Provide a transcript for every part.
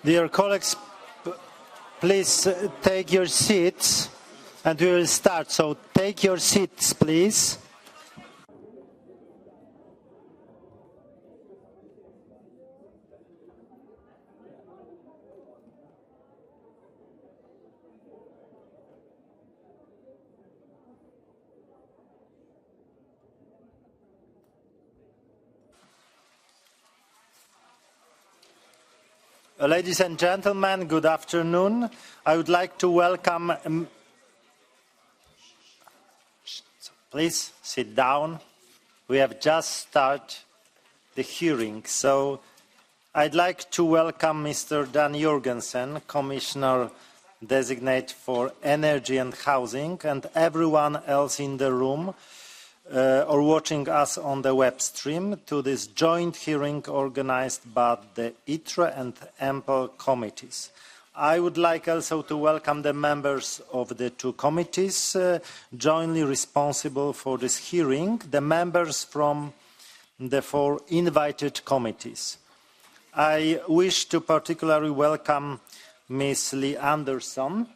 Dear colleagues, please take your seats and we will start. So take your seats, please. Ladies and gentlemen, good afternoon. I would like to welcome... Please sit down. We have just started the hearing. So I'd like to welcome Mr. Dan Jørgensen, Commissioner Designate for Energy and Housing, and everyone else in the room or watching us on the web stream to this joint hearing organized by the ITRE and EMPL committees. I would like also to welcome the members of the two committees jointly responsible for this hearing, the members from the four invited committees. I wish to particularly welcome Ms. Lee Anderson,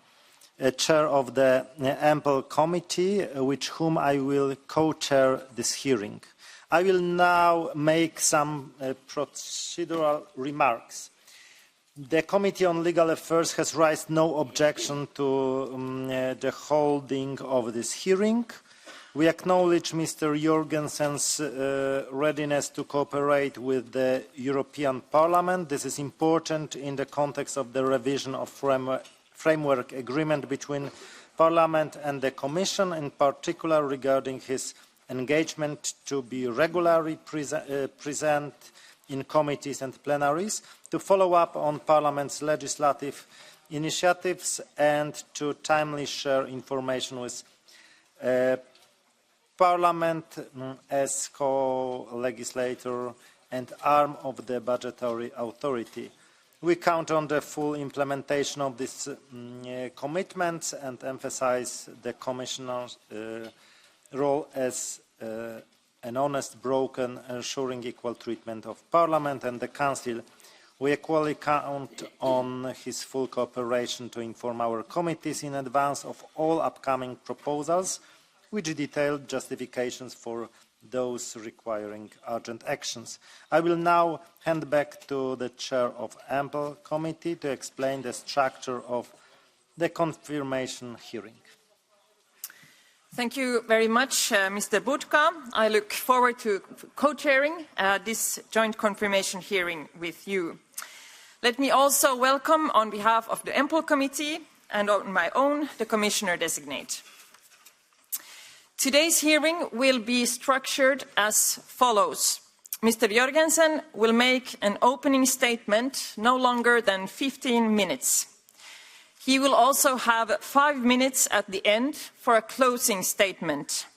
Chair of the EMPL committee, with whom I will co-chair this hearing. I will now make some procedural remarks. The Committee on Legal Affairs has raised no objection to the holding of this hearing. We acknowledge Mr. Jørgensen's readiness to cooperate with the European Parliament. This is important in the context of the revision of framework agreement between Parliament and the Commission, in particular regarding his engagement to be regularly present in committees and plenaries, to follow up on Parliament's legislative initiatives and to timely share information with Parliament as co-legislator and arm of the budgetary authority. We count on the full implementation of these commitments and emphasize the Commissioner's role as an honest broker ensuring equal treatment of Parliament and the Council. We equally count on his full cooperation to inform our committees in advance of all upcoming proposals, which detail justifications for those requiring urgent actions. I will now hand back to the Chair of EMPL Committee to explain the structure of the confirmation hearing. Thank you very much, Mr. Budka. I look forward to co-chairing this joint confirmation hearing with you. Let me also welcome, on behalf of the EMPL Committee and on my own, the Commissioner Designate. Today's hearing will be structured as follows. Mr. Jørgensen will make an opening statement no longer than 15 minutes. He will also have 5 minutes at the end for a closing statement.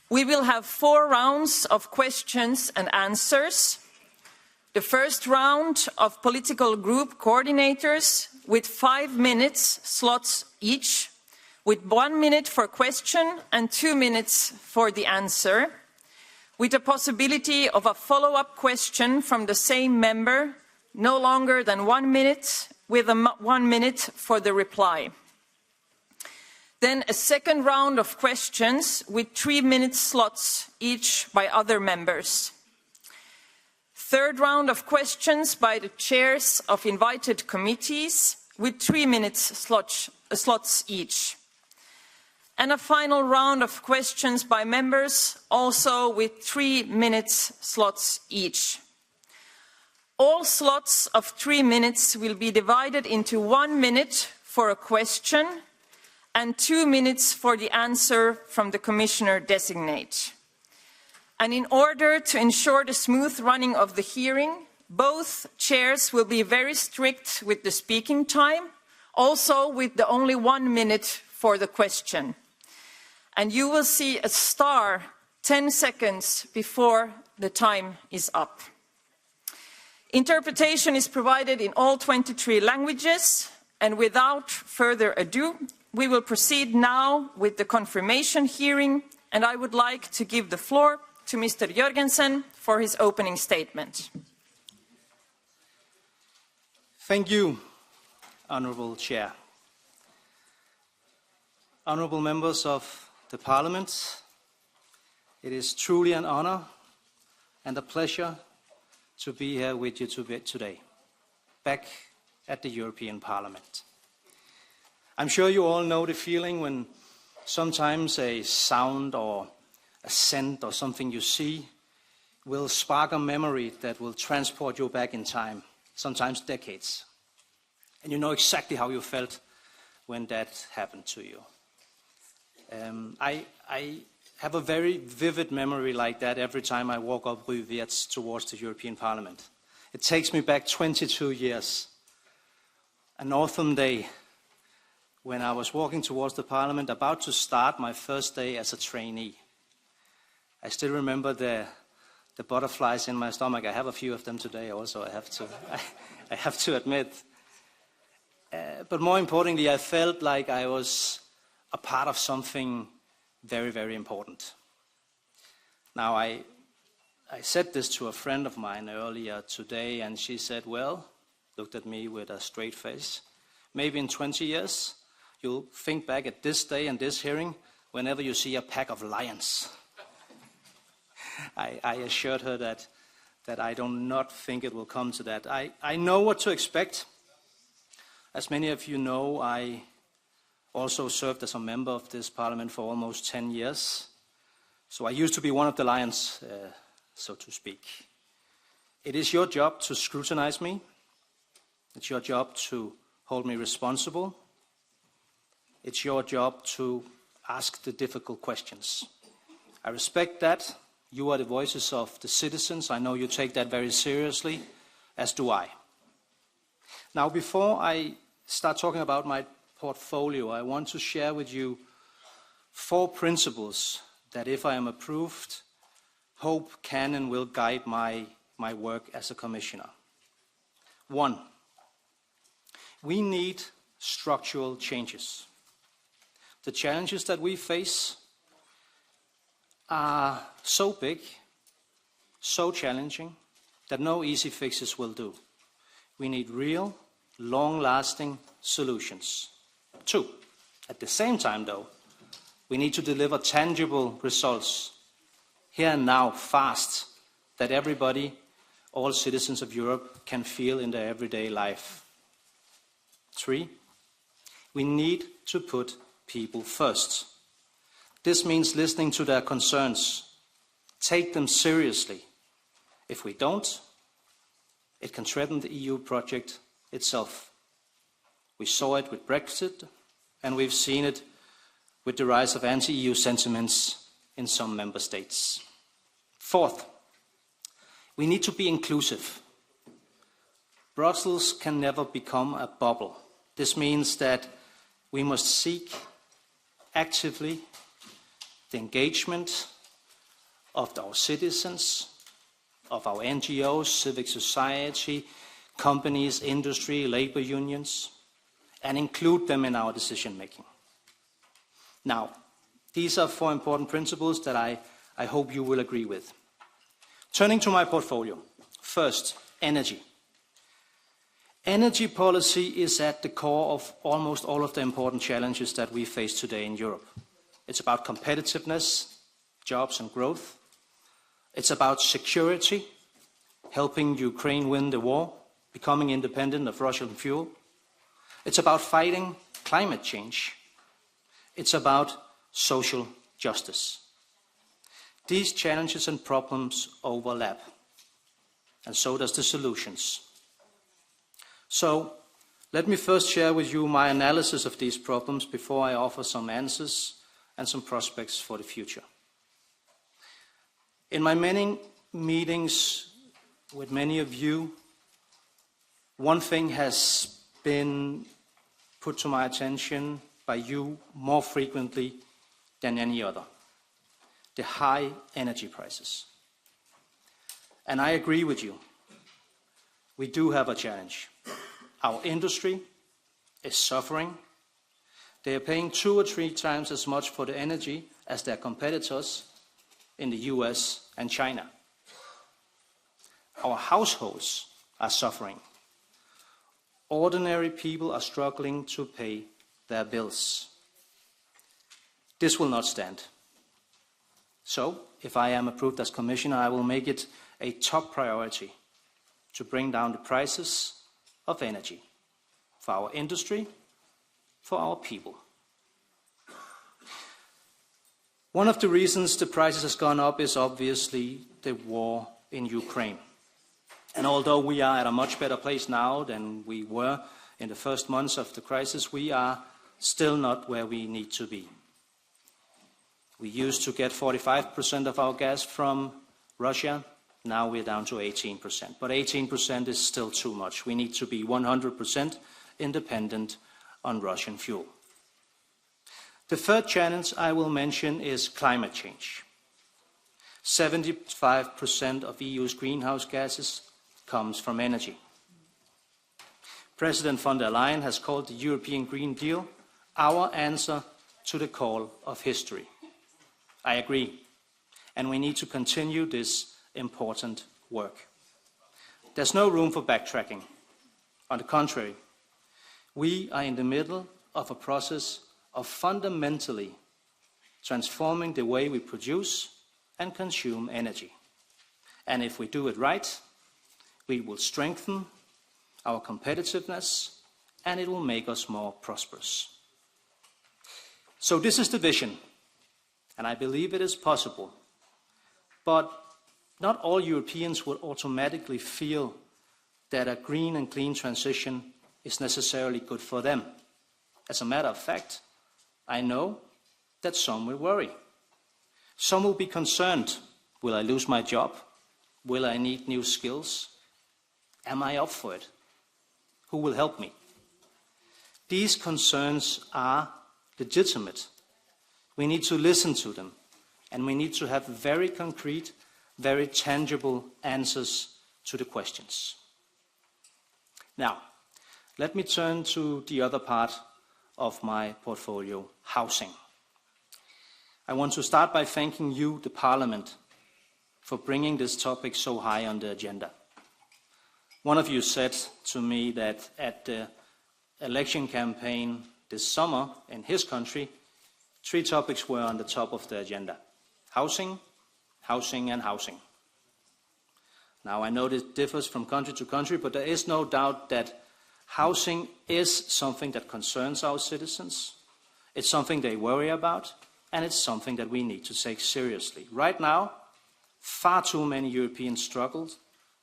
We will have 4 rounds of questions and answers. The first round of political group coordinators with 5 minutes slots each, with 1 minute for question and 2 minutes for the answer, with a possibility of a follow-up question from the same member, no longer than 1 minute, with 1 minute for the reply. Then a second round of questions with 3 minute slots each by other members. Third round of questions by the chairs of invited committees with 3 minute slots each. And a final round of questions by members, also with 3 minutes slots each. All slots of 3 minutes will be divided into 1 minute for a question and 2 minutes for the answer from the Commissioner Designate. And in order to ensure the smooth running of the hearing, both chairs will be very strict with the speaking time, also with the only 1 minute for the question. And you will see a star 10 seconds before the time is up. Interpretation is provided in all 23 languages, and without further ado, we will proceed now with the confirmation hearing, and I would like to give the floor to Mr. Jørgensen for his opening statement. Thank you, Honourable Chair. Honourable members of the Parliament, it is truly an honour and a pleasure to be here with you today, back at the European Parliament. I'm sure you all know the feeling when sometimes a sound or a scent or something you see will spark a memory that will transport you back in time, sometimes decades. And you know exactly how you felt when that happened to you. I have a very vivid memory like that every time I walk up Rue Verte towards the European Parliament. It takes me back 22 years. An autumn day when I was walking towards the Parliament, about to start my first day as a trainee. I still remember the butterflies in my stomach. I have a few of them today also, I have to admit. But more importantly, I felt like I was a part of something very, very important. Now, I said this to a friend of mine earlier today, and she said, well, looked at me with a straight face, maybe in 20 years, you'll think back at this day and this hearing whenever you see a pack of lions. I assured her that I do not think it will come to that. I know what to expect. As many of you know, I also served as a member of this Parliament for almost 10 years. So I used to be one of the lions, so to speak. It is your job to scrutinize me. It's your job to hold me responsible. It's your job to ask the difficult questions. I respect that. You are the voices of the citizens. I know you take that very seriously, as do I. Now, before I start talking about my portfolio, I want to share with you 4 principles that, if I am approved, hope can and will guide my work as a commissioner. 1, we need structural changes. The challenges that we face are so big, so challenging, that no easy fixes will do. We need real, long-lasting solutions. 2, at the same time though, we need to deliver tangible results here and now, fast, that everybody, all citizens of Europe, can feel in their everyday life. 3, we need to put people first. This means listening to their concerns, take them seriously. If we don't, it can threaten the EU project itself. We saw it with Brexit, and we've seen it with the rise of anti-EU sentiments in some member states. 4th, we need to be inclusive. Brussels can never become a bubble. This means that we must seek actively the engagement of our citizens, of our NGOs, civic society, companies, industry, labor unions, and include them in our decision-making. Now, these are 4 important principles that I hope you will agree with. Turning to my portfolio. First, energy. Energy policy is at the core of almost all of the important challenges that we face today in Europe. It's about competitiveness, jobs and growth. It's about security, helping Ukraine win the war, becoming independent of Russian fuel. It's about fighting climate change. It's about social justice. These challenges and problems overlap, and so does the solutions. So, let me first share with you my analysis of these problems before I offer some answers and some prospects for the future. In my many meetings with many of you, one thing has been put to my attention by you more frequently than any other: the high energy prices. And I agree with you. We do have a challenge. Our industry is suffering. They are paying 2 or 3 times as much for the energy as their competitors in the US and China. Our households are suffering. ordinary people are struggling to pay their bills. This will not stand. So, if I am approved as Commissioner, I will make it a top priority to bring down the prices of energy for our industry, for our people. One of the reasons the prices has gone up is obviously the war in Ukraine. And although we are at a much better place now than we were in the first months of the crisis, we are still not where we need to be. We used to get 45% of our gas from Russia. Now we're down to 18%. But 18% is still too much. We need to be 100% independent on Russian fuel. The third challenge I will mention is climate change. 75% of EU's greenhouse gases comes from energy. President von der Leyen has called the European Green Deal our answer to the call of history. I agree, and we need to continue this important work. There's no room for backtracking. On the contrary, we are in the middle of a process of fundamentally transforming the way we produce and consume energy. And if we do it right, we will strengthen our competitiveness and it will make us more prosperous. So this is the vision, and I believe it is possible. But not all Europeans will automatically feel that a green and clean transition is necessarily good for them. As a matter of fact, I know that some will worry. Some will be concerned. Will I lose my job? Will I need new skills? Am I up for it? Who will help me? These concerns are legitimate. We need to listen to them, and we need to have very concrete, very tangible answers to the questions. Now, let me turn to the other part of my portfolio, housing. I want to start by thanking you, the Parliament, for bringing this topic so high on the agenda. One of you said to me that at the election campaign this summer in his country, 3 topics were on the top of the agenda: housing, housing, and housing. Now, I know this differs from country to country, but there is no doubt that housing is something that concerns our citizens. It's something they worry about, and it's something that we need to take seriously. Right now, far too many Europeans struggle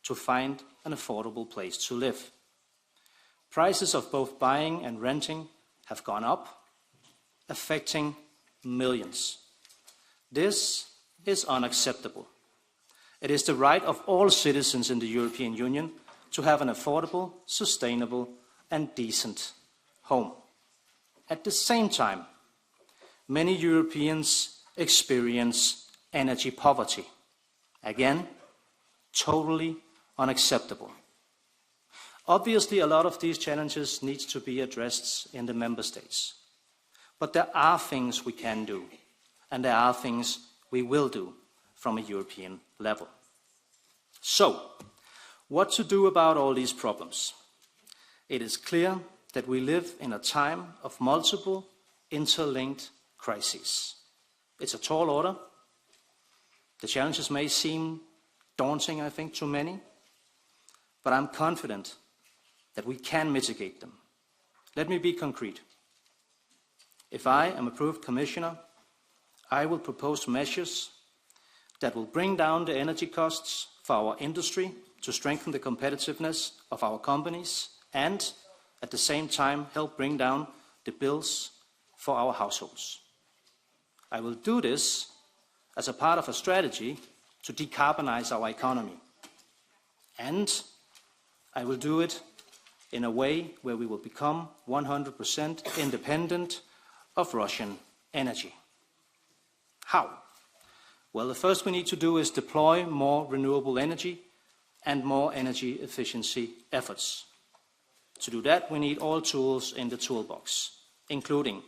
to find an affordable place to live. Prices of both buying and renting have gone up, affecting millions. This is unacceptable. It is the right of all citizens in the European Union to have an affordable, sustainable, and decent home. At the same time, many Europeans experience energy poverty. Again, totally unacceptable. Obviously, a lot of these challenges need to be addressed in the member states. But there are things we can do, and there are things we will do from a European level. So, what to do about all these problems? It is clear that we live in a time of multiple interlinked crises. It's a tall order. The challenges may seem daunting, I think, to many, but I'm confident that we can mitigate them. Let me be concrete. If I am approved Commissioner, I will propose measures that will bring down the energy costs for our industry to strengthen the competitiveness of our companies and, at the same time, help bring down the bills for our households. I will do this as a part of a strategy to decarbonize our economy. And I will do it in a way where we will become 100% independent of Russian energy. How? Well, the first we need to do is deploy more renewable energy and more energy efficiency efforts. To do that, we need all tools in the toolbox, including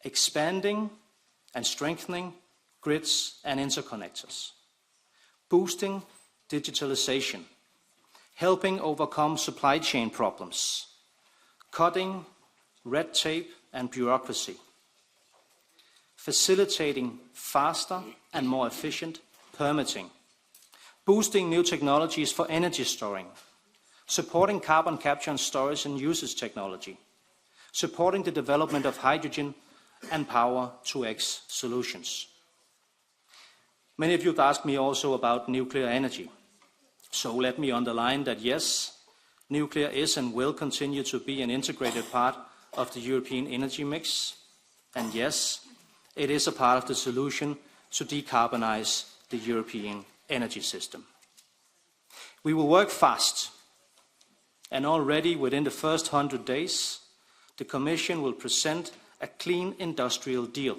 expanding and strengthening grids and interconnectors, boosting digitalization, helping overcome supply chain problems, cutting red tape and bureaucracy, facilitating faster and more efficient permitting, boosting new technologies for energy storing, supporting carbon capture and storage and usage technology, supporting the development of hydrogen and power-to-X solutions. Many of you have asked me also about nuclear energy. So let me underline that yes, nuclear is and will continue to be an integrated part of the European energy mix. And yes, it is a part of the solution to decarbonize the European energy system. We will work fast, and already within the first 100 days, the Commission will present a clean industrial deal.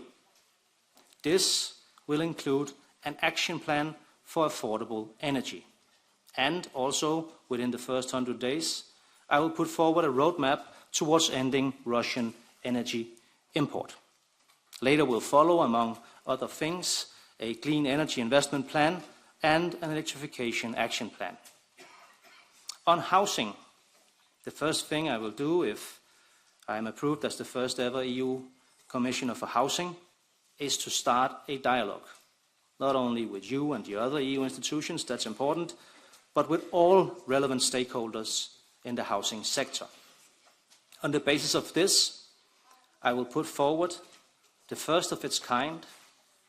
This will include an action plan for affordable energy. And also, within the first 100 days, I will put forward a roadmap towards ending Russian energy import. Later will follow, among other things, a clean energy investment plan and an electrification action plan. On housing, the first thing I will do if I am approved as the first ever EU Commissioner for Housing is to start a dialogue, not only with you and the other EU institutions, that's important, but with all relevant stakeholders in the housing sector. On the basis of this, I will put forward the first of its kind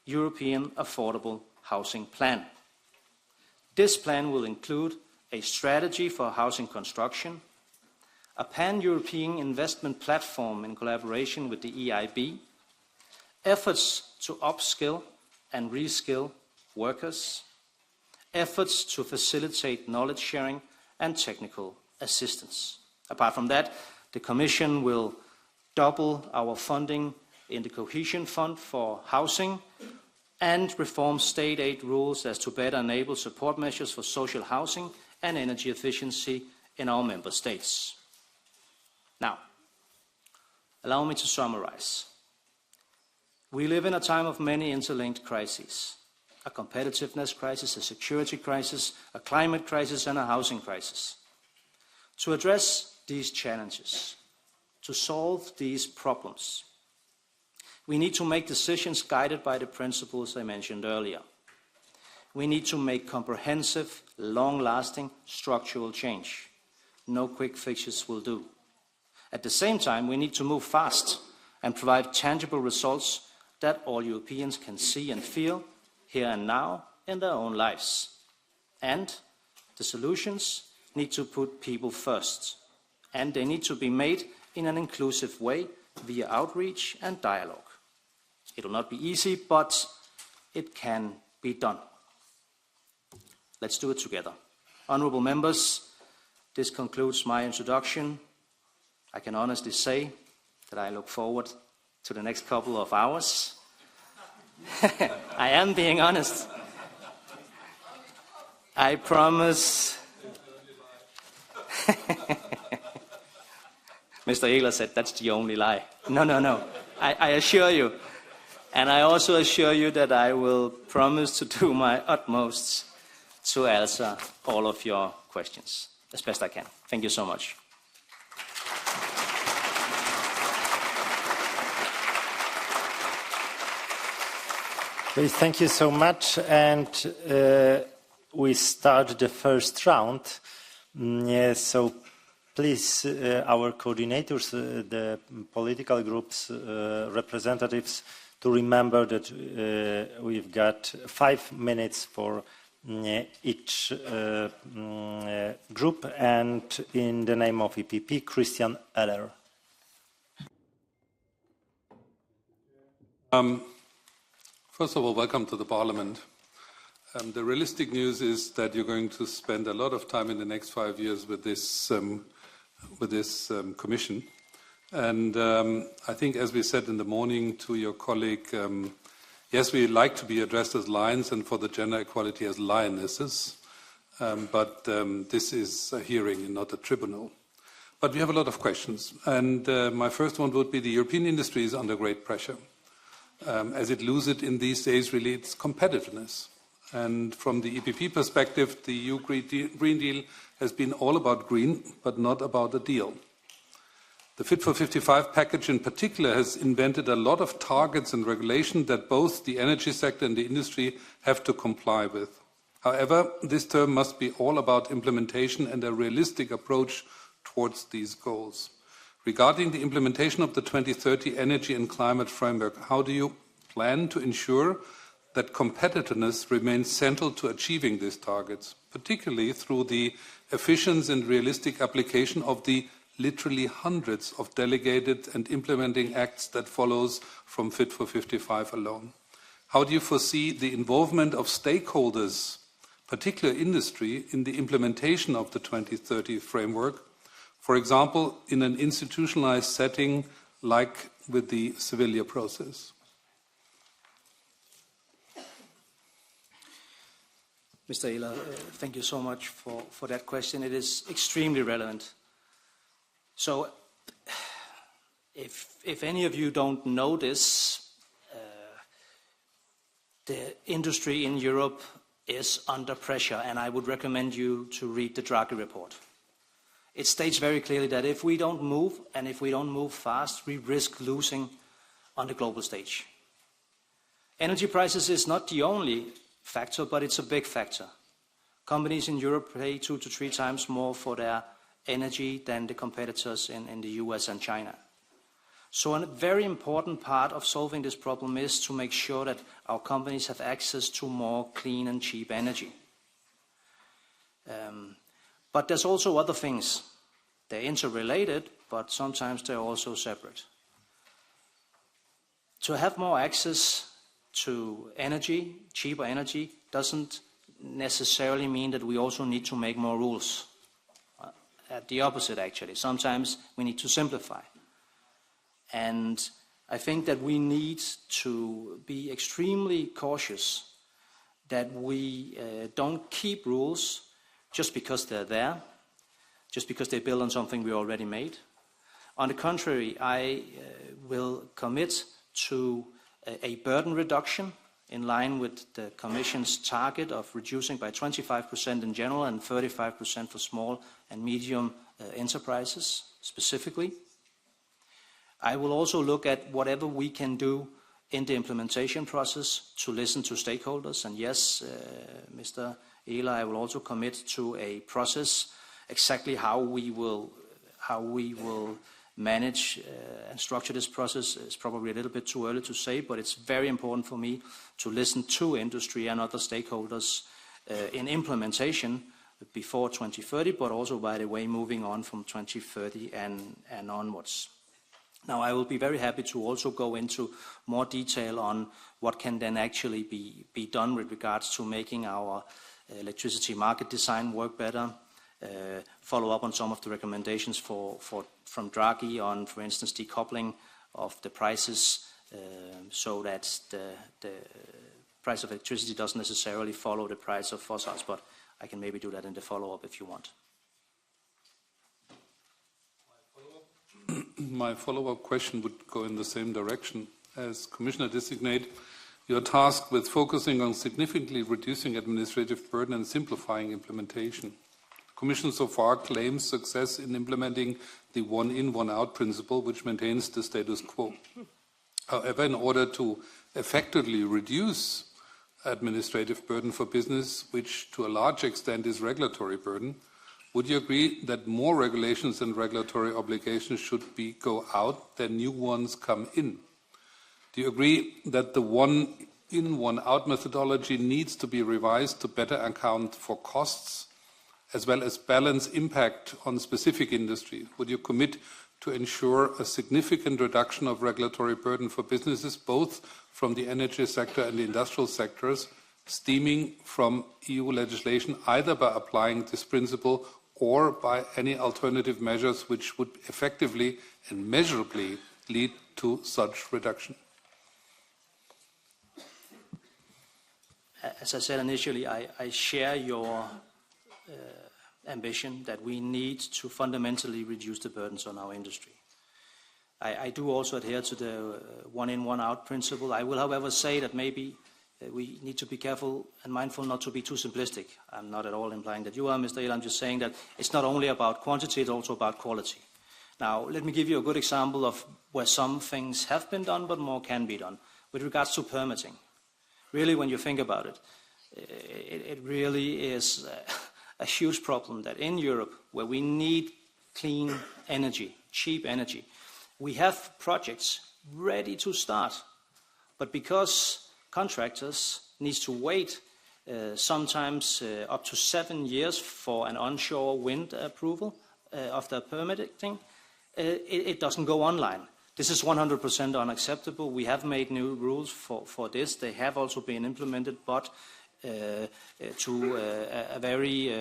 European Affordable Housing Plan. This plan will include a strategy for housing construction, a pan-European investment platform in collaboration with the EIB, efforts to upskill and reskill workers, efforts to facilitate knowledge sharing and technical assistance. Apart from that, the Commission will double our funding in the Cohesion Fund for housing and reform state aid rules as to better enable support measures for social housing and energy efficiency in our member states. Now, allow me to summarize. We live in a time of many interlinked crises. A competitiveness crisis, a security crisis, a climate crisis, and a housing crisis. To address these challenges, to solve these problems, we need to make decisions guided by the principles I mentioned earlier. We need to make comprehensive, long-lasting structural change. No quick fixes will do. At the same time, we need to move fast and provide tangible results that all Europeans can see and feel here and now in their own lives. And the solutions need to put people first, and they need to be made in an inclusive way via outreach and dialogue. It will not be easy, but it can be done. Let's do it together. Honourable members, this concludes my introduction. I can honestly say that I look forward to the next couple of hours. I am being honest. I promise. Mr. Ehler said that's the only lie. No. I assure you. And I also assure you that I will promise to do my utmost to answer all of your questions as best I can. Thank you so much. Okay, thank you so much. And we start the first round. So please, our coordinators, the political groups, representatives, to remember that we've got 5 minutes for each group. And in the name of EPP, Christian Eller. First of all, welcome to the Parliament. The realistic news is that you're going to spend a lot of time in the next 5 years with this Commission. And I think, as we said in the morning to your colleague, yes, we like to be addressed as lions and for the gender equality as lionesses, but this is a hearing and not a tribunal. But we have a lot of questions. And my first one would be the European industry is under great pressure. As it loses in these days, really, its competitiveness. And from the EPP perspective, the EU Green Deal has been all about green, but not about the deal. The Fit for 55 package in particular has invented a lot of targets and regulation that both the energy sector and the industry have to comply with. However, this term must be all about implementation and a realistic approach towards these goals. Regarding the implementation of the 2030 Energy and Climate Framework, how do you plan to ensure that competitiveness remains central to achieving these targets, particularly through the efficient and realistic application of the literally hundreds of delegated and implementing acts that follows from Fit for 55 alone? How do you foresee the involvement of stakeholders, particularly industry, in the implementation of the 2030 framework, for example, in an institutionalized setting like with the Sevilla process? Mr. Ehler, thank you so much for that question. It is extremely relevant. So, if any of you don't know this, the industry in Europe is under pressure, and I would recommend you to read the Draghi report. It states very clearly that if we don't move, and if we don't move fast, we risk losing on the global stage. Energy prices is not the only factor, but it's a big factor. Companies in Europe pay 2 to 3 times more for their energy than the competitors in the US and China. So a very important part of solving this problem is to make sure that our companies have access to more clean and cheap energy. But there's also other things. They're interrelated, but sometimes they're also separate. To have more access to energy, cheaper energy, doesn't necessarily mean that we also need to make more rules. At the opposite, actually. Sometimes we need to simplify. And I think that we need to be extremely cautious that we don't keep rules just because they're there, just because they build on something we already made. On the contrary, I will commit to a burden reduction in line with the Commission's target of reducing by 25% in general and 35% for small and medium enterprises specifically. I will also look at whatever we can do in the implementation process to listen to stakeholders. And yes, Mr. Ehler, I will also commit to a process. Exactly how we will manage and structure this process is probably a little bit too early to say, but it's very important for me to listen to industry and other stakeholders in implementation before 2030, but also, by the way, moving on from 2030 and onwards. Now, I will be very happy to also go into more detail on what can then actually be done with regards to making our electricity market design work better, follow up on some of the recommendations from Draghi on, for instance, decoupling of the prices so that the price of electricity doesn't necessarily follow the price of fossils, but I can maybe do that in the follow-up if you want. My follow-up question would go in the same direction. As Commissioner-designate, you are tasked with focusing on significantly reducing administrative burden and simplifying implementation. The Commission so far claims success in implementing the one-in, one-out principle, which maintains the status quo. However, in order to effectively reduce administrative burden for business, which to a large extent is regulatory burden, would you agree that more regulations and regulatory obligations should go out than new ones come in? Do you agree that the one-in, one-out methodology needs to be revised to better account for costs as well as balance impact on specific industry? Would you commit to ensure a significant reduction of regulatory burden for businesses, both from the energy sector and the industrial sectors, stemming from EU legislation, either by applying this principle or by any alternative measures which would effectively and measurably lead to such reduction? As I said initially, I share your ambition that we need to fundamentally reduce the burdens on our industry. I do also adhere to the one-in, one-out principle. I will, however, say that maybe we need to be careful and mindful not to be too simplistic. I'm not at all implying that you are, Mr. Ehler. I'm just saying that it's not only about quantity, it's also about quality. Now, let me give you a good example of where some things have been done, but more can be done. With regards to permitting, really, when you think about it, it really is a huge problem that in Europe, where we need clean energy, cheap energy, we have projects ready to start. But because contractors need to wait sometimes up to 7 years for an onshore wind approval of the permitting, it doesn't go online. This is 100% unacceptable. We have made new rules for this. They have also been implemented, but to a very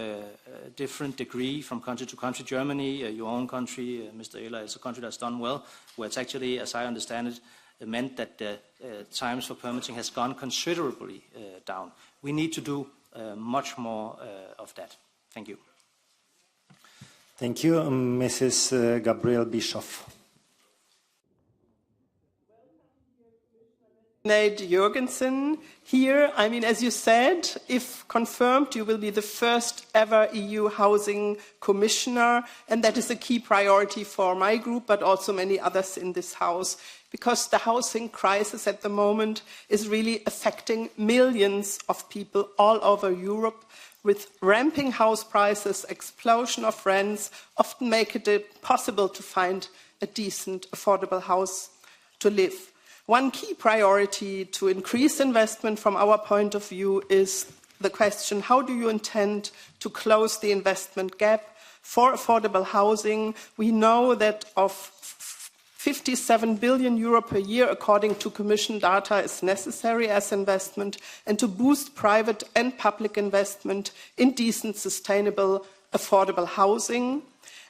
different degree from country to country. Germany, your own country, Mr. Ehler, is a country that's done well, where it's actually, as I understand it, meant that the times for permitting has gone considerably down. We need to do much more of that. Thank you. Thank you, Mrs. Gabriel Bischoff. Jørgensen here. I mean, as you said, if confirmed, you will be the first ever EU housing commissioner, and that is a key priority for my group, but also many others in this house, because the housing crisis at the moment is really affecting millions of people all over Europe, with ramping house prices, explosion of rents, often make it impossible to find a decent, affordable house to live. One key priority to increase investment from our point of view is the question, how do you intend to close the investment gap for affordable housing? We know that of 57 billion euro per year, according to Commission data, is necessary as investment, and to boost private and public investment in decent, sustainable, affordable housing.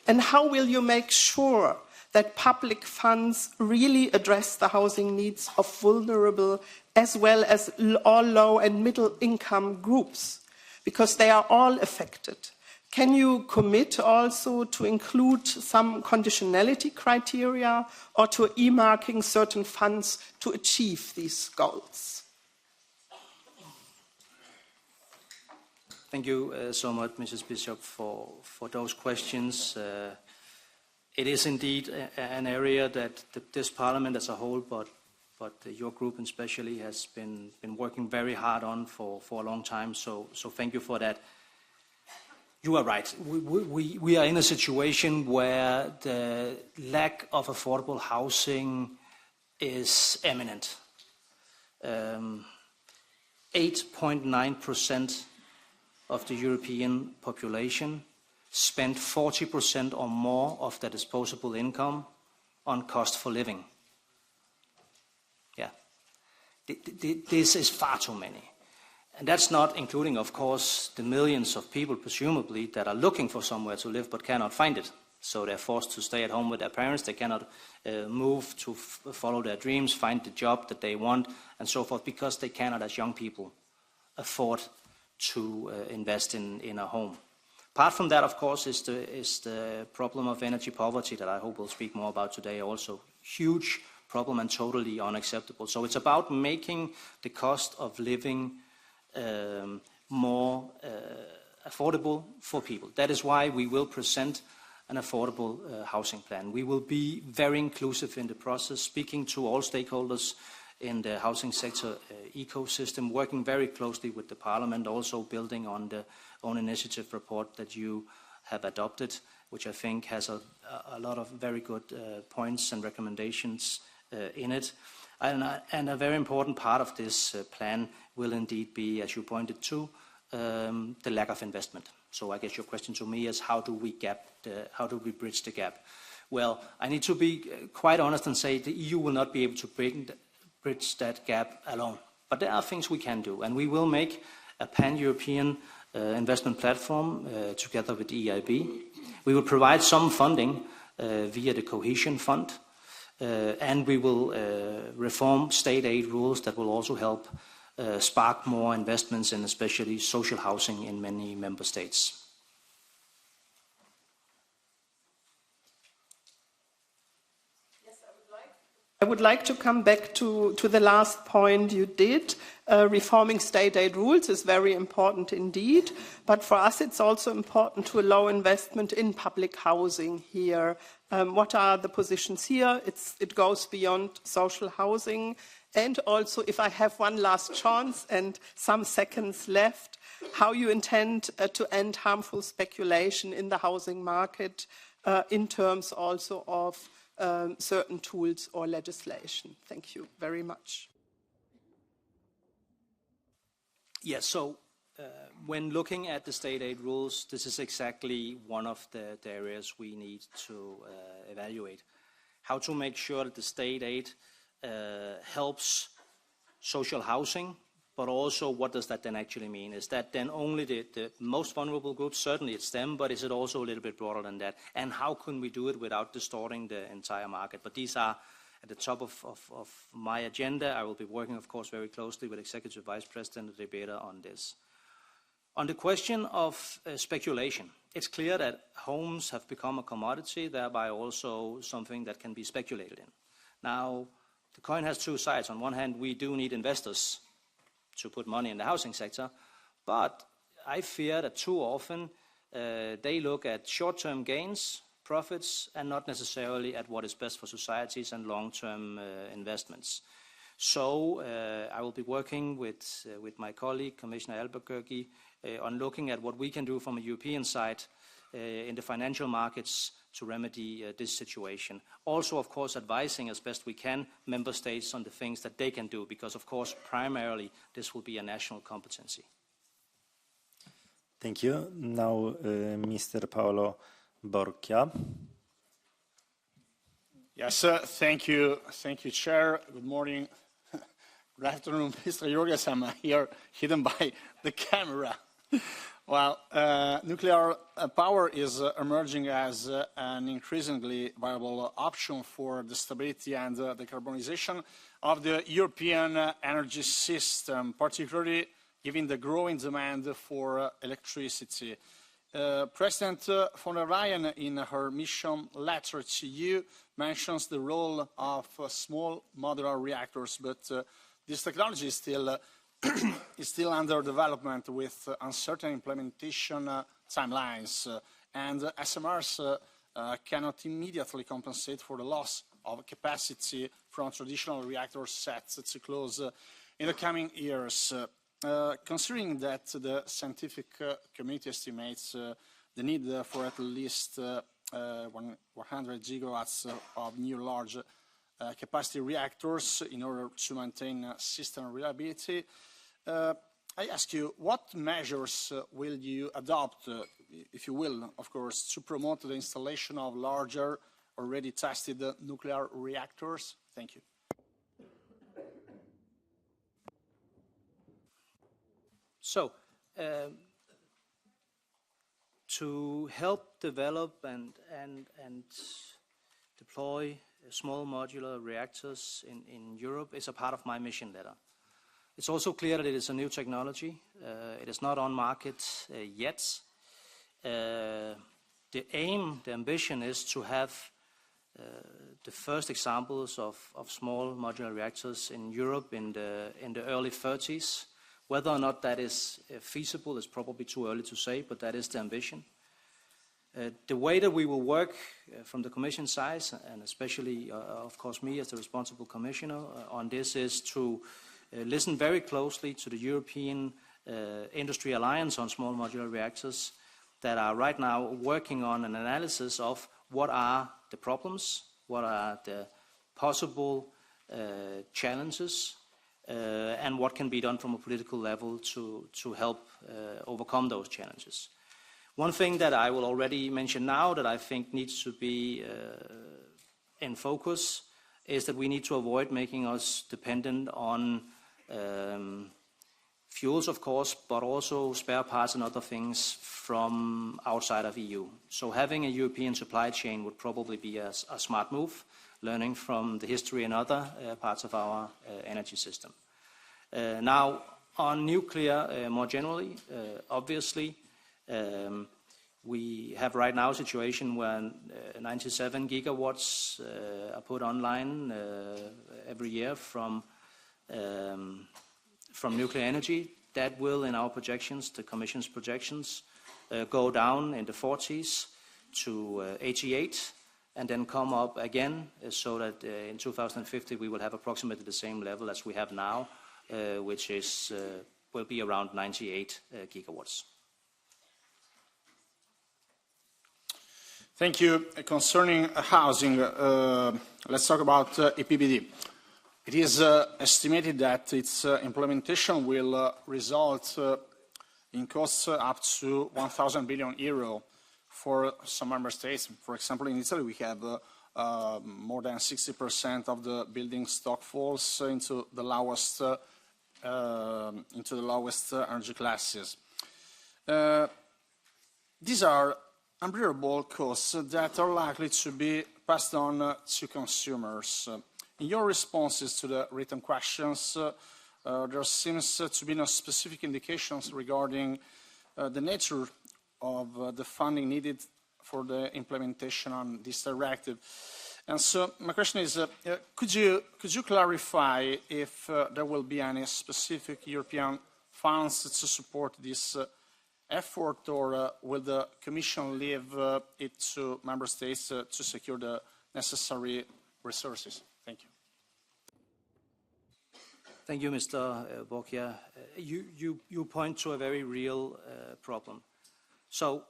And how will you make sure that public funds really address the housing needs of vulnerable as well as all low and middle income groups, because they are all affected? Can you commit also to include some conditionality criteria or to earmarking certain funds to achieve these goals? Thank you so much, Mrs. Bishop, for those questions. It is indeed an area that this Parliament as a whole, but your group especially, has been working very hard on for a long time. So thank you for that. You are right. We are in a situation where the lack of affordable housing is imminent. 8.9% of the European population spend 40% or more of their disposable income on cost for living. Yeah, this is far too many. And that's not including, of course, the millions of people, presumably, that are looking for somewhere to live but cannot find it. So they're forced to stay at home with their parents. They cannot move to follow their dreams, find the job that they want, and so forth, because they cannot, as young people, afford to invest in a home. Apart from that, of course, is the problem of energy poverty that I hope we'll speak more about today also. Huge problem and totally unacceptable. So it's about making the cost of living more affordable for people. That is why we will present an affordable housing plan. We will be very inclusive in the process, speaking to all stakeholders in the housing sector ecosystem, working very closely with the Parliament, also building on the own initiative report that you have adopted, which I think has a lot of very good points and recommendations in it. And a very important part of this plan will indeed be, as you pointed to, the lack of investment. So I guess your question to me is, how do we bridge the gap? Well, I need to be quite honest and say the EU will not be able to bridge that gap alone. But there are things we can do, and we will make a pan-European investment platform together with the EIB. We will provide some funding via the Cohesion Fund, and we will reform state aid rules that will also help spark more investments in especially social housing in many member states. I would like to come back to the last point you did. Reforming state aid rules is very important indeed, but for us it's also important to allow investment in public housing here. What are the positions here? It goes beyond social housing. And also, if I have one last chance and some seconds left, how you intend to end harmful speculation in the housing market in terms also of certain tools or legislation. Thank you very much. Yes, so when looking at the state aid rules, this is exactly one of the areas we need to evaluate. How to make sure that the state aid helps social housing, but also what does that then actually mean? Is that then only the most vulnerable groups? Certainly it's them, but is it also a little bit broader than that? And how can we do it without distorting the entire market? But these are at the top of my agenda. I will be working, of course, very closely with Executive Vice President De Beer on this. On the question of speculation, it's clear that homes have become a commodity, thereby also something that can be speculated in. Now, the coin has two sides. On one hand, we do need investors to put money in the housing sector, but I fear that too often they look at short-term gains, profits, and not necessarily at what is best for societies and long-term investments. So I will be working with my colleague, Commissioner Albuquerque, on looking at what we can do from a European side in the financial markets to remedy this situation. Also, of course, advising as best we can member states on the things that they can do, because, of course, primarily this will be a national competency. Thank you. Now, Mr. Paolo Borchia. Yes, thank you. Thank you, Chair. Good morning. Good afternoon, Mr. Jørgensen. I'm here hidden by the camera. Well, nuclear power is emerging as an increasingly viable option for the stability and the decarbonization of the European energy system, particularly given the growing demand for electricity. President von der Leyen, in her mission letter to you, mentions the role of small modular reactors, but this technology is still under development with uncertain implementation timelines, and SMRs cannot immediately compensate for the loss of capacity from traditional reactor sets to close in the coming years. Considering that the scientific community estimates the need for at least 100 gigawatts of new large capacity reactors in order to maintain system reliability, I ask you, what measures will you adopt, if you will, of course, to promote the installation of larger, already tested nuclear reactors? Thank you. So, to help develop and deploy small modular reactors in Europe is a part of my mission letter. It's also clear that it is a new technology. It is not on market yet. The ambition is to have the first examples of small modular reactors in Europe in the early 30s. Whether or not that is feasible is probably too early to say, but that is the ambition. The way that we will work from the Commission side, and especially, of course, me as the responsible commissioner on this, is to listen very closely to the European Industry Alliance on Small Modular Reactors that are right now working on an analysis of what are the problems, what are the possible challenges, and what can be done from a political level to help overcome those challenges. One thing that I will already mention now that I think needs to be in focus is that we need to avoid making us dependent on fuels, of course, but also spare parts and other things from outside of EU. So having a European supply chain would probably be a smart move, learning from the history in other parts of our energy system. Now, on nuclear more generally, obviously, We have right now a situation where 97 gigawatts are put online every year from nuclear energy. That will, in our projections, the Commission's projections, go down in the 40s to 88, and then come up again, so that in 2050 we will have approximately the same level as we have now, which is will be around 98 gigawatts. Thank you. Concerning housing, let's talk about EPBD. It is estimated that its implementation will result in costs up to 1,000 billion euro for some member states. For example, in Italy, we have more than 60% of the building stock falls into the lowest energy classes. These are unbearable costs that are likely to be passed on to consumers. In your responses to the written questions, there seems to be no specific indications regarding the nature of the funding needed for the implementation on this directive. And so my question is, could you clarify if there will be any specific European funds to support this effort, or will the Commission leave it to Member States to secure the necessary resources? Thank you. Thank you, Mr. Borgia. You point to a very real problem. So,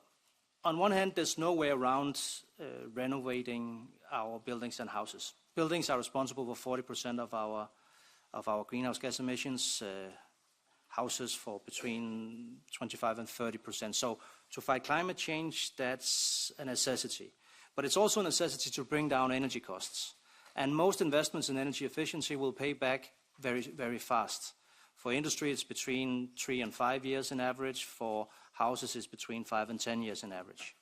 on one hand, there's no way around renovating our buildings and houses. Buildings are responsible for 40% of our greenhouse gas emissions. Houses for between 25 and 30%. So to fight climate change, that's a necessity. But it's also a necessity to bring down energy costs. And most investments in energy efficiency will pay back very, very fast. For industry, it's between 3 and 5 years in average. For houses, it's between 5 and 10 years in average.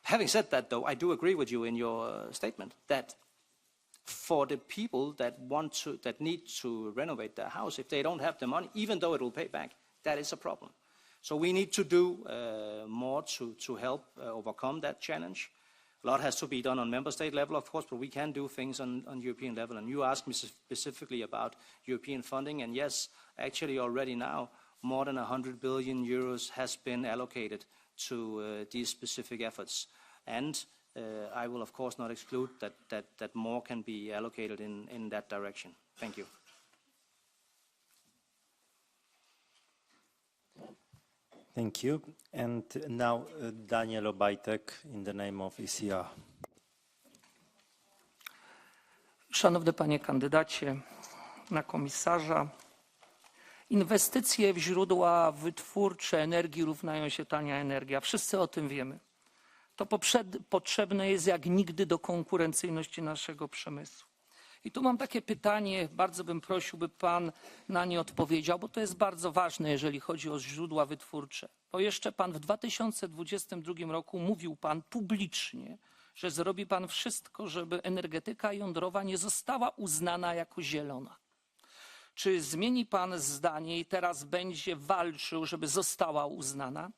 Having said that, though, I do agree with you in your statement that for the people that need to renovate their house, if they don't have the money, even though it will pay back, that is a problem. So we need to do more to help overcome that challenge. A lot has to be done on member state level, of course, but we can do things on European level. And you asked me specifically about European funding, and yes, actually already now, more than 100 billion euros has been allocated to these specific efforts. And I will, of course, not exclude that more can be allocated in that direction. Thank you. Thank you. And now Daniel Obajtek in the name of ECR. Szanowny panie kandydacie na komisarza, inwestycje w źródła wytwórcze energii równają się tania energia. Wszyscy o tym wiemy. To potrzebne jest jak nigdy do konkurencyjności naszego przemysłu. I tu mam takie pytanie, bardzo bym prosił, by pan na nie odpowiedział, bo to jest bardzo ważne, jeżeli chodzi o źródła wytwórcze. Bo jeszcze pan w 2022 roku mówił pan publicznie, że zrobi pan wszystko, żeby energetyka jądrowa nie została uznana jako zielona. Czy zmieni pan zdanie i teraz będzie walczył, żeby została uznana?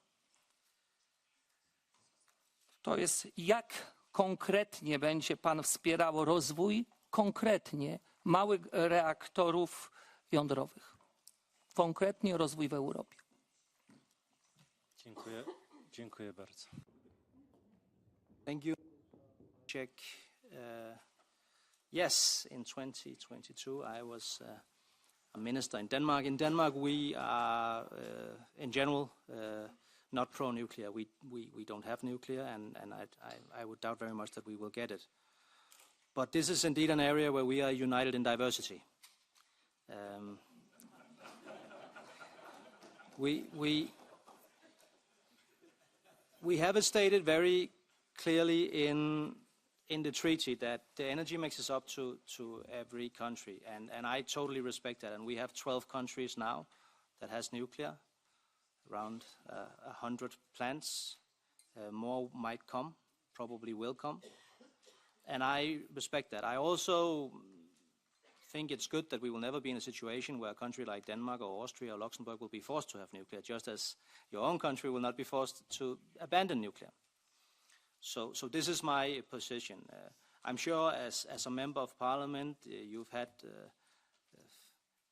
To jest, jak konkretnie będzie pan wspierał rozwój konkretnie małych reaktorów jądrowych? Konkretnie rozwój w Europie. Dziękuję bardzo. Thank you. Check. Yes, in 2022 I was a minister in Denmark. In Denmark we are in general not pro-nuclear. We don't have nuclear, and I would doubt very much that we will get it. But this is indeed an area where we are united in diversity. We have it stated very clearly in the treaty that the energy mix is up to every country, and I totally respect that. And we have 12 countries now that has nuclear, around 100 plants. More might come, probably will come. And I respect that. I also think it's good that we will never be in a situation where a country like Denmark or Austria or Luxembourg will be forced to have nuclear, just as your own country will not be forced to abandon nuclear. So this is my position. I'm sure as a member of parliament, you've had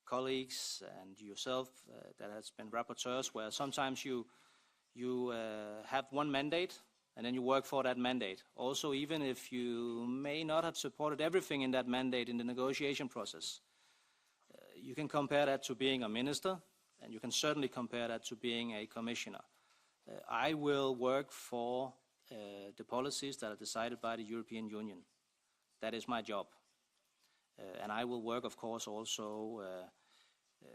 colleagues and yourself that has been rapporteurs where sometimes you have one mandate and then you work for that mandate. Also, even if you may not have supported everything in that mandate in the negotiation process, you can compare that to being a minister, and you can certainly compare that to being a commissioner. I will work for the policies that are decided by the European Union. That is my job. And I will work, of course, also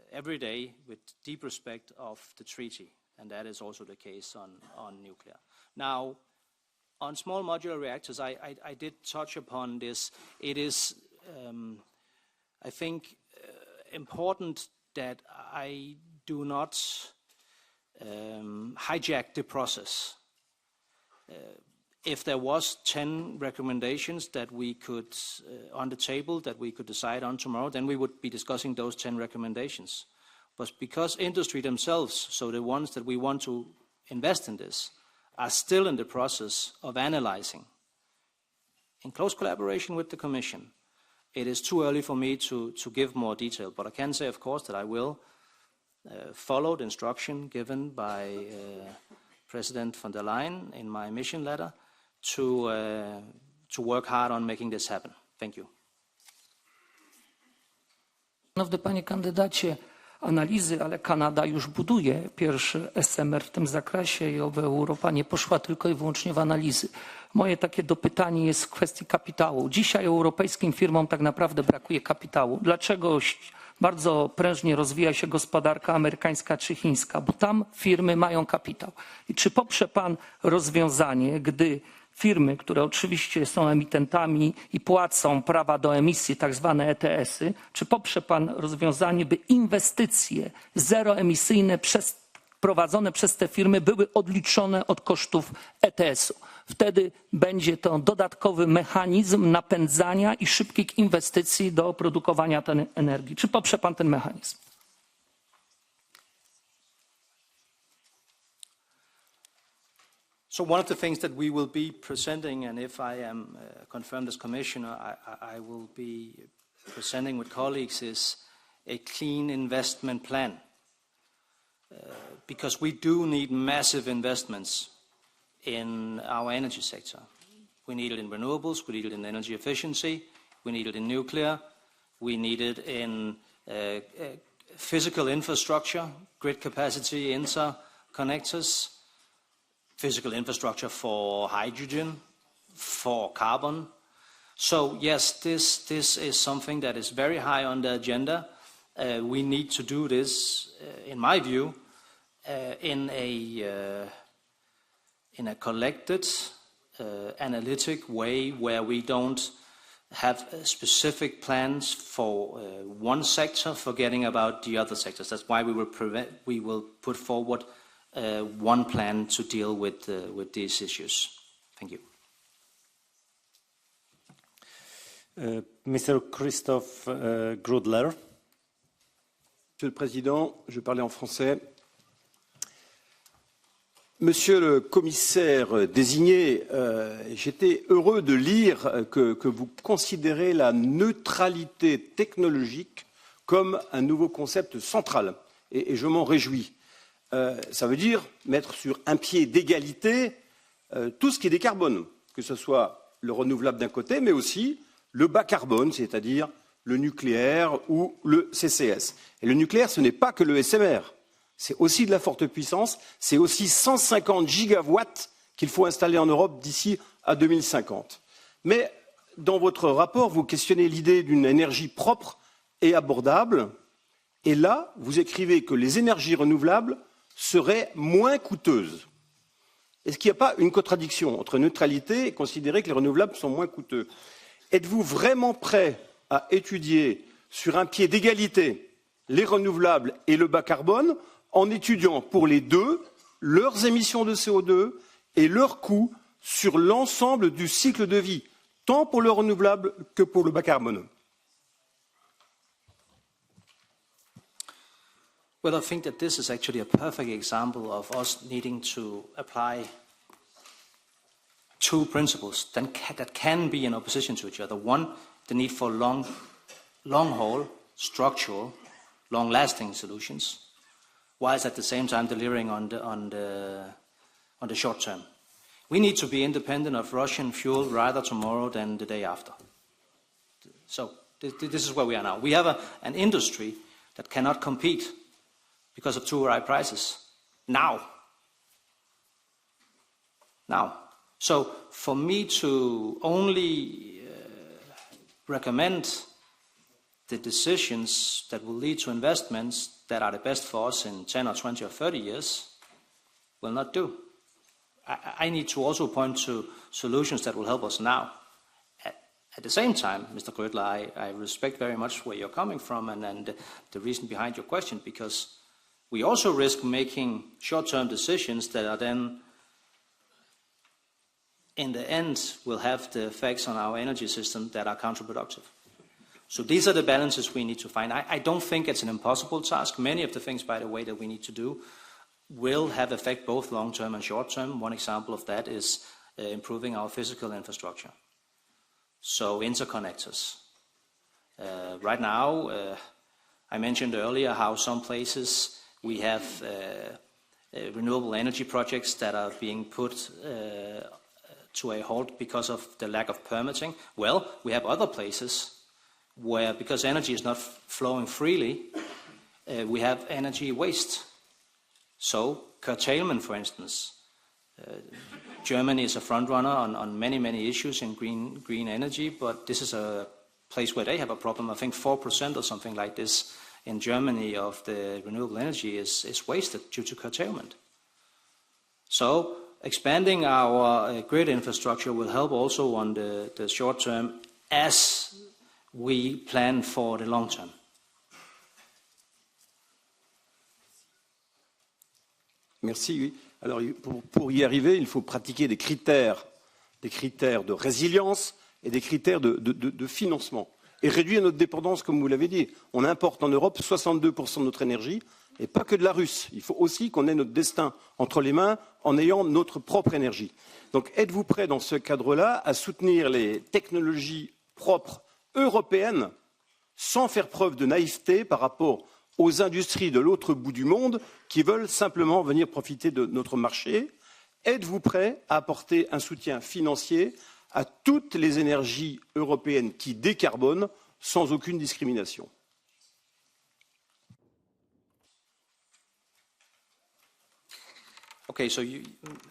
every day with deep respect of the treaty, and that is also the case on nuclear. Now, on small modular reactors, I did touch upon this. It is, I think, important that I do not hijack the process. If there was 10 recommendations that we could, on the table, that we could decide on tomorrow, then we would be discussing those 10 recommendations. But because industry themselves, so the ones that we want to invest in this, are still in the process of analyzing, in close collaboration with the Commission, it is too early for me to give more detail. But I can say, of course, that I will follow the instruction given by President von der Leyen in my mission letter to work hard on making this happen. Thank you. Szanowny panie kandydacie, analizy, ale Kanada już buduje pierwszy SMR w tym zakresie i oby Europa nie poszła tylko i wyłącznie w analizy. Moje takie dopytanie jest w kwestii kapitału. Dzisiaj europejskim firmom tak naprawdę brakuje kapitału. Dlaczego bardzo prężnie rozwija się gospodarka amerykańska czy chińska? Bo tam firmy mają kapitał. I czy poprze pan rozwiązanie, gdy firmy, które oczywiście są emitentami i płacą prawa do emisji, tak zwane ETS-y, czy poprze pan rozwiązanie, by inwestycje zeroemisyjne prowadzone przez te firmy były odliczone od kosztów ETS-u? Wtedy będzie to dodatkowy mechanizm napędzania i szybkich inwestycji do produkowania tej energii. Czy poprze pan ten mechanizm? So one of the things that we will be presenting, and if I am confirmed as commissioner, I will be presenting with colleagues, is a clean investment plan. Because we do need massive investments in our energy sector. We need it in renewables, we need it in energy efficiency, we need it in nuclear, we need it in physical infrastructure, grid capacity, interconnectors, physical infrastructure for hydrogen, for carbon. So yes, this is something that is very high on the agenda. We need to do this, in my view, in a collected, analytic way where we don't have specific plans for one sector, forgetting about the other sectors. That's why we will put forward one plan to deal with these issues. Thank you. Mr. Christoph Grudler. Monsieur le Président, je vais parler en français. Monsieur le commissaire désigné, j'étais heureux de lire que vous considérez la neutralité technologique comme un nouveau concept central, et je m'en réjouis. Ça veut dire mettre sur un pied d'égalité tout ce qui décarbone, que ce soit le renouvelable d'un côté, mais aussi le bas carbone, c'est-à-dire le nucléaire ou le CCS. Et le nucléaire, ce n'est pas que le SMR, c'est aussi de la forte puissance, c'est aussi 150 gigawatts qu'il faut installer en Europe d'ici à 2050. Mais dans votre rapport, vous questionnez l'idée d'une énergie propre et abordable, et là, vous écrivez que les énergies renouvelables seraient moins coûteuses. Est-ce qu'il n'y a pas une contradiction entre neutralité et considérer que les renouvelables sont moins coûteux? Êtes-vous vraiment prêt à étudier sur un pied d'égalité les renouvelables et le bas carbone en étudiant pour les deux leurs émissions de CO2 et leurs coûts sur l'ensemble du cycle de vie, tant pour le renouvelable que pour le bas carbone? Well, I think that this is actually a perfect example of us needing to apply two principles that can be in opposition to each other. One, the need for long-haul, structural, long-lasting solutions, whilst at the same time delivering on the short term. We need to be independent of Russian fuel rather tomorrow than the day after. So this is where we are now. We have an industry that cannot compete because of too high prices now. So for me to only recommend the decisions that will lead to investments that are the best for us in 10 or 20 or 30 years will not do. I need to also point to solutions that will help us now. At the same time, Mr. Grödler, I respect very much where you're coming from and the reason behind your question, because we also risk making short-term decisions that are then, in the end, will have the effects on our energy system that are counterproductive. So these are the balances we need to find. I don't think it's an impossible task. Many of the things, by the way, that we need to do will have effect both long-term and short-term. One example of that is improving our physical infrastructure. So interconnectors. Right now, I mentioned earlier how some places we have renewable energy projects that are being put to a halt because of the lack of permitting. Well, we have other places where, because energy is not flowing freely, we have energy waste. So curtailment, for instance. Germany is a front runner on many issues in green energy, but this is a place where they have a problem. I think 4% or something like this in Germany of the renewable energy is wasted due to curtailment. So expanding our grid infrastructure will help also on the short term as we plan for the long term. Merci. Oui. Alors, pour y arriver, il faut pratiquer des critères de résilience et des critères de financement. Et réduire notre dépendance, comme vous l'avez dit. On importe en Europe 62% de notre énergie, et pas que de la russe. Il faut aussi qu'on ait notre destin entre les mains en ayant notre propre énergie. Donc, êtes-vous prêt dans ce cadre-là à soutenir les technologies propres européennes sans faire preuve de naïveté par rapport aux industries de l'autre bout du monde qui veulent simplement venir profiter de notre marché? Êtes-vous prêt à apporter un soutien financier à toutes les énergies européennes qui décarbonent sans aucune discrimination? Okay, so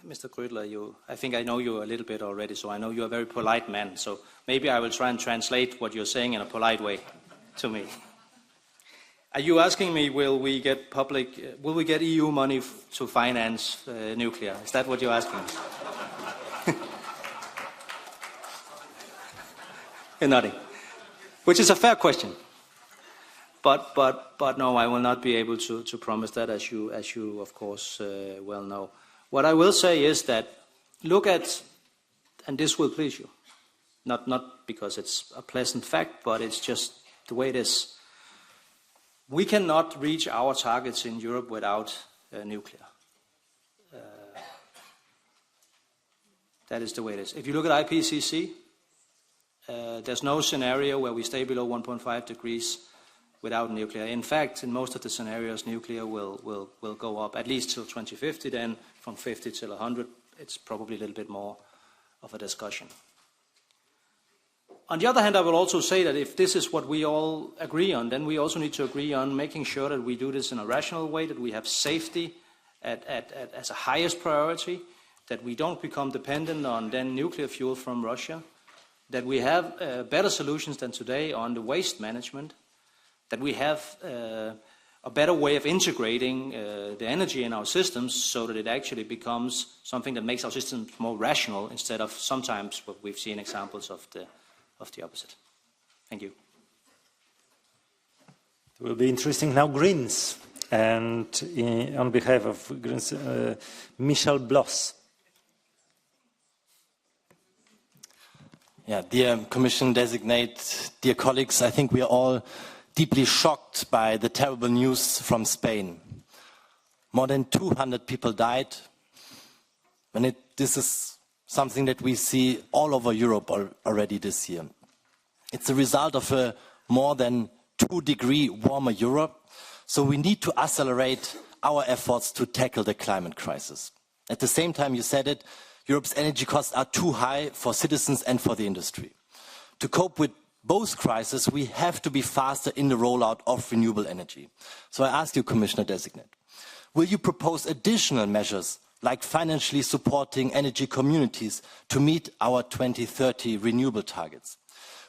Mr. Grödler, I think I know you a little bit already, so I know you're a very polite man, so maybe I will try and translate what you're saying in a polite way to me. Are you asking me, will we get EU money to finance nuclear? Is that what you're asking me? You're nodding, which is a fair question. But no, I will not be able to promise that, as you of course well know. What I will say is that look at, and this will please you, not because it's a pleasant fact, but it's just the way it is. We cannot reach our targets in Europe without nuclear. That is the way it is. If you look at IPCC, there's no scenario where we stay below 1.5 degrees without nuclear. In fact, in most of the scenarios, nuclear will go up, at least till 2050, then from 50 till 100, it's probably a little bit more of a discussion. On the other hand, I will also say that if this is what we all agree on, then we also need to agree on making sure that we do this in a rational way, that we have safety as a highest priority, that we don't become dependent on then nuclear fuel from Russia, that we have better solutions than today on the waste management, that we have a better way of integrating the energy in our systems so that it actually becomes something that makes our systems more rational instead of sometimes what we've seen examples of the opposite. Thank you. It will be interesting now, Greens. And on behalf of Greens, Michel Bloss. Yeah, dear Commission designate, dear colleagues, I think we are all deeply shocked by the terrible news from Spain. More than 200 people died, and this is something that we see all over Europe already this year. It's the result of a more than 2-degree warmer Europe, so we need to accelerate our efforts to tackle the climate crisis. At the same time, you said it, Europe's energy costs are too high for citizens and for the industry. To cope with both crises, we have to be faster in the rollout of renewable energy. So I ask you, Commissioner Designate, will you propose additional measures like financially supporting energy communities to meet our 2030 renewable targets?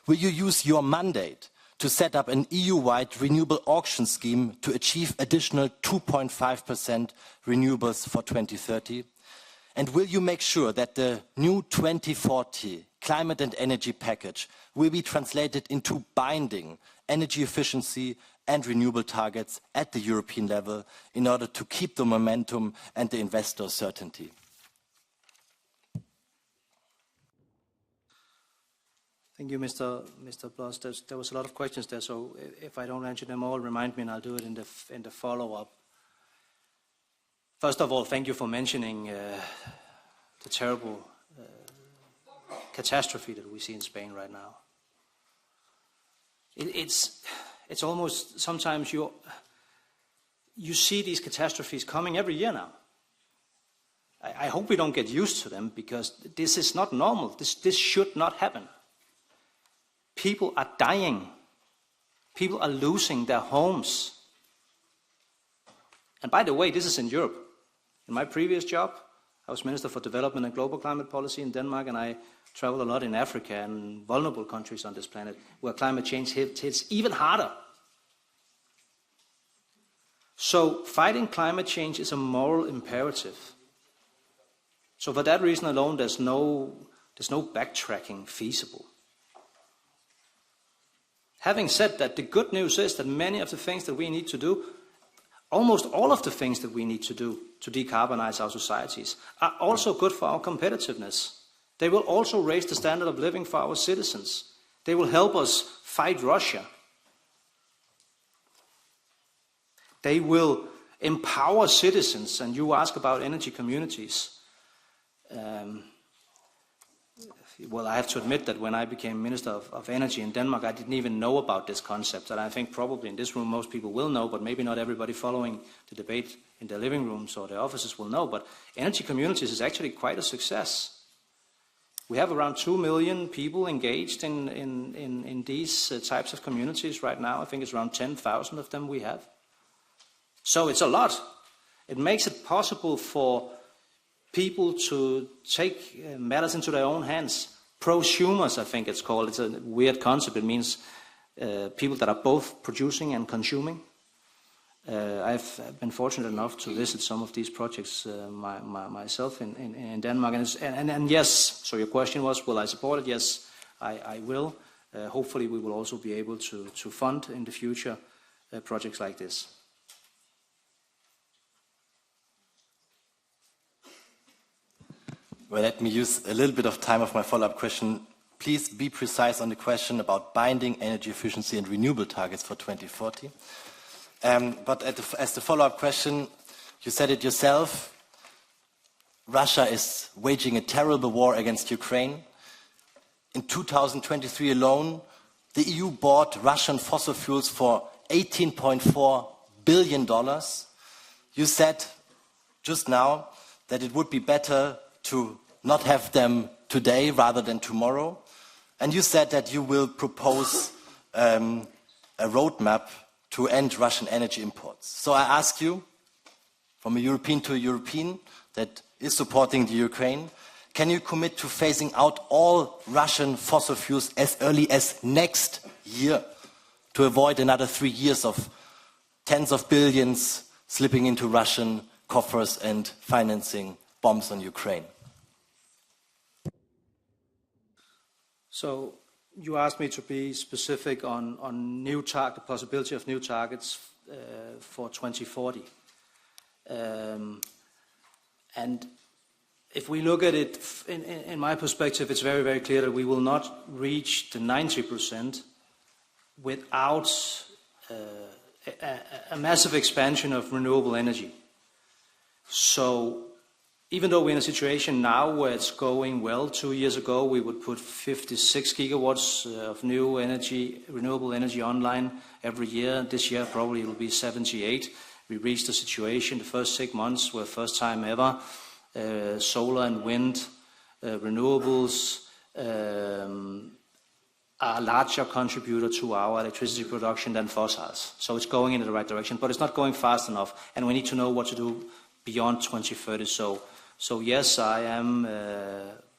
Will you use your mandate to set up an EU-wide renewable auction scheme to achieve additional 2.5% renewables for 2030? And will you make sure that the new 2040 climate and energy package will be translated into binding energy efficiency and renewable targets at the European level in order to keep the momentum and the investor certainty? Thank you, Mr. Bloss. There was a lot of questions there, so if I don't answer them all, remind me and I'll do it in the follow-up. First of all, thank you for mentioning the terrible catastrophe that we see in Spain right now. It's almost, sometimes you see these catastrophes coming every year now. I hope we don't get used to them, because this is not normal. This should not happen. People are dying. People are losing their homes. And by the way, this is in Europe. In my previous job, I was Minister for Development and Global Climate Policy in Denmark, and I travel a lot in Africa and vulnerable countries on this planet where climate change hits even harder. So fighting climate change is a moral imperative. So for that reason alone, there's no backtracking feasible. Having said that, the good news is that many of the things that we need to do, almost all of the things that we need to do to decarbonize our societies, are also good for our competitiveness. They will also raise the standard of living for our citizens. They will help us fight Russia. They will empower citizens, and you ask about energy communities. Well, I have to admit that when I became Minister of Energy in Denmark, I didn't even know about this concept. And I think probably in this room most people will know, but maybe not everybody following the debate in their living rooms or their offices will know. But energy communities is actually quite a success. We have around 2 million people engaged in these types of communities right now. I think it's around 10,000 of them we have. So it's a lot. It makes it possible for people to take matters into their own hands. Prosumers, I think it's called. It's a weird concept. It means people that are both producing and consuming. I've been fortunate enough to visit some of these projects myself in Denmark. And yes, so your question was, will I support it? Yes, I will. Hopefully we will also be able to fund in the future projects like this. Well, let me use a little bit of time of my follow-up question. Please be precise on the question about binding energy efficiency and renewable targets for 2040. But as the follow-up question, you said it yourself, Russia is waging a terrible war against Ukraine. In 2023 alone, the EU bought Russian fossil fuels for $18.4 billion. You said just now that it would be better to not have them today rather than tomorrow. And you said that you will propose a roadmap to end Russian energy imports. So I ask you, from a European to a European that is supporting the Ukraine, can you commit to phasing out all Russian fossil fuels as early as next year to avoid another 3 years of tens of billions slipping into Russian coffers and financing bombs on Ukraine? So you asked me to be specific on the possibility of new targets for 2040. And if we look at it, in my perspective, it's very, very clear that we will not reach the 90% without a massive expansion of renewable energy. So even though we're in a situation now where it's going well, 2 years ago we would put 56 gigawatts of new energy, renewable energy online every year. This year probably it will be 78. We reached a situation the first 6 months where first time ever solar and wind renewables are a larger contributor to our electricity production than fossils. So it's going in the right direction, but it's not going fast enough, and we need to know what to do beyond 2030. So yes, I am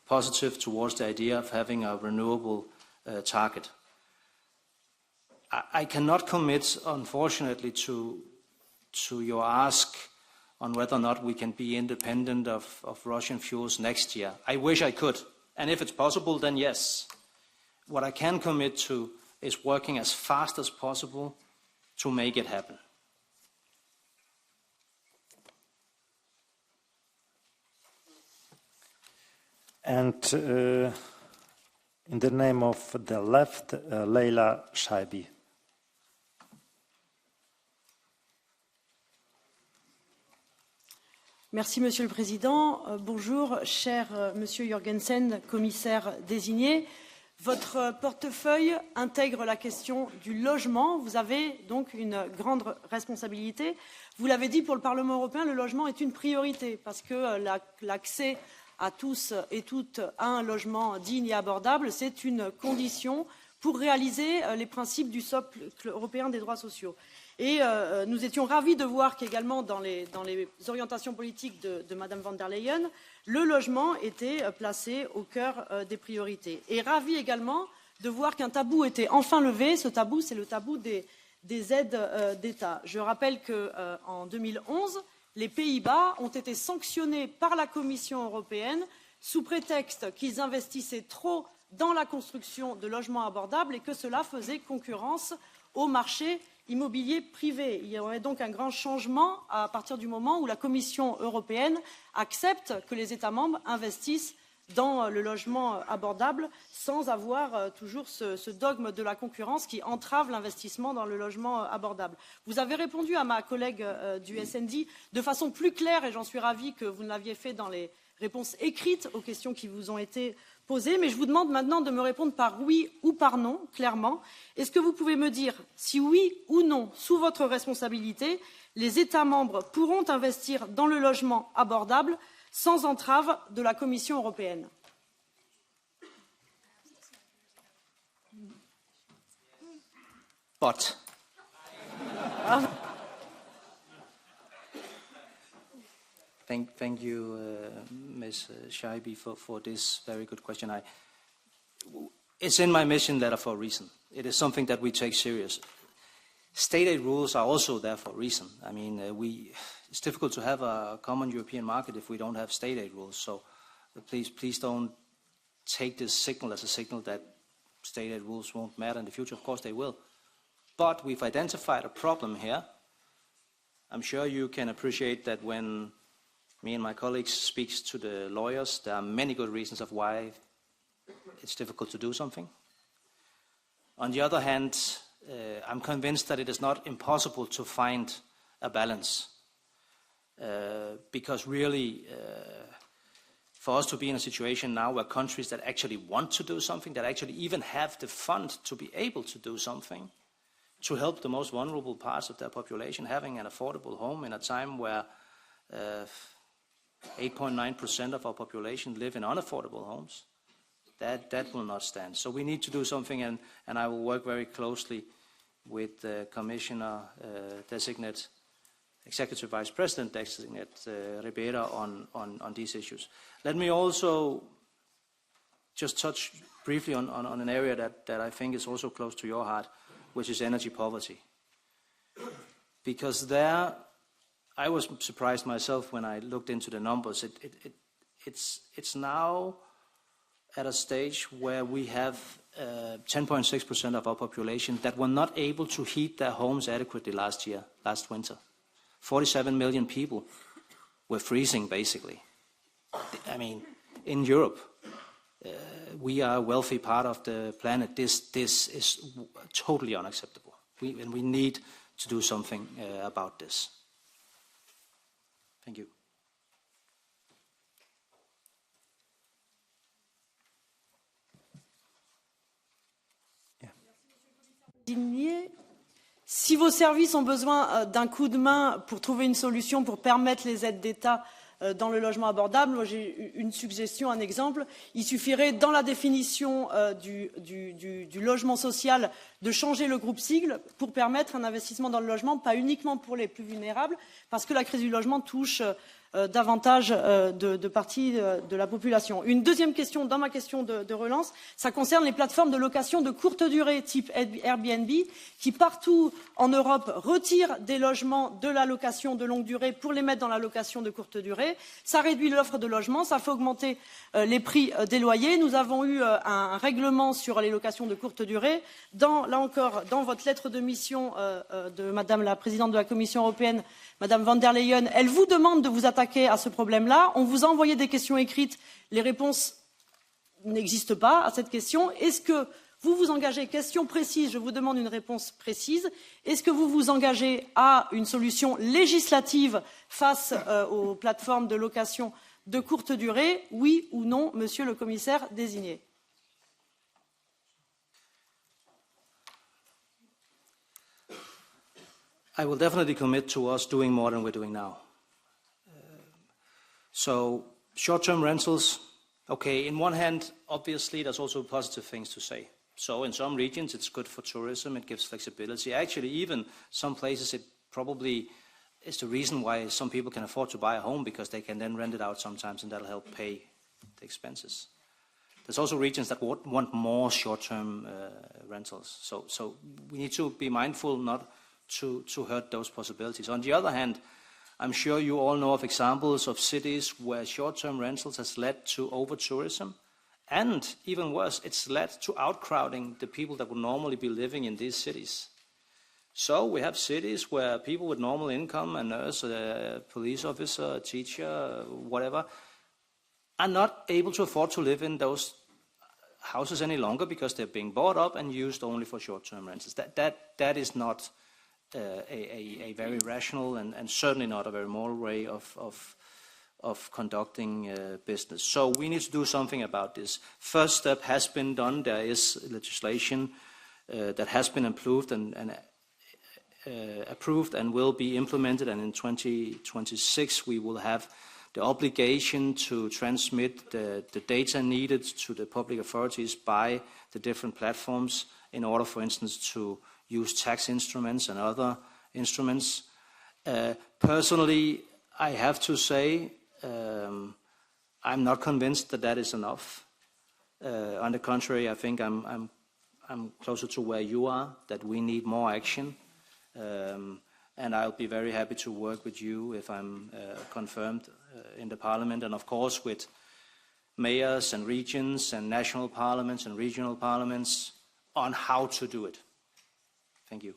positive towards the idea of having a renewable target. I cannot commit, unfortunately, to your ask on whether or not we can be independent of Russian fuels next year. I wish I could, and if it's possible, then yes. What I can commit to is working as fast as possible to make it happen. And in the name of the left, Leila Shaibi. Merci, Monsieur le Président. Bonjour, cher Monsieur Jørgensen, commissaire désigné. Votre portefeuille intègre la question du logement. Vous avez donc une grande responsabilité. Vous l'avez dit, pour le Parlement européen, le logement est une priorité parce que l'accès à tous et toutes à un logement digne et abordable, c'est une condition pour réaliser les principes du socle européen des droits sociaux. Et nous étions ravis de voir qu'également dans les orientations politiques de Mme von der Leyen, le logement était placé au cœur des priorités. Et ravis également de voir qu'un tabou était enfin levé. Ce tabou, c'est le tabou des aides d'État. Je rappelle qu'en 2011, les Pays-Bas ont été sanctionnés par la Commission européenne sous prétexte qu'ils investissaient trop dans la construction de logements abordables et que cela faisait concurrence au marché immobilier privé. Il y aurait donc un grand changement à partir du moment où la Commission européenne accepte que les États membres investissent dans le logement abordable sans avoir toujours ce dogme de la concurrence qui entrave l'investissement dans le logement abordable. Vous avez répondu à ma collègue du SND de façon plus claire et j'en suis ravie que vous ne l'aviez fait dans les réponses écrites aux questions qui vous ont été posées, mais je vous demande maintenant de me répondre par oui ou par non, clairement. Est-ce que vous pouvez me dire si oui ou non, sous votre responsabilité, les États membres pourront investir dans le logement abordable sans entrave de la Commission européenne? But. Thank you, Ms. Shaibi, for this very good question. It's in my mission letter for a reason. It is something that we take serious. State aid rules are also there for a reason. I mean, it's difficult to have a common European market if we don't have state aid rules. So please don't take this signal as a signal that state aid rules won't matter in the future. Of course they will. But we've identified a problem here. I'm sure you can appreciate that when me and my colleagues speak to the lawyers, there are many good reasons of why it's difficult to do something. On the other hand, I'm convinced that it is not impossible to find a balance. Because really, for us to be in a situation now where countries that actually want to do something, that actually even have the fund to be able to do something, to help the most vulnerable parts of their population having an affordable home in a time where 8.9% of our population live in unaffordable homes, that will not stand. So we need to do something, and I will work very closely with the Commissioner designate, Executive Vice President designate Ribera on these issues. Let me also just touch briefly on an area that I think is also close to your heart, which is energy poverty. Because there, I was surprised myself when I looked into the numbers. It's now at a stage where we have 10.6% of our population that were not able to heat their homes adequately last winter. 47 million people were freezing, basically. I mean, in Europe, we are a wealthy part of the planet. This is totally unacceptable. we need to do something about this. Thank you. Si vos services ont besoin d'un coup de main pour trouver une solution pour permettre les aides d'État dans le logement abordable, moi j'ai une suggestion, un exemple. Il suffirait dans la définition du logement social de changer le groupe sigle pour permettre un investissement dans le logement, pas uniquement pour les plus vulnérables, parce que la crise du logement touche davantage de parties de la population. Une deuxième question, dans ma question de relance, ça concerne les plateformes de location de courte durée type Airbnb qui partout en Europe retirent des logements de la location de longue durée pour les mettre dans la location de courte durée. Ça réduit l'offre de logement, ça fait augmenter les prix des loyers. Nous avons eu un règlement sur les locations de courte durée. Là encore, dans votre lettre de mission de Madame la Présidente de la Commission européenne, Madame von der Leyen, elle vous demande de vous attaquer à ce problème-là. On vous a envoyé des questions écrites. Les réponses n'existent pas à cette question. Est-ce que vous vous engagez, question précise, je vous demande une réponse précise, est-ce que vous vous engagez à une solution législative face aux plateformes de location de courte durée, oui ou non, Monsieur le Commissaire désigné? I will definitely commit to us doing more than we're doing now. So short-term rentals, okay, in one hand, obviously, there's also positive things to say. So in some regions, it's good for tourism, it gives flexibility. Actually, even some places, it probably is the reason why some people can afford to buy a home, because they can then rent it out sometimes, and that'll help pay the expenses. There's also regions that want more short-term rentals. So we need to be mindful not to hurt those possibilities. On the other hand, I'm sure you all know of examples of cities where short-term rentals has led to over-tourism, and even worse, it's led to outcrowding the people that would normally be living in these cities. So we have cities where people with normal income, a nurse, a police officer, a teacher, whatever, are not able to afford to live in those houses any longer because they're being bought up and used only for short-term rentals. That is not a very rational and certainly not a very moral way of conducting business. So we need to do something about this. First step has been done. There is legislation that has been approved and will be implemented, and in 2026 we will have the obligation to transmit the data needed to the public authorities by the different platforms in order, for instance, to use tax instruments and other instruments. Personally, I have to say I'm not convinced that that is enough. On the contrary, I think I'm closer to where you are, that we need more action. And I'll be very happy to work with you if I'm confirmed in the Parliament, and of course with mayors and regions and national parliaments and regional parliaments on how to do it. Thank you.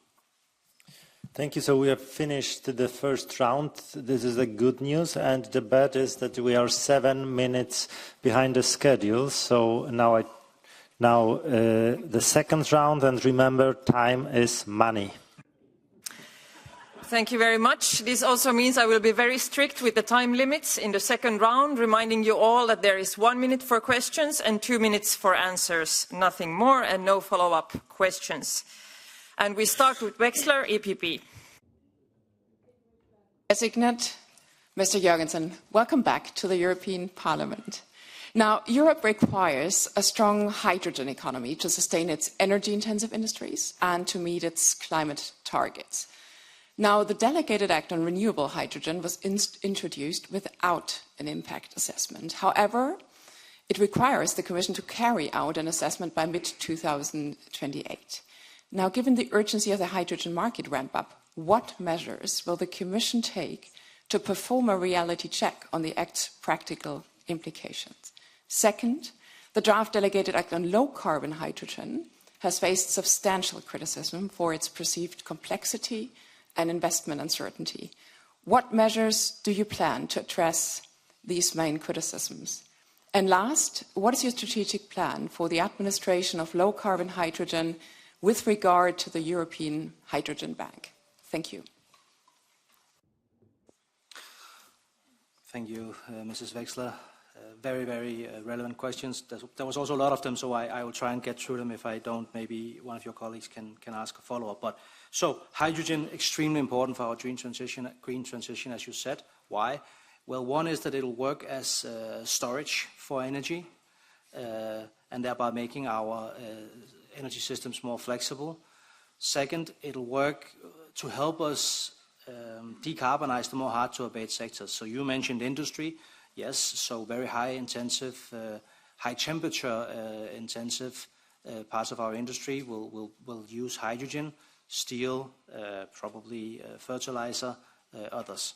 Thank you. So we have finished the first round. This is the good news, and the bad is that we are 7 minutes behind the schedule. So now the second round, and remember, time is money. Thank you very much. This also means I will be very strict with the time limits in the second round, reminding you all that there is 1 minute for questions and 2 minutes for answers, nothing more, and no follow-up questions. And we start with Wexler, EPP. Designate Mr. Jørgensen, welcome back to the European Parliament. Now, Europe requires a strong hydrogen economy to sustain its energy-intensive industries and to meet its climate targets. Now, the Delegated Act on Renewable Hydrogen was introduced without an impact assessment. However, it requires the Commission to carry out an assessment by mid-2028. Now, given the urgency of the hydrogen market ramp-up, what measures will the Commission take to perform a reality check on the Act's practical implications? Second, the draft Delegated Act on low-carbon hydrogen has faced substantial criticism for its perceived complexity and investment uncertainty. What measures do you plan to address these main criticisms? And last, what is your strategic plan for the administration of low-carbon hydrogen with regard to the European Hydrogen Bank? Thank you. Thank you, Mrs. Wexler. Very, very relevant questions. There was also a lot of them, so I will try and get through them. If I don't, maybe one of your colleagues can ask a follow-up. But so hydrogen, extremely important for our green transition, as you said. Why? Well, one is that it'll work as storage for energy, and thereby making our energy systems more flexible. Second, it'll work to help us decarbonize the more hard-to-abate sectors. So you mentioned industry. Yes, so very high-intensive, high-temperature intensive parts of our industry will use hydrogen, steel, probably fertilizer, others.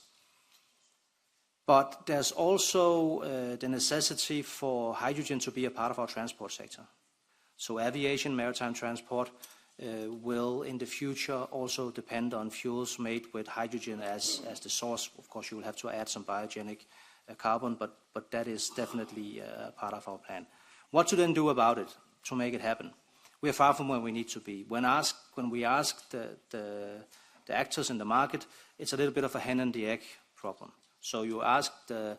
But there's also the necessity for hydrogen to be a part of our transport sector. So aviation, maritime transport will in the future also depend on fuels made with hydrogen as the source. Of course, you will have to add some biogenic carbon, but that is definitely part of our plan. What to then do about it to make it happen? We are far from where we need to be. When we ask the actors in the market, it's a little bit of a hen and the egg problem. So you ask the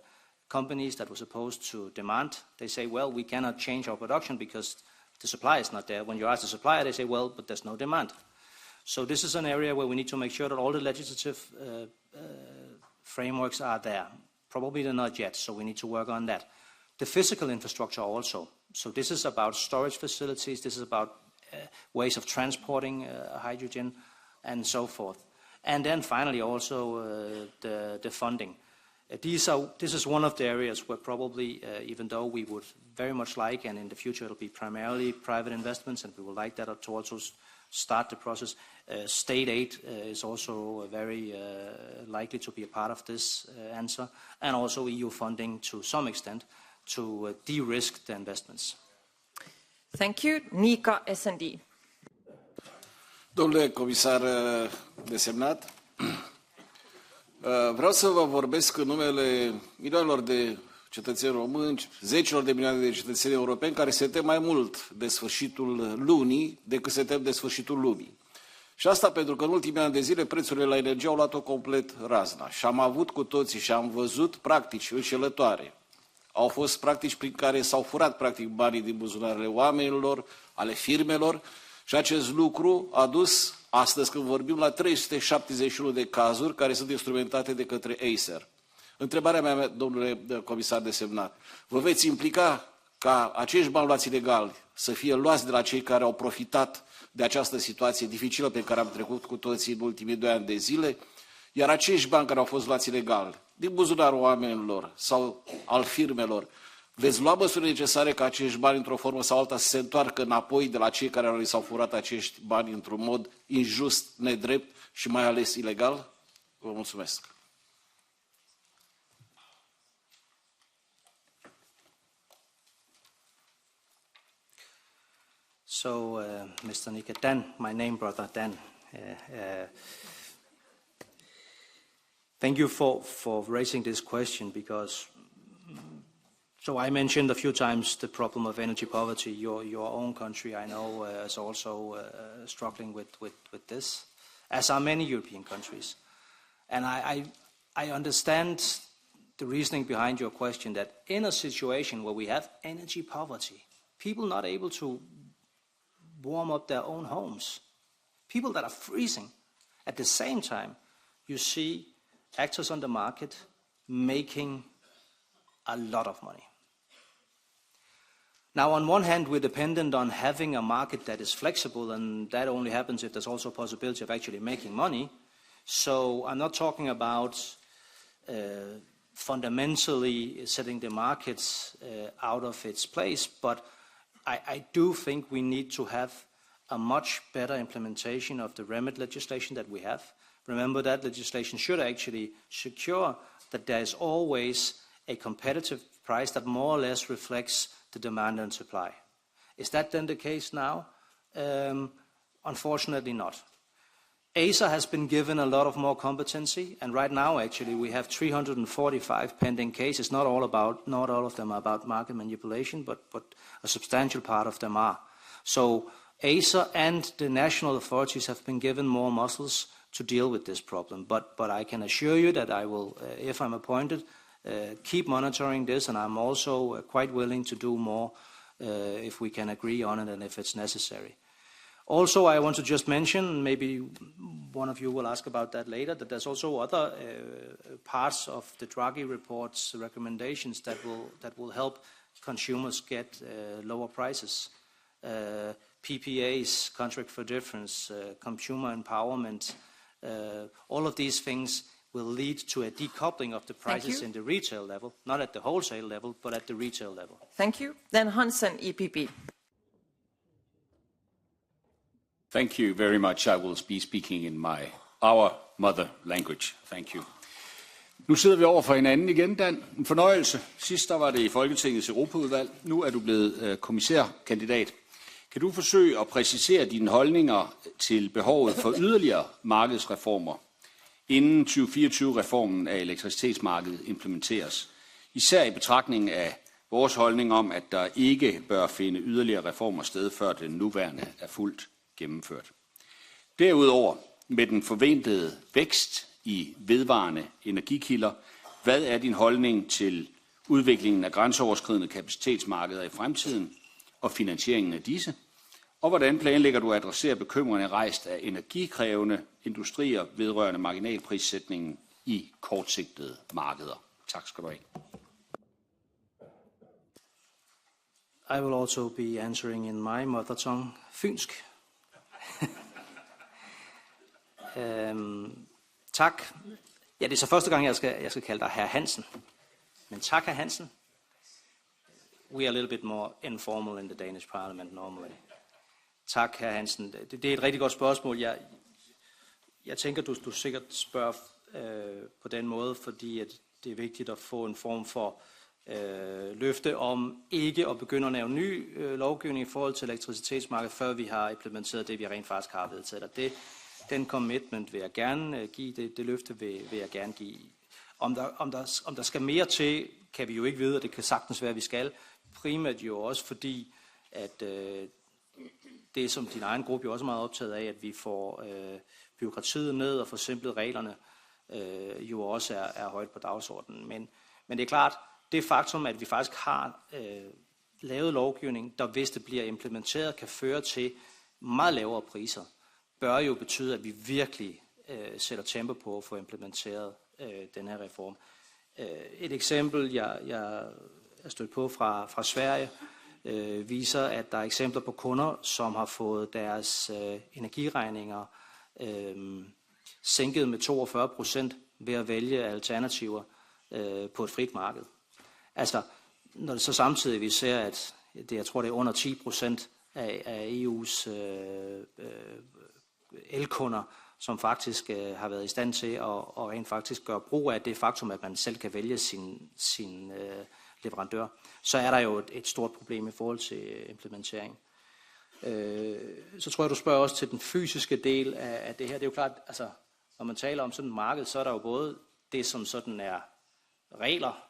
companies that were supposed to demand, they say, well, we cannot change our production because the supply is not there. When you ask the supplier, they say, well, but there's no demand. So this is an area where we need to make sure that all the legislative frameworks are there. Probably they're not yet, so we need to work on that. The physical infrastructure also. So this is about storage facilities, this is about ways of transporting hydrogen and so forth. And then finally also the funding. This is one of the areas where probably, even though we would very much like, and in the future it'll be primarily private investments, and we would like that to also start the process, state aid is also very likely to be a part of this answer, and also EU funding to some extent to de-risk the investments. Thank you. Nica, S&D. Domnule comisar desemnat, vreau să vă vorbesc în numele milioanelor de cetățeni români, zecilor de milioane de cetățeni europeni care se tem mai mult de sfârșitul lunii decât se tem de sfârșitul lumii. Și asta pentru că în ultimii ani de zile prețurile la energie au luat-o complet razna și am avut cu toții și am văzut practici înșelătoare. Au fost practici prin care s-au furat practic banii din buzunarele oamenilor, ale firmelor și acest lucru a dus astăzi când vorbim la 371 de cazuri care sunt instrumentate de către Acer. Întrebarea mea, domnule comisar desemnat, vă veți implica ca acești bani luați ilegal să fie luați de la cei care au profitat de această situație dificilă pe care am trecut cu toții în ultimii 2 ani de zile, iar acești bani care au fost luați ilegal din buzunarul oamenilor sau al firmelor, veți lua măsuri necesare ca acești bani într-o formă sau alta să se întoarcă înapoi de la cei care li s-au furat acești bani într-un mod injust, nedrept și mai ales ilegal? Vă mulțumesc. So, Mr. Nika, Dan, my name, brother Dan. Thank you for raising this question because, so I mentioned a few times the problem of energy poverty. Your own country, I know, is also struggling with this, as are many European countries. And I understand the reasoning behind your question that in a situation where we have energy poverty, people not able to warm up their own homes, people that are freezing. At the same time, you see actors on the market making a lot of money. Now, on one hand, we're dependent on having a market that is flexible, and that only happens if there's also a possibility of actually making money. So I'm not talking about fundamentally setting the markets out of its place, but I do think we need to have a much better implementation of the remit legislation that we have. Remember that legislation should actually secure that there is always a competitive price that more or less reflects the demand and supply. Is that then the case now? Unfortunately not. Acer has been given a lot of more competency, and right now actually we have 345 pending cases. Not all of them are about market manipulation, but a substantial part of them are. So ACER and the national authorities have been given more muscles to deal with this problem. But I can assure you that I will, if I'm appointed, keep monitoring this, and I'm also quite willing to do more if we can agree on it and if it's necessary. Also, I want to just mention, maybe one of you will ask about that later, that there's also other parts of the Draghi report's recommendations that will help consumers get lower prices. PPAs, contract for difference, consumer empowerment, all of these things will lead to a decoupling of the prices in the retail level, not at the wholesale level, but at the retail level. Thank you. Then Hansen, EPP. Thank you very much. I will be speaking in our mother language. Thank you. Nu sidder vi over for hinanden igen, Dan. En fornøjelse. Sidst der var det i Folketingets Europaudvalg. Nu er du blevet kommissærkandidat. Kan du forsøge at præcisere dine holdninger til behovet for yderligere markedsreformer, inden 2024-reformen af elektricitetsmarkedet implementeres? Især i betragtning af vores holdning om, at der ikke bør finde yderligere reformer sted, før den nuværende er fuldt gennemført. Derudover, med den forventede vækst i vedvarende energikilder, hvad er din holdning til udviklingen af grænseoverskridende kapacitetsmarkeder i fremtiden og finansieringen af disse? Og hvordan planlægger du at adressere bekymringerne rejst af energikrævende industrier vedrørende marginalprissætningen i kortsigtede markeder? Tak skal du have. I will also be answering in my mother tongue, fynsk. Tak. Ja, det er så første gang, jeg skal kalde dig herr Hansen. Men tak, herr Hansen. We are a little bit more informal in the Danish parliament normally. Tak, herr Hansen. Det er et rigtig godt spørgsmål. Jeg tænker, du sikkert spørger på den måde, fordi at det er vigtigt at få en form for løfte om ikke at begynde at lave ny lovgivning i forhold til elektricitetsmarkedet, før vi har implementeret det, vi rent faktisk har vedtaget. Den commitment vil jeg gerne give, det løfte vil jeg gerne give. Om der skal mere til, kan vi jo ikke vide, og det kan sagtens være, at vi skal. Primært jo også fordi, at det som din egen gruppe jo også er meget optaget af, at vi får bureaukratiet ned og forsimplet reglerne, jo også er højt på dagsordenen. Men det er klart, det faktum, at vi faktisk har lavet lovgivning, der hvis det bliver implementeret, kan føre til meget lavere priser, bør jo betyde, at vi virkelig sætter tempo på at få implementeret den her reform. Et eksempel, jeg er stødt på fra Sverige, viser, at der er eksempler på kunder, som har fået deres energiregninger sænket med 42% ved at vælge alternativer på et frit marked. Altså, når det så samtidig vi ser, at jeg tror, det er under 10% af EU's elkunder, som faktisk har været i stand til at rent faktisk gøre brug af det faktum, at man selv kan vælge sin leverandør, så er der jo et stort problem i forhold til implementering. Så tror jeg, du spørger også til den fysiske del af det her. Det er jo klart, altså, når man taler om sådan et marked, så er der jo både det, som sådan er regler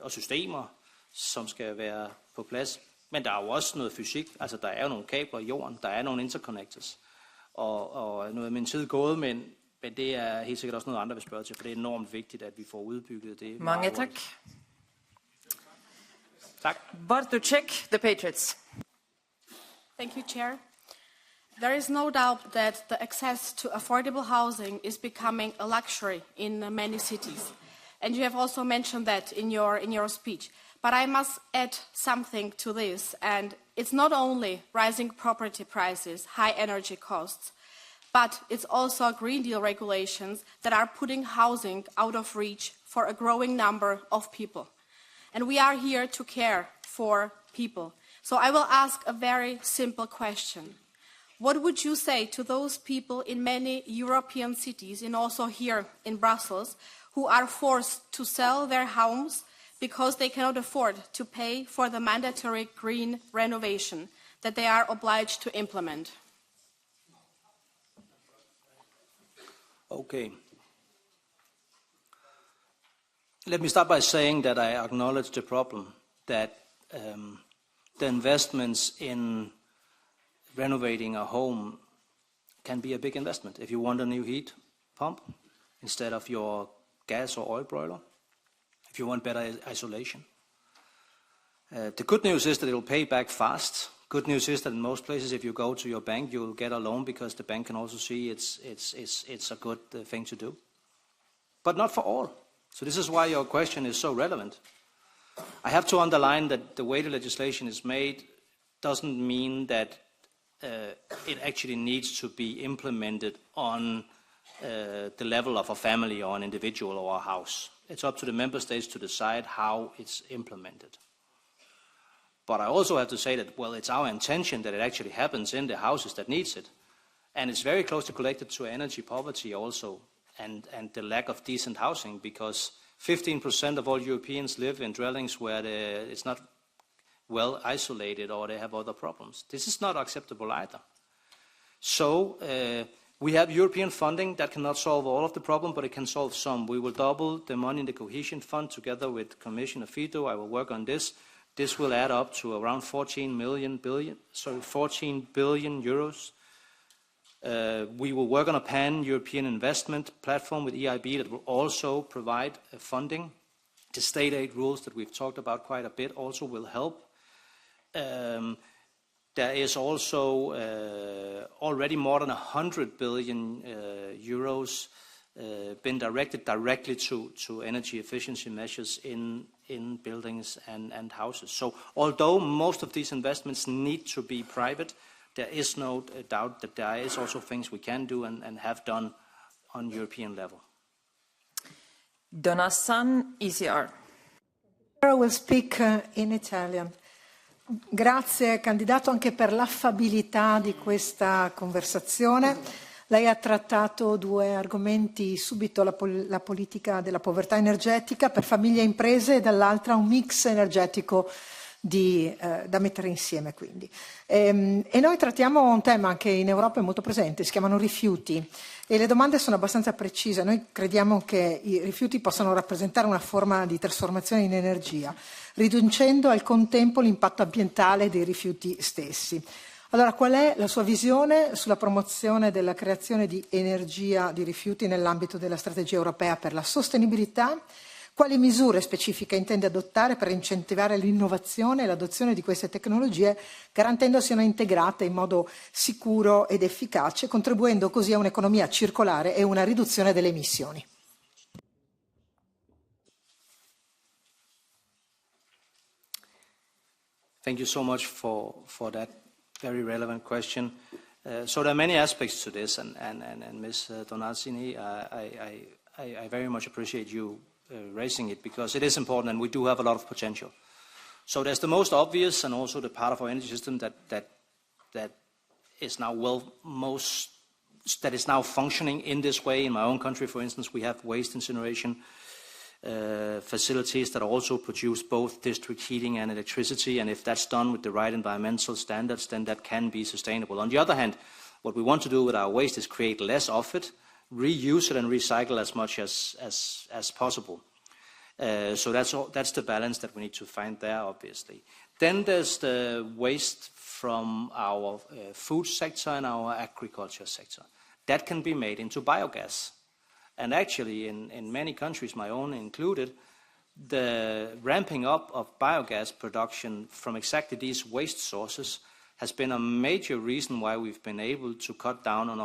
og systemer, som skal være på plads, men der er jo også noget fysik. Altså, der er jo nogle kabler i jorden, der er nogle interconnectors, og noget af min tid gået, men det er helt sikkert også noget andre vil spørge til, for det er enormt vigtigt, at vi får udbygget det. Mange tak. Tak. Bartoszek, The Patriots. Thank you, Chair. There is no doubt that the access to affordable housing is becoming a luxury in many cities. And you have also mentioned that in your speech. But I must add something to this, and it's not only rising property prices, high energy costs, but it's also Green Deal regulations that are putting housing out of reach for a growing number of people. And we are here to care for people. So I will ask a very simple question. What would you say to those people in many European cities, and also here in Brussels, who are forced to sell their homes because they cannot afford to pay for the mandatory green renovation that they are obliged to implement? Okay. Let me start by saying that I acknowledge the problem, that the investments in renovating a home can be a big investment. If you want a new heat pump instead of your gas or oil broiler, if you want better isolation. The good news is that it will pay back fast. Good news is that in most places, if you go to your bank, you will get a loan because the bank can also see it's a good thing to do. But not for all. So this is why your question is so relevant. I have to underline that the way the legislation is made doesn't mean that it actually needs to be implemented on the level of a family or an individual or a house. It's up to the member states to decide how it's implemented. But I also have to say that, well, it's our intention that it actually happens in the houses that needs it. And it's very closely connected to energy poverty also and the lack of decent housing, because 15% of all Europeans live in dwellings where it's not well isolated or they have other problems. This is not acceptable either. So we have European funding that cannot solve all of the problem, but it can solve some. We will double the money in the Cohesion Fund together with Commissioner Fido. I will work on this. This will add up to around 14 billion euros. We will work on a pan-European investment platform with EIB that will also provide funding. The state aid rules that we've talked about quite a bit also will help. There is also already more than 100 billion euros been directed directly to energy efficiency measures in buildings and houses. So although most of these investments need to be private, there is no doubt that there is also things we can do and have done on European level. Donassan, ECR. I will speak in Italian. Grazie candidato anche per l'affabilità di questa conversazione. Lei ha trattato due argomenti subito, la politica della povertà energetica per famiglie e imprese e dall'altra un mix energetico da mettere insieme quindi. E noi trattiamo un tema che in Europa è molto presente, si chiamano rifiuti e le domande sono abbastanza precise. Noi crediamo che i rifiuti possano rappresentare una forma di trasformazione in energia, riducendo al contempo l'impatto ambientale dei rifiuti stessi. Allora, qual è la sua visione sulla promozione della creazione di energia di rifiuti nell'ambito della strategia europea per la sostenibilità? Quali misure specifiche intende adottare per incentivare l'innovazione e l'adozione di queste tecnologie, garantendo siano integrate in modo sicuro ed efficace, contribuendo così a un'economia circolare e una riduzione delle emissioni? Thank you so much for that very relevant question. So there are many aspects to this, and Ms. Donazzini, I very much appreciate you raising it because it is important and we do have a lot of potential. So there's the most obvious and also the part of our energy system that is now that is now functioning in this way. In my own country, for instance, we have waste incineration facilities that also produce both district heating and electricity, and if that's done with the right environmental standards, then that can be sustainable. On the other hand, what we want to do with our waste is create less of it, reuse it and recycle as much as possible. So that's the balance that we need to find there, obviously. Then there's the waste from our food sector and our agriculture sector. That can be made into biogas. And actually, in many countries, my own included, the ramping up of biogas production from exactly these waste sources has been a major reason why we've been able to cut down on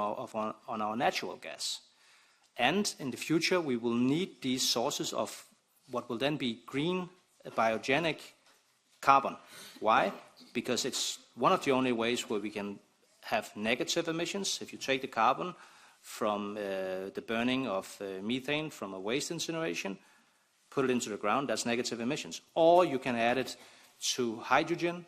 our natural gas. And in the future, we will need these sources of what will then be green, biogenic carbon. Why? Because it's one of the only ways where we can have negative emissions. If you take the carbon from the burning of methane from a waste incineration, put it into the ground, that's negative emissions. Or you can add it to hydrogen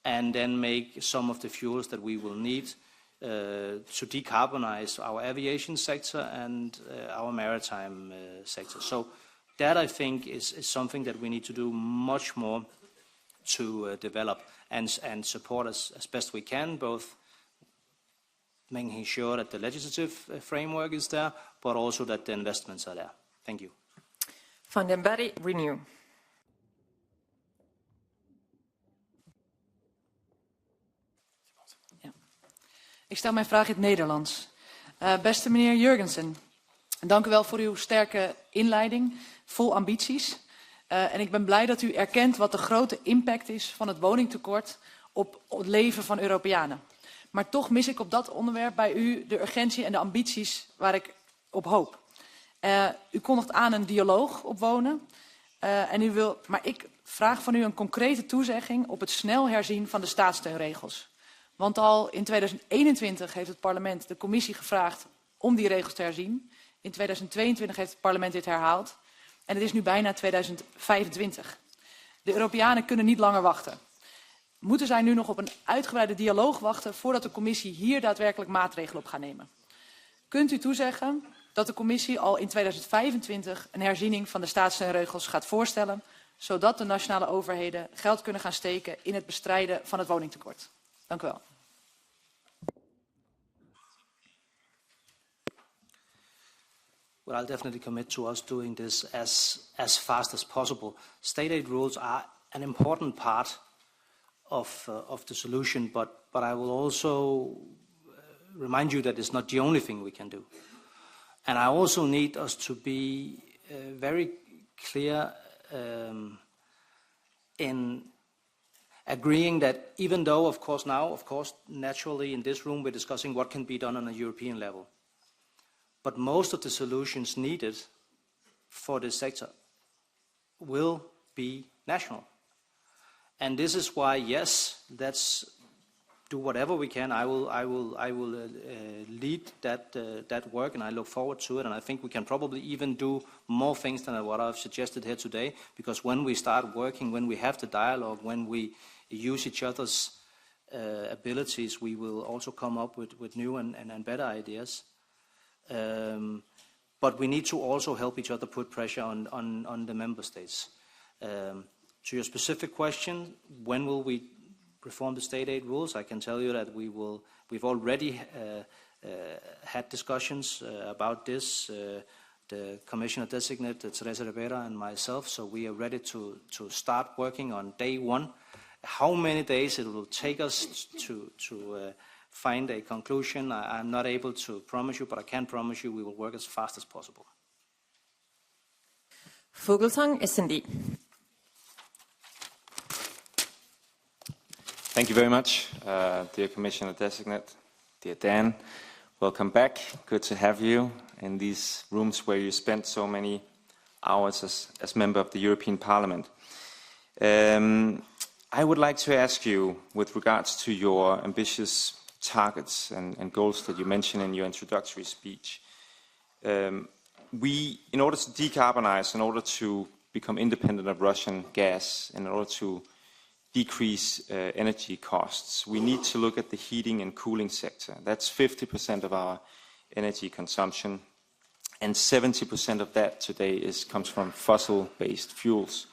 and then make some of the fuels that we will need to decarbonize our aviation sector and our maritime sector. So that, I think, is something that we need to do much more to develop and support as best we can, both making sure that the legislative framework is there, but also that the investments are there. Thank you. Van den Berg, Renew. Ik stel mijn vraag in het Nederlands. Beste meneer Jørgensen, dank u wel voor uw sterke inleiding, vol ambities. En ik ben blij dat u erkent wat de grote impact is van het woningtekort op het leven van Europeanen. Maar toch mis ik op dat onderwerp bij u de urgentie en de ambities waar ik op hoop. U kondigt aan een dialoog op wonen. Maar ik vraag van u een concrete toezegging op het snel herzien van de staatssteunregels. Want al in 2021 heeft het parlement de commissie gevraagd om die regels te herzien. In 2022 heeft het parlement dit herhaald. En het is nu bijna 2025. De Europeanen kunnen niet langer wachten. Moeten zij nu nog op een uitgebreide dialoog wachten voordat de commissie hier daadwerkelijk maatregelen op gaat nemen? Kunt u toezeggen dat de commissie al in 2025 een herziening van de staatssteunregels gaat voorstellen, zodat de nationale overheden geld kunnen gaan steken in het bestrijden van het woningtekort? Dank u wel. Well, I'll definitely commit to us doing this as fast as possible. State aid rules are an important part of the solution, but I will also remind you that it's not the only thing we can do. And I also need us to be very clear in agreeing that even though, of course, naturally in this room we're discussing what can be done on a European level. But most of the solutions needed for this sector will be national. And this is why, yes, let's do whatever we can. I will lead that work, and I look forward to it. And I think we can probably even do more things than what I've suggested here today, because when we start working, when we have the dialogue, when we use each other's abilities, we will also come up with new and better ideas. But we need to also help each other put pressure on the member states. To your specific question, when will we reform the state aid rules? I can tell you that we've already had discussions about this, the Commissioner designate, Teresa Rivera, and myself, so we are ready to start working on day one. How many days it will take us to find a conclusion, I'm not able to promise you, but I can promise you we will work as fast as possible. Fuglsang, SND. Thank you very much, dear Commissioner Designate, dear Dan. Welcome back. Good to have you in these rooms where you spent so many hours as member of the European Parliament. I would like to ask you, with regards to your ambitious targets and goals that you mentioned in your introductory speech, in order to decarbonize, in order to become independent of Russian gas, in order to decrease energy costs, we need to look at the heating and cooling sector. That's 50% of our energy consumption, and 70% of that today comes from fossil-based fuels.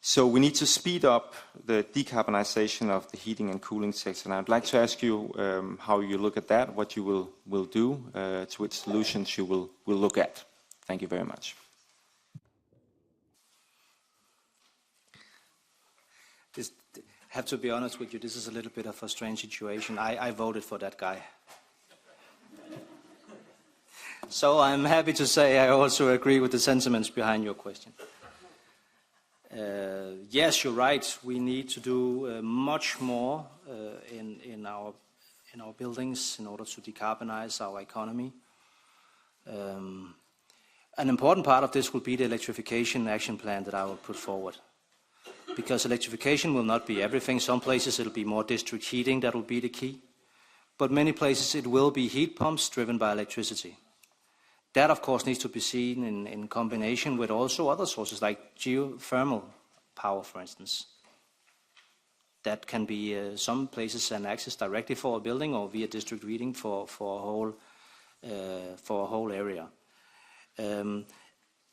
So we need to speed up the decarbonization of the heating and cooling sector. And I'd like to ask you how you look at that, what you will do, to which solutions you will look at. Thank you very much. I have to be honest with you, this is a little bit of a strange situation. I voted for that guy. So I'm happy to say I also agree with the sentiments behind your question. Yes, you're right. We need to do much more in our buildings in order to decarbonize our economy. An important part of this will be the electrification action plan that I will put forward. Because electrification will not be everything. Some places it will be more district heating that will be the key. But many places it will be heat pumps driven by electricity. That, of course, needs to be seen in combination with also other sources like geothermal power, for instance. That can be some places an access directly for a building or via district heating for a whole area.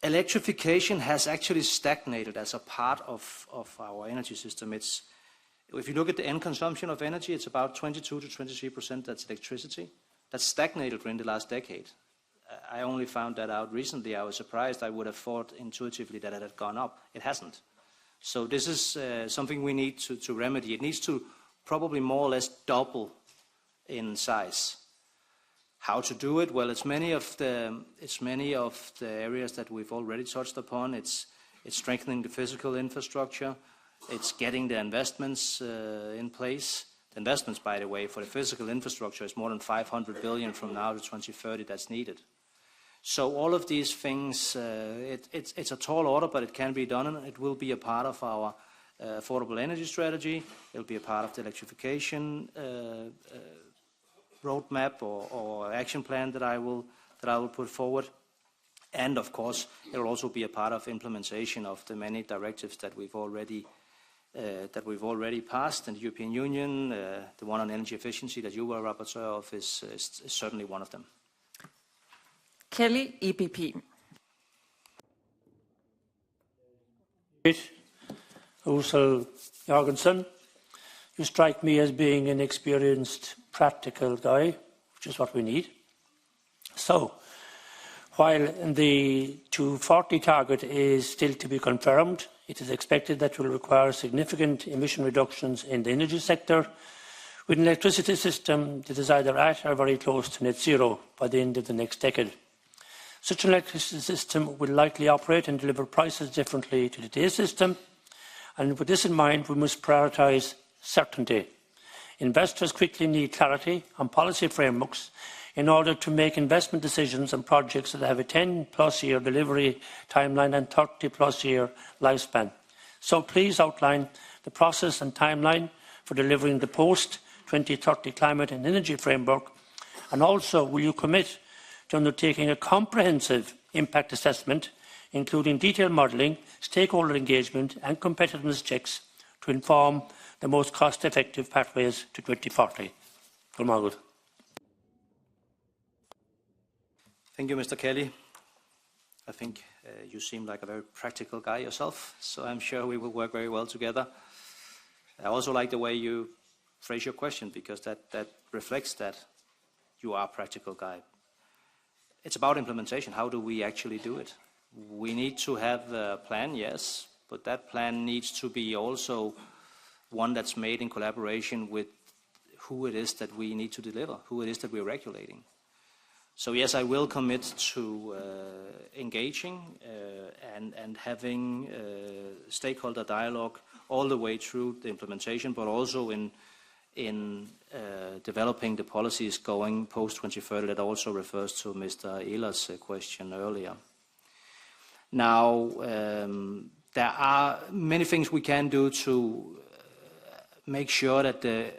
Electrification has actually stagnated as a part of our energy system. If you look at the end consumption of energy, it's about 22 to 23% that's electricity. That's stagnated in the last decade. I only found that out recently. I was surprised. I would have thought intuitively that it had gone up. It hasn't. So this is something we need to remedy. It needs to probably more or less double in size. How to do it? Well, it's many of the areas that we've already touched upon. It's strengthening the physical infrastructure. It's getting the investments in place. The investments, by the way, for the physical infrastructure is more than 500 billion from now to 2030 that's needed. So all of these things, it's a tall order, but it can be done, and it will be a part of our affordable energy strategy. It'll be a part of the electrification roadmap or action plan that I will put forward. And of course, it will also be a part of implementation of the many directives that we've already passed in the European Union. The one on energy efficiency that you were rapporteur of is certainly one of them. Kelly, EPP. Ursula Jørgensen, you strike me as being an experienced, practical guy, which is what we need. So, while the 240 target is still to be confirmed, it is expected that it will require significant emission reductions in the energy sector, with an electricity system that is either at or very close to net zero by the end of the next decade. Such an electricity system will likely operate and deliver prices differently to today's system, and with this in mind, we must prioritise certainty. Investors quickly need clarity on policy frameworks in order to make investment decisions on projects that have a 10+ year delivery timeline and 30+ year lifespan. So please outline the process and timeline for delivering the post-2030 climate and energy framework, and also will you commit to undertaking a comprehensive impact assessment, including detailed modelling, stakeholder engagement and competitiveness checks to inform the most cost-effective pathways to 2040. Thank you, Mr. Kelly. I think you seem like a very practical guy yourself, so I'm sure we will work very well together. I also like the way you phrase your question, because that reflects that you are a practical guy. It's about implementation. How do we actually do it? We need to have a plan, yes, but that plan needs to be also one that's made in collaboration with who it is that we need to deliver, who it is that we're regulating. So yes, I will commit to engaging and having stakeholder dialogue all the way through the implementation, but also in developing the policies going post-2030. That also refers to Mr. Ehler's question earlier. Now, there are many things we can do to make sure that the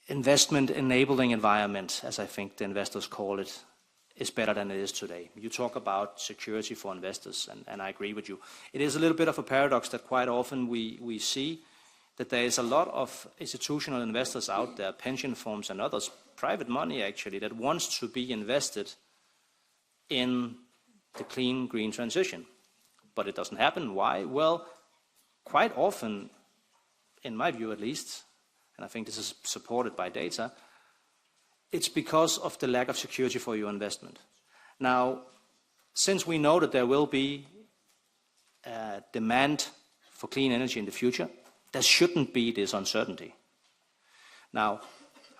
investment enabling environment, as I think the investors call it, is better than it is today. You talk about security for investors, and I agree with you. It is a little bit of a paradox that quite often we see that there is a lot of institutional investors out there, pension funds and others, private money actually, that wants to be invested in the clean, green transition. But it doesn't happen. Why? Well, quite often, in my view at least, and I think this is supported by data, it's because of the lack of security for your investment. Now, since we know that there will be demand for clean energy in the future, there shouldn't be this uncertainty. Now,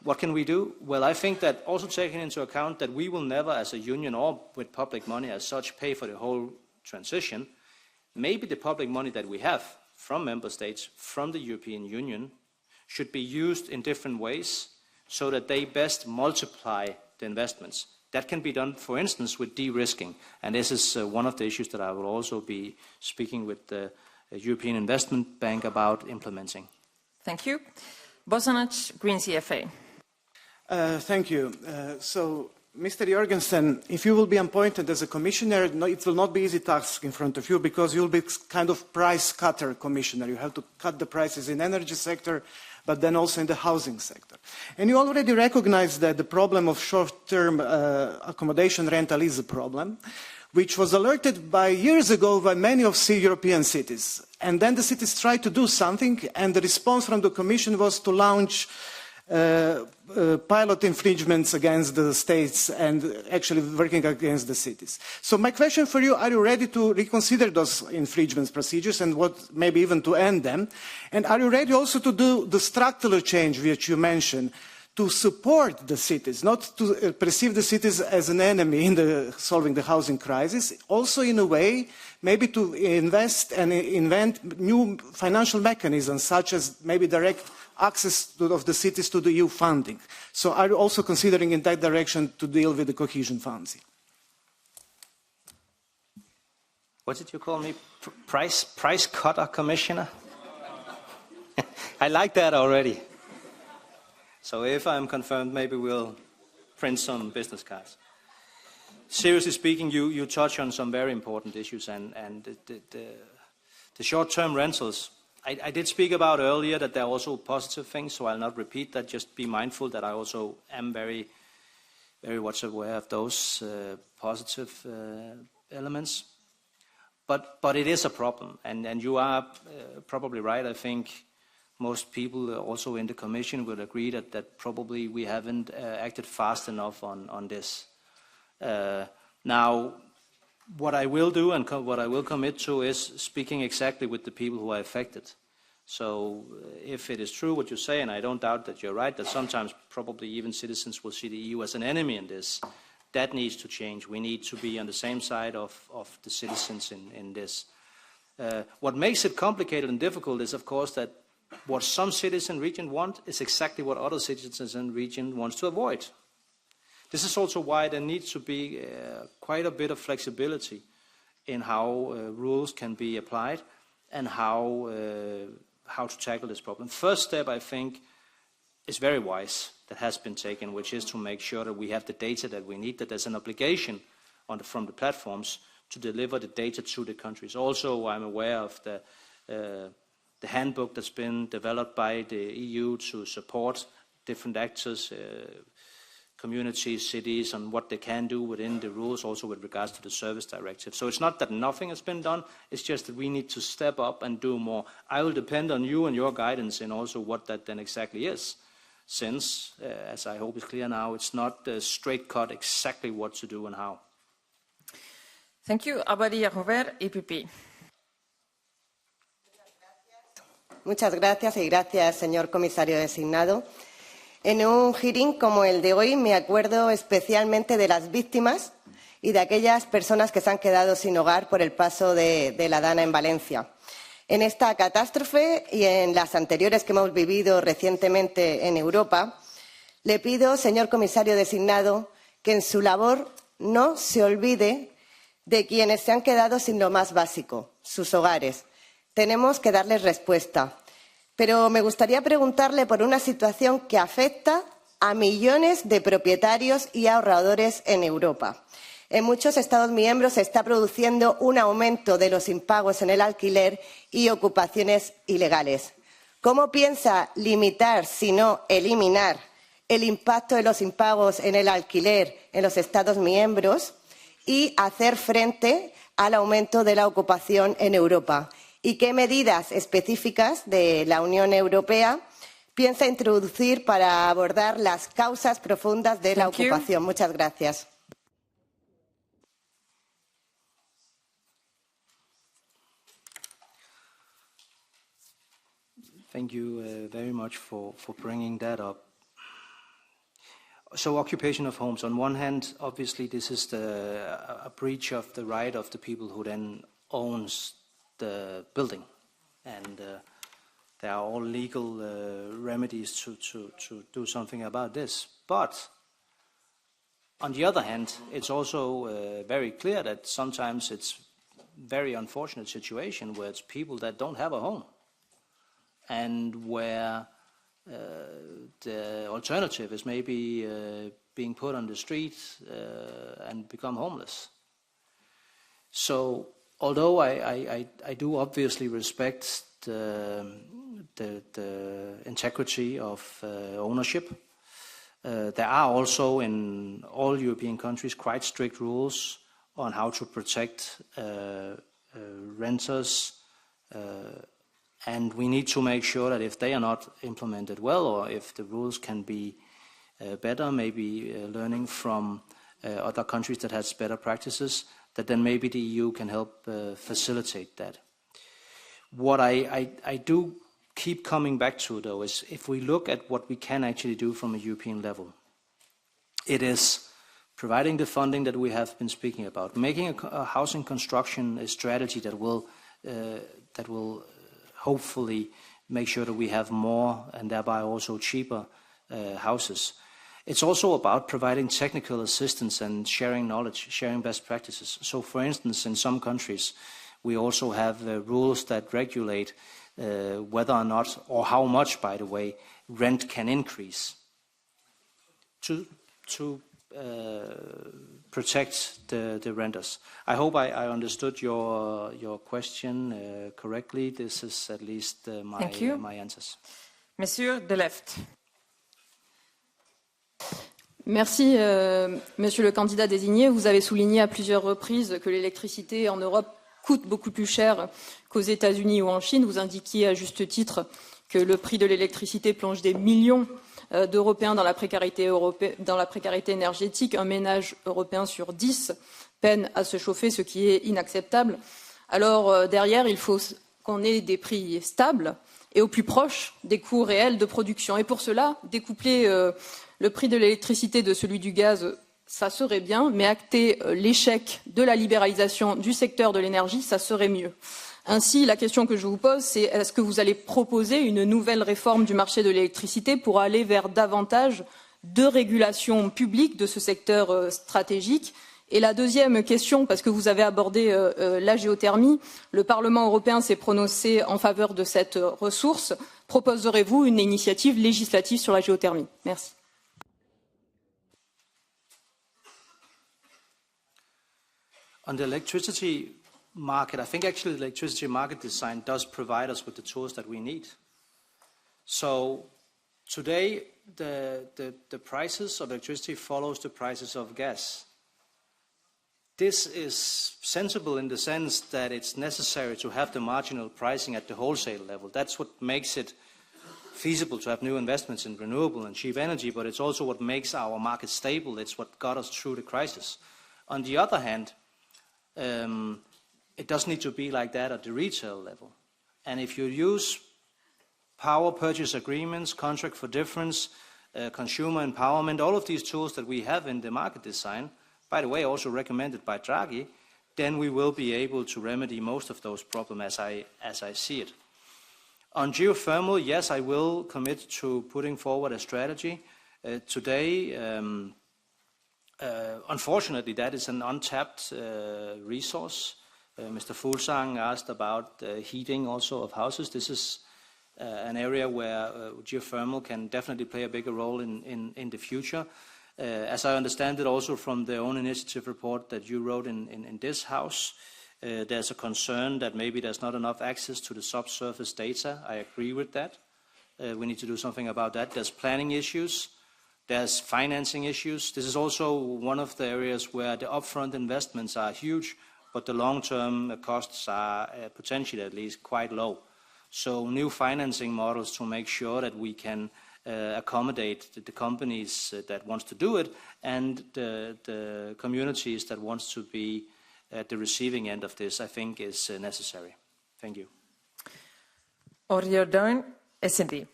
what can we do? Well, I think that also taking into account that we will never, as a union or with public money as such, pay for the whole transition, maybe the public money that we have from member states, from the European Union, should be used in different ways so that they best multiply the investments. That can be done, for instance, with de-risking. And this is one of the issues that I will also be speaking with the European Investment Bank about implementing. Thank you. Bosanac, Green CFA. Thank you. So, Mr. Jørgensen, if you will be appointed as a commissioner, it will not be an easy task in front of you, because you will be kind of price cutter commissioner. You have to cut the prices in the energy sector, but then also in the housing sector. And you already recognize that the problem of short-term accommodation rental is a problem, which was alerted years ago by many of the European cities. And then the cities tried to do something, and the response from the Commission was to launch pilot infringements against the states and actually working against the cities. So my question for you, are you ready to reconsider those infringement procedures and what maybe even to end them? And are you ready also to do the structural change which you mentioned, to support the cities, not to perceive the cities as an enemy in solving the housing crisis, also in a way maybe to invest and invent new financial mechanisms such as maybe direct access of the cities to the EU funding. So are you also considering in that direction to deal with the cohesion funds? What did you call me? Price cutter commissioner? I like that already. So if I'm confirmed, maybe we'll print some business cards. Seriously speaking, you touch on some very important issues, and the short-term rentals, I did speak about earlier that there are also positive things, so I'll not repeat that. Just be mindful that I also am very, very much aware of those positive elements. But it is a problem, and you are probably right. I think most people also in the Commission will agree that probably we haven't acted fast enough on this. Now, what I will do and what I will commit to is speaking exactly with the people who are affected. So if it is true what you say, and I don't doubt that you're right, that sometimes probably even citizens will see the EU as an enemy in this, that needs to change. We need to be on the same side of the citizens in this. What makes it complicated and difficult is, of course, that what some cities in region want is exactly what other citizens in region want to avoid. This is also why there needs to be quite a bit of flexibility in how rules can be applied and how to tackle this problem. First step, I think, is very wise that has been taken, which is to make sure that we have the data that we need, that there's an obligation from the platforms to deliver the data to the countries. Also, I'm aware of the handbook that's been developed by the EU to support different actors, communities, cities, on what they can do within the rules, also with regards to the service directive. So it's not that nothing has been done, it's just that we need to step up and do more. I will depend on you and your guidance in also what that then exactly is, since, as I hope is clear now, it's not straight cut exactly what to do and how. Thank you. Abadia Robert, EPP. Muchas gracias y gracias, señor comisario designado. En un hearing como el de hoy me acuerdo especialmente de las víctimas y de aquellas personas que se han quedado sin hogar por el paso de la Dana en Valencia. En esta catástrofe y en las anteriores que hemos vivido recientemente en Europa, le pido, señor comisario designado, que en su labor no se olvide de quienes se han quedado sin lo más básico, sus hogares. Tenemos que darles respuesta. Pero me gustaría preguntarle por una situación que afecta a millones de propietarios y ahorradores en Europa. En muchos Estados miembros se está produciendo un aumento de los impagos en el alquiler y ocupaciones ilegales. ¿Cómo piensa limitar, si no eliminar, el impacto de los impagos en el alquiler en los Estados miembros y hacer frente al aumento de la ocupación en Europa? ¿Y qué medidas específicas de la Unión Europea piensa introducir para abordar las causas profundas de la ocupación? Muchas gracias. Thank you very much for bringing that up. So occupation of homes, on one hand, obviously this is a breach of the right of the people who then owns the building, and there are all legal remedies to do something about this. But on the other hand, it's also very clear that sometimes it's very unfortunate situation where it's people that don't have a home, and where the alternative is maybe being put on the street and become homeless. So although I do obviously respect the integrity of ownership, there are also in all European countries quite strict rules on how to protect renters And we need to make sure that if they are not implemented well, or if the rules can be better, maybe learning from other countries that has better practices, that then maybe the EU can help facilitate that. What I do keep coming back to, though, is if we look at what we can actually do from a European level, it is providing the funding that we have been speaking about, making a housing construction strategy that will hopefully make sure that we have more and thereby also cheaper houses. It's also about providing technical assistance and sharing knowledge, sharing best practices. So, for instance, in some countries, we also have rules that regulate whether or not, or how much, by the way, rent can increase to protect the renters. I hope I understood your question correctly. This is at least my answers. Monsieur de Left. Merci, Monsieur le candidat désigné. Vous avez souligné à plusieurs reprises que l'électricité en Europe coûte beaucoup plus cher qu'aux États-Unis ou en Chine. Vous indiquiez à juste titre que le prix de l'électricité plonge des millions d'Européens dans la précarité énergétique. Un ménage européen sur 10 peine à se chauffer, ce qui est inacceptable. Alors, derrière, il faut qu'on ait des prix stables et au plus proche des coûts réels de production. Et pour cela, découpler le prix de l'électricité de celui du gaz, ça serait bien, mais acter l'échec de la libéralisation du secteur de l'énergie, ça serait mieux. Ainsi, la question que je vous pose, c'est est-ce que vous allez proposer une nouvelle réforme du marché de l'électricité pour aller vers davantage de régulation publique de ce secteur stratégique? Et la deuxième question, parce que vous avez abordé la géothermie, le Parlement européen s'est prononcé en faveur de cette ressource. Proposerez-vous une initiative législative sur la géothermie? Merci. On the electricity market, I think actually the electricity market design does provide us with the tools that we need. So today, the prices of electricity follows the prices of gas. This is sensible in the sense that it's necessary to have the marginal pricing at the wholesale level. That's what makes it feasible to have new investments in renewable and cheap energy, but it's also what makes our market stable. It's what got us through the crisis. On the other hand, it does need to be like that at the retail level. And if you use power purchase agreements, contract for difference, consumer empowerment, all of these tools that we have in the market design, by the way, also recommended by Draghi, then we will be able to remedy most of those problems as I see it. On geothermal, yes, I will commit to putting forward a strategy. Today, unfortunately, that is an untapped resource. Mr. Fuglsang asked about heating also of houses. This is an area where geothermal can definitely play a bigger role in the future. As I understand it also from the own initiative report that you wrote in this house, there's a concern that maybe there's not enough access to the subsurface data. I agree with that. We need to do something about that. There's planning issues. There's financing issues. This is also one of the areas where the upfront investments are huge, but the long-term costs are potentially at least quite low. So new financing models to make sure that we can accommodate the companies that want to do it and the communities that want to be at the receiving end of this, I think is necessary. Thank you. ORI, S&D.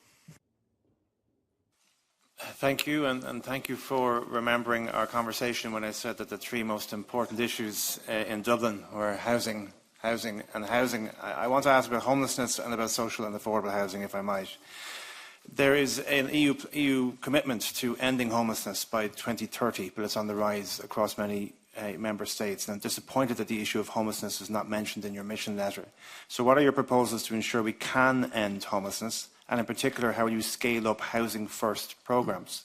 Thank you, and thank you for remembering our conversation when I said that the three most important issues in Dublin were housing. I want to ask about homelessness and about social and affordable housing, if I might. There is an EU commitment to ending homelessness by 2030, but it's on the rise across many member states. And I'm disappointed that the issue of homelessness is not mentioned in your mission letter. So what are your proposals to ensure we can end homelessness? And in particular, how will you scale up housing first programmes?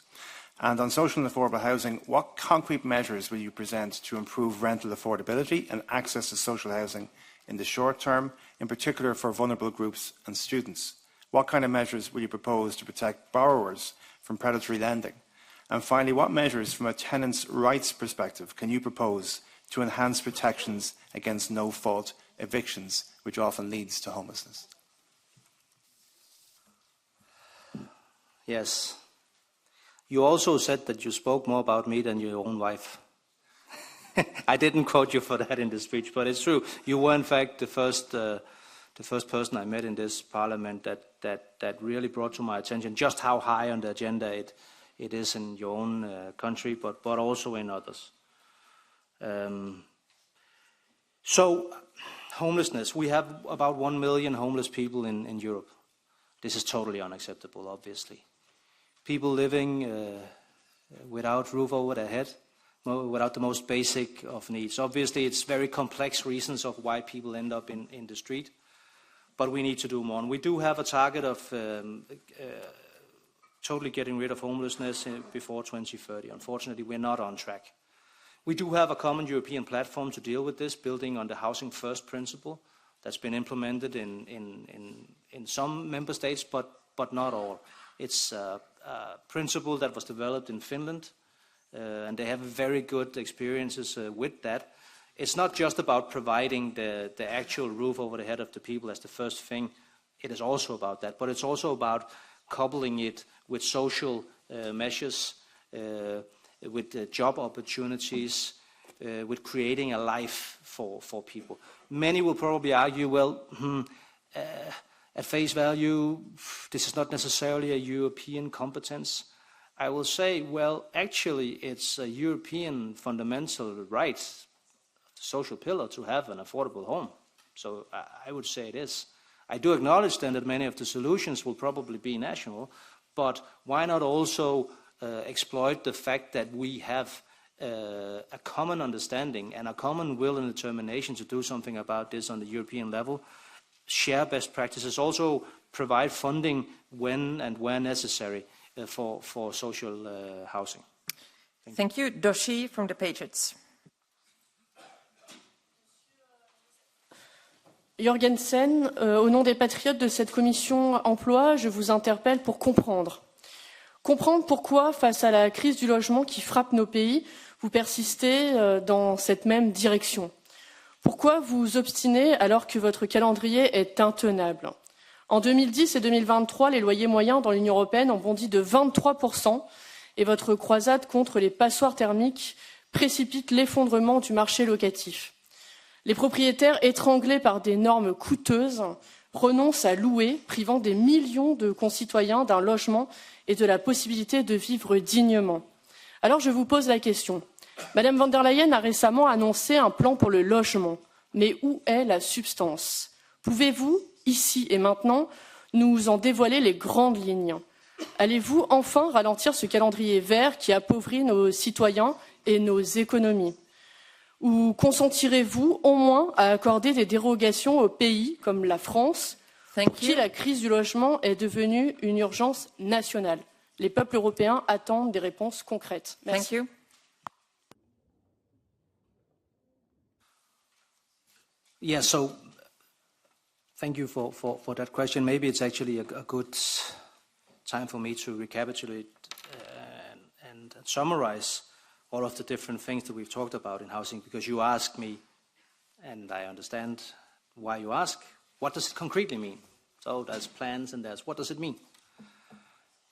And on social and affordable housing, what concrete measures will you present to improve rental affordability and access to social housing in the short term, in particular for vulnerable groups and students? What kind of measures will you propose to protect borrowers from predatory lending? And finally, what measures from a tenant's rights perspective can you propose to enhance protections against no-fault evictions, which often leads to homelessness? Yes. You also said that you spoke more about me than your own wife. I didn't quote you for that in the speech, but it's true. You were, in fact, the first person I met in this parliament that really brought to my attention just how high on the agenda it is in your own country, but also in others. So, homelessness. We have about 1 million homeless people in Europe. This is totally unacceptable, obviously. People living without roof over their head, without the most basic of needs. Obviously, it's very complex reasons of why people end up in the street, but we need to do more. And we do have a target of totally getting rid of homelessness before 2030. Unfortunately, we're not on track. We do have a common European platform to deal with this, building on the Housing First principle that's been implemented in some member states, but not all. It's a principle that was developed in Finland, and they have very good experiences with that. It's not just about providing the actual roof over the head of the people as the first thing. It is also about that, but it's also about coupling it with social measures, with job opportunities, with creating a life for people. Many will probably argue, well, at face value, this is not necessarily a European competence. I will say, well, actually, it's a European fundamental right, the social pillar, to have an affordable home. So I would say it is. I do acknowledge then that many of the solutions will probably be national, but why not also exploit the fact that we have a common understanding and a common will and determination to do something about this on the European level, share best practices, also provide funding when and where necessary for social housing. Thank you. Doshi from the Patriots. Jørgensen, au nom des Patriotes de cette commission emploi, je vous interpelle pour comprendre. Comprendre pourquoi, face à la crise du logement qui frappe nos pays, vous persistez dans cette même direction. Pourquoi vous obstinez alors que votre calendrier est intenable? En 2010 et 2023, les loyers moyens dans l'Union européenne ont bondi de 23% et votre croisade contre les passoires thermiques précipite l'effondrement du marché locatif. Les propriétaires étranglés par des normes coûteuses renoncent à louer, privant des millions de concitoyens d'un logement et de la possibilité de vivre dignement. Alors je vous pose la question. Madame von der Leyen a récemment annoncé un plan pour le logement. Mais où est la substance? Pouvez-vous, ici et maintenant, nous en dévoiler les grandes lignes? Allez-vous enfin ralentir ce calendrier vert qui appauvrit nos citoyens et nos économies? Ou consentirez-vous au moins à accorder des dérogations aux pays comme la France, pour qui la crise du logement est devenue une urgence nationale? Les peuples européens attendent des réponses concrètes. Merci. Thank you. Yeah, so thank you for that question. Maybe it's actually a good time for me to recapitulate and summarize all of the different things that we've talked about in housing, because you asked me, and I understand why you ask, what does it concretely mean? So there's plans and what does it mean?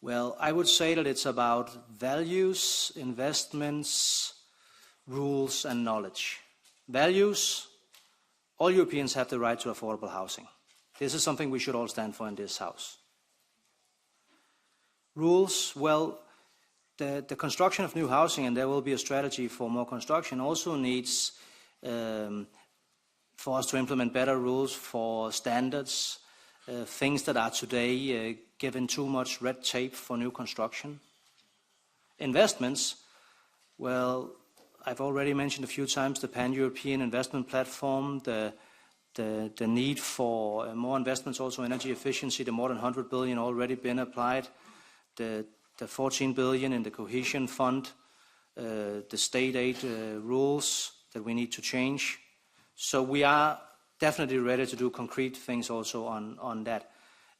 Well, I would say that it's about values, investments, rules, and knowledge. Values, all Europeans have the right to affordable housing. This is something we should all stand for in this house. Rules, well, the construction of new housing, and there will be a strategy for more construction, also needs for us to implement better rules for standards, things that are today given too much red tape for new construction. Investments, well, I've already mentioned a few times the pan-European investment platform, the need for more investments, also energy efficiency, the more than 100 billion already been applied, the 14 billion in the cohesion fund, the state aid rules that we need to change. So we are definitely ready to do concrete things also on that.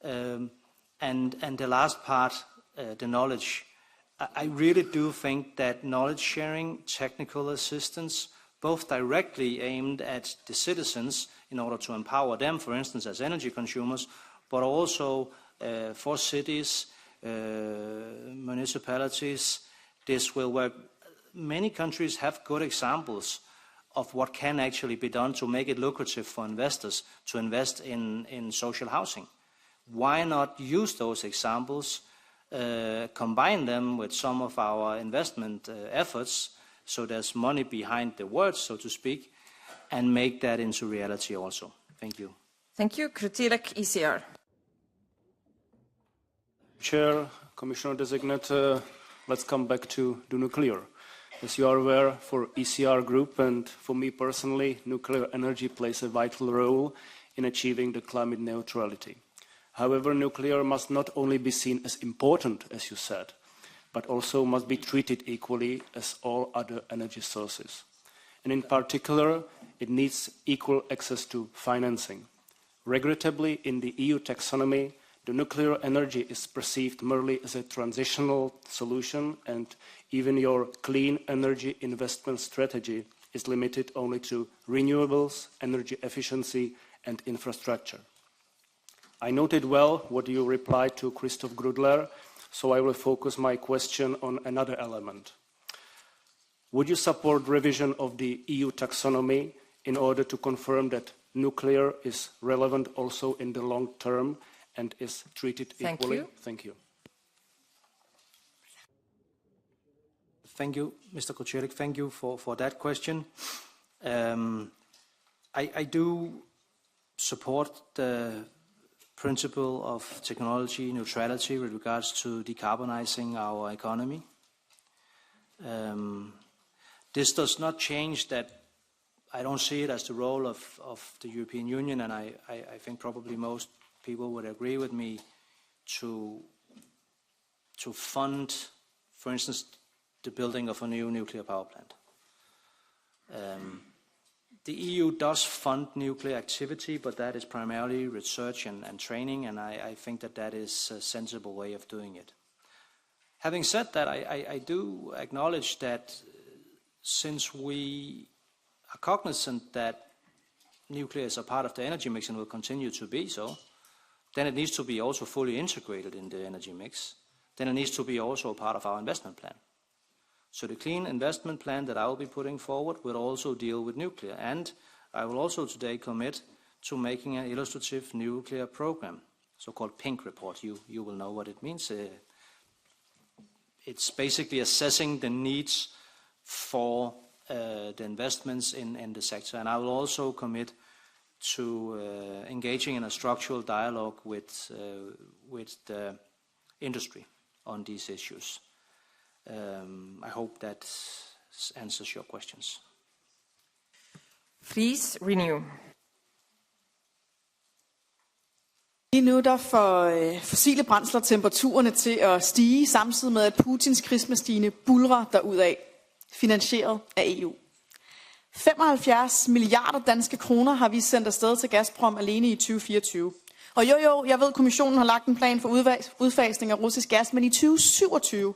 And the last part, the knowledge. I really do think that knowledge sharing, technical assistance, both directly aimed at the citizens in order to empower them, for instance, as energy consumers, but also for cities municipalities, this will work. Many countries have good examples of what can actually be done to make it lucrative for investors to invest in social housing. Why not use those examples, combine them with some of our investment efforts, so there's money behind the words, so to speak, and make that into reality also. Thank you. Thank you. Krutilek, ECR. Chair, Commissioner Designate, let's come back to nuclear. As you are aware, for ECR Group and for me personally, nuclear energy plays a vital role in achieving the climate neutrality. However, nuclear must not only be seen as important, as you said, but also must be treated equally as all other energy sources. And in particular, it needs equal access to financing. Regrettably, in the EU taxonomy, the nuclear energy is perceived merely as a transitional solution, and even your clean energy investment strategy is limited only to renewables, energy efficiency, and infrastructure. I noted well what you replied to Christoph Grudler, so I will focus my question on another element. Would you support revision of the EU taxonomy in order to confirm that nuclear is relevant also in the long term and is treated equally? Thank you. Thank you, Mr. Kuchelik. Thank you for that question. I do support the principle of technology neutrality with regards to decarbonizing our economy. This does not change that I don't see it as the role of the European Union, and I think probably most people would agree with me, to fund, for instance, the building of a new nuclear power plant. The EU does fund nuclear activity, but that is primarily research and training, and I think that is a sensible way of doing it. Having said that, I do acknowledge that since we are cognizant that nuclear is a part of the energy mix and will continue to be so, then it needs to be also fully integrated in the energy mix. Then it needs to be also a part of our investment plan. So the clean investment plan that I will be putting forward will also deal with nuclear. And I will also today commit to making an illustrative nuclear program, so-called PINK report. You will know what it means. It's basically assessing the needs for the investments in the sector. And I will also commit to engaging in a structural dialogue with the industry on these issues. I hope that answers your questions. Please, Renew. Lige nu der får fossile brændsler temperaturerne til at stige, samtidig med at Putins krigsmaskine buldrer derudad, finansieret af EU. 75 milliarder danske kroner har vi sendt afsted til Gazprom alene i 2024. Og jo, jeg ved, kommissionen har lagt en plan for udfasning af russisk gas, men i 2027.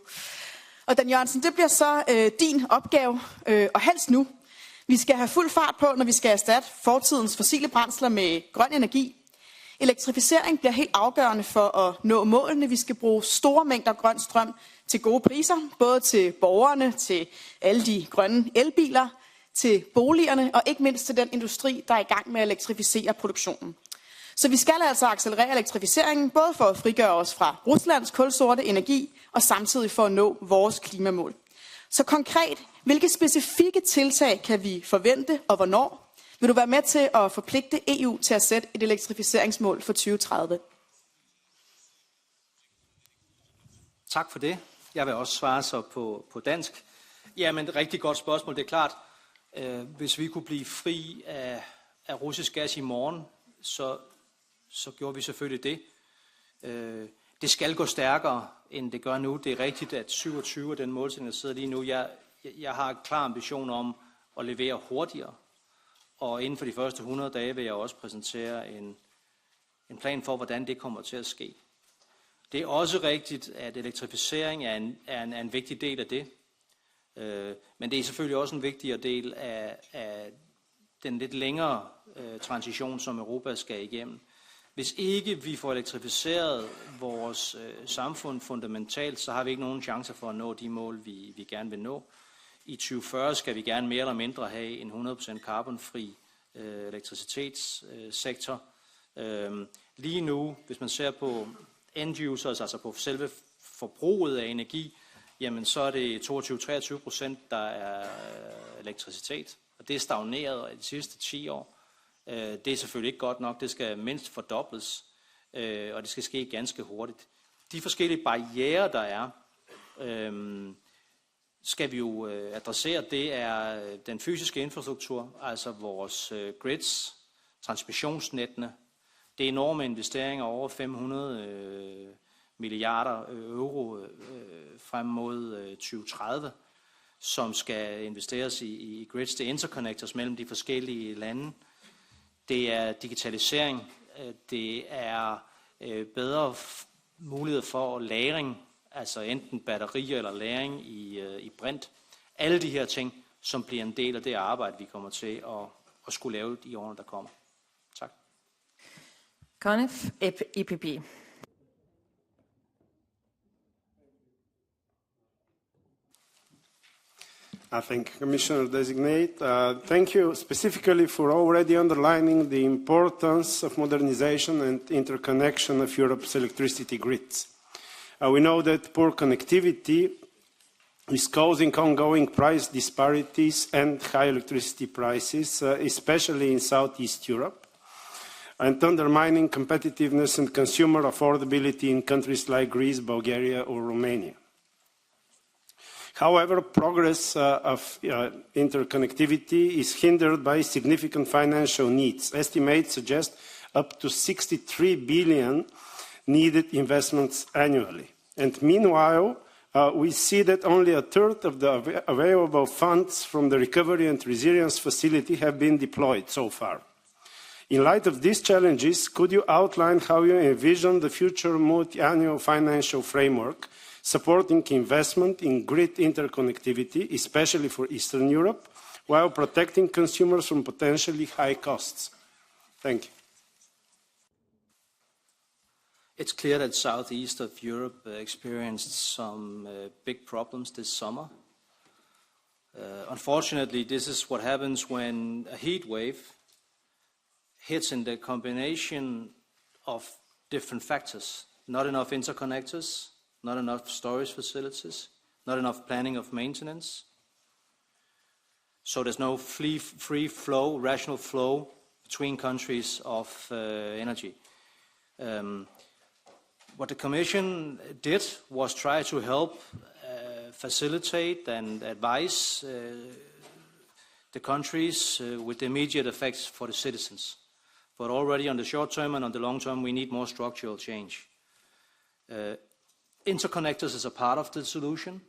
Og Dan Jørgensen, det bliver så din opgave, og helst nu. Vi skal have fuld fart på, når vi skal erstatte fortidens fossile brændsler med grøn energi. Elektrificering bliver helt afgørende for at nå målene. Vi skal bruge store mængder grøn strøm til gode priser, både til borgerne, til alle de grønne elbiler, til boligerne og ikke mindst til den industri, der er i gang med at elektrificere produktionen. Så vi skal altså accelerere elektrificeringen, både for at frigøre os fra Ruslands kulsorte energi og samtidig for at nå vores klimamål. Så konkret, hvilke specifikke tiltag kan vi forvente, og hvornår? Vil du være med til at forpligte EU til at sætte et elektrificeringsmål for 2030? Tak for det. Jeg vil også svare så på dansk. Jamen, et rigtig godt spørgsmål. Det er klart, hvis vi kunne blive fri af russisk gas i morgen, så gjorde vi selvfølgelig det. Det skal gå stærkere, end det gør nu. Det er rigtigt, at 27 er den målsætning, der sidder lige nu. Jeg har en klar ambition om at levere hurtigere. Og inden for de første 100 dage vil jeg også præsentere en plan for, hvordan det kommer til at ske. Det er også rigtigt, at elektrificering er en vigtig del af det. Men det er selvfølgelig også en vigtigere del af den lidt længere transition, som Europa skal igennem. Hvis ikke vi får elektrificeret vores samfund fundamentalt, så har vi ikke nogen chancer for at nå de mål, vi gerne vil nå. I 2040 skal vi gerne mere eller mindre have en 100% carbonfri elektricitetssektor. Lige nu, hvis man ser på end users, altså på selve forbruget af energi, jamen så er det 22-23%, der er elektricitet. Og det er stagneret i de sidste 10 år. Det er selvfølgelig ikke godt nok. Det skal mindst fordobles, og det skal ske ganske hurtigt. De forskellige barrierer, der er, skal vi jo adressere. Det er den fysiske infrastruktur, altså vores grids, transmissionsnettene. Det er enorme investeringer, over 500 milliarder euro frem mod 2030, som skal investeres i grids. Det er interconnectors mellem de forskellige lande. Det er digitalisering. Det er bedre mulighed for lagring, altså enten batterier eller lagring i brint. Alle de her ting, som bliver en del af det arbejde, vi kommer til at skulle lave i årene, der kommer. Tak. Conif, EPP. Thank you, Commissioner-designate. Thank you specifically for already underlining the importance of modernization and interconnection of Europe's electricity grids. We know that poor connectivity is causing ongoing price disparities and high electricity prices, especially in Southeast Europe, and undermining competitiveness and consumer affordability in countries like Greece, Bulgaria, or Romania. However, progress of interconnectivity is hindered by significant financial needs. Estimates suggest up to 63 billion needed investments annually. And meanwhile, we see that only a third of the available funds from the Recovery and Resilience Facility have been deployed so far. In light of these challenges, could you outline how you envision the future multi-annual financial framework supporting investment in grid interconnectivity, especially for Eastern Europe, while protecting consumers from potentially high costs? Thank you. It's clear that southeast of Europe experienced some big problems this summer. Unfortunately, this is what happens when a heat wave hits in the combination of different factors. Not enough interconnectors, not enough storage facilities, not enough planning of maintenance. So there's no free flow, rational flow between countries of energy. What the Commission did was try to help facilitate and advise the countries with the immediate effects for the citizens. But already on the short term and on the long term, we need more structural change. Interconnectors is a part of the solution,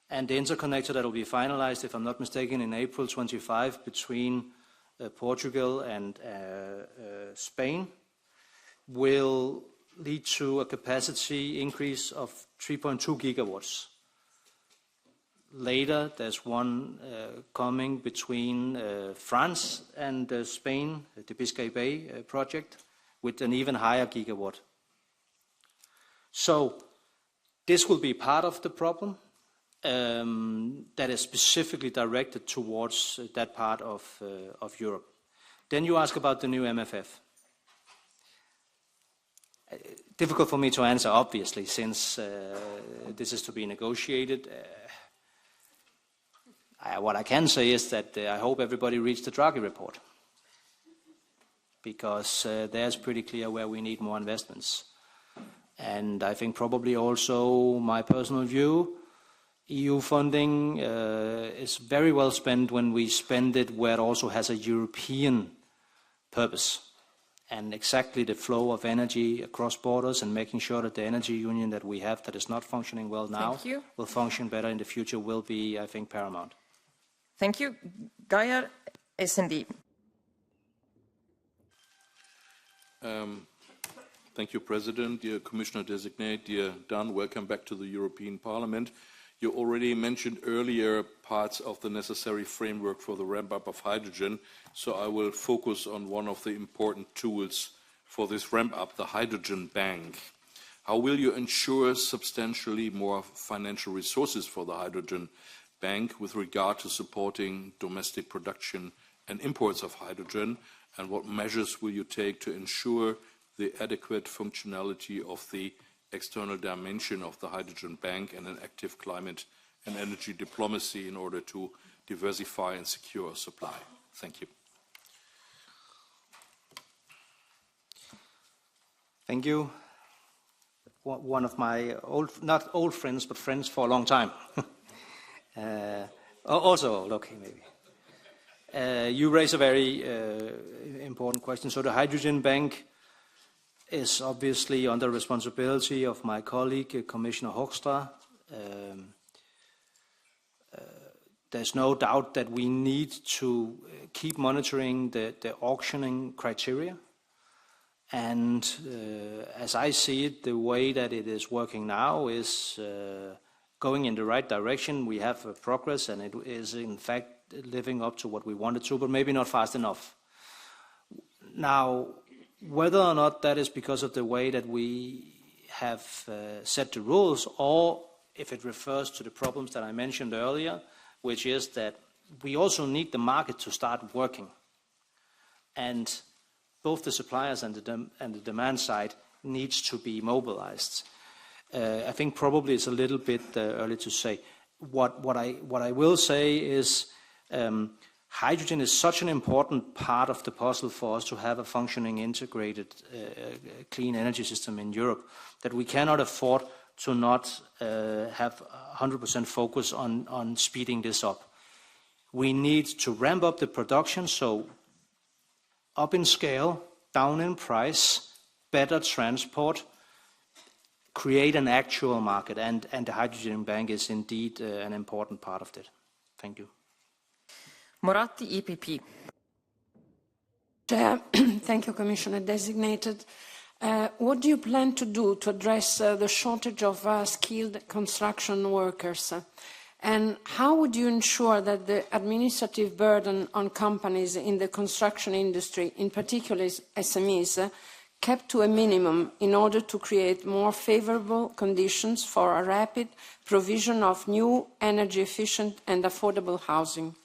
and the interconnector that will be finalized, if I'm not mistaken, in April 25 between Portugal and Spain will lead to a capacity increase of 3.2 gigawatts. Later, there's one coming between France and Spain, the Biscay Bay project, with an even higher gigawatt. So this will be part of the problem that is specifically directed towards that part of Europe. Then you ask about the new MFF. Difficult for me to answer, obviously, since this is to be negotiated. What I can say is that I hope everybody reads the Draghi report, because there's pretty clear where we need more investments. And I think probably also my personal view, EU funding is very well spent when we spend it where it also has a European purpose. And exactly the flow of energy across borders and making sure that the energy union that we have that is not functioning well now will function better in the future will be, I think, paramount. Thank you. Gaia, S&D. Thank you, President. Dear Commissioner-designate, dear Dan, welcome back to the European Parliament. You already mentioned earlier parts of the necessary framework for the ramp-up of hydrogen, so I will focus on one of the important tools for this ramp up, the hydrogen bank. How will you ensure substantially more financial resources for the hydrogen bank with regard to supporting domestic production and imports of hydrogen? And what measures will you take to ensure the adequate functionality of the external dimension of the hydrogen bank and an active climate and energy diplomacy in order to diversify and secure supply? Thank you. Thank you. One of my not old friends, but friends for a long time. Also old, okay, maybe. You raise a very important question. So the hydrogen bank is obviously under responsibility of my colleague, Commissioner Hoekstra. There's no doubt that we need to keep monitoring the auctioning criteria. And as I see it, the way that it is working now is going in the right direction. We have progress, and it is in fact living up to what we wanted to, but maybe not fast enough. Now, whether or not that is because of the way that we have set the rules, or if it refers to the problems that I mentioned earlier, which is that we also need the market to start working. And both the suppliers and the demand side needs to be mobilized. I think probably it's a little bit early to say. What I will say is hydrogen is such an important part of the puzzle for us to have a functioning, integrated, clean energy system in Europe that we cannot afford to not have 100% focus on speeding this up. We need to ramp up the production, so up in scale, down in price, better transport, create an actual market, and the hydrogen bank is indeed an important part of that. Thank you. Moratti, EPP. Chair, thank you, Commissioner Designated. What do you plan to do to address the shortage of skilled construction workers? And how would you ensure that the administrative burden on companies in the construction industry, in particular SMEs, kept to a minimum in order to create more favourable conditions for a rapid provision of new energy-efficient and affordable housing?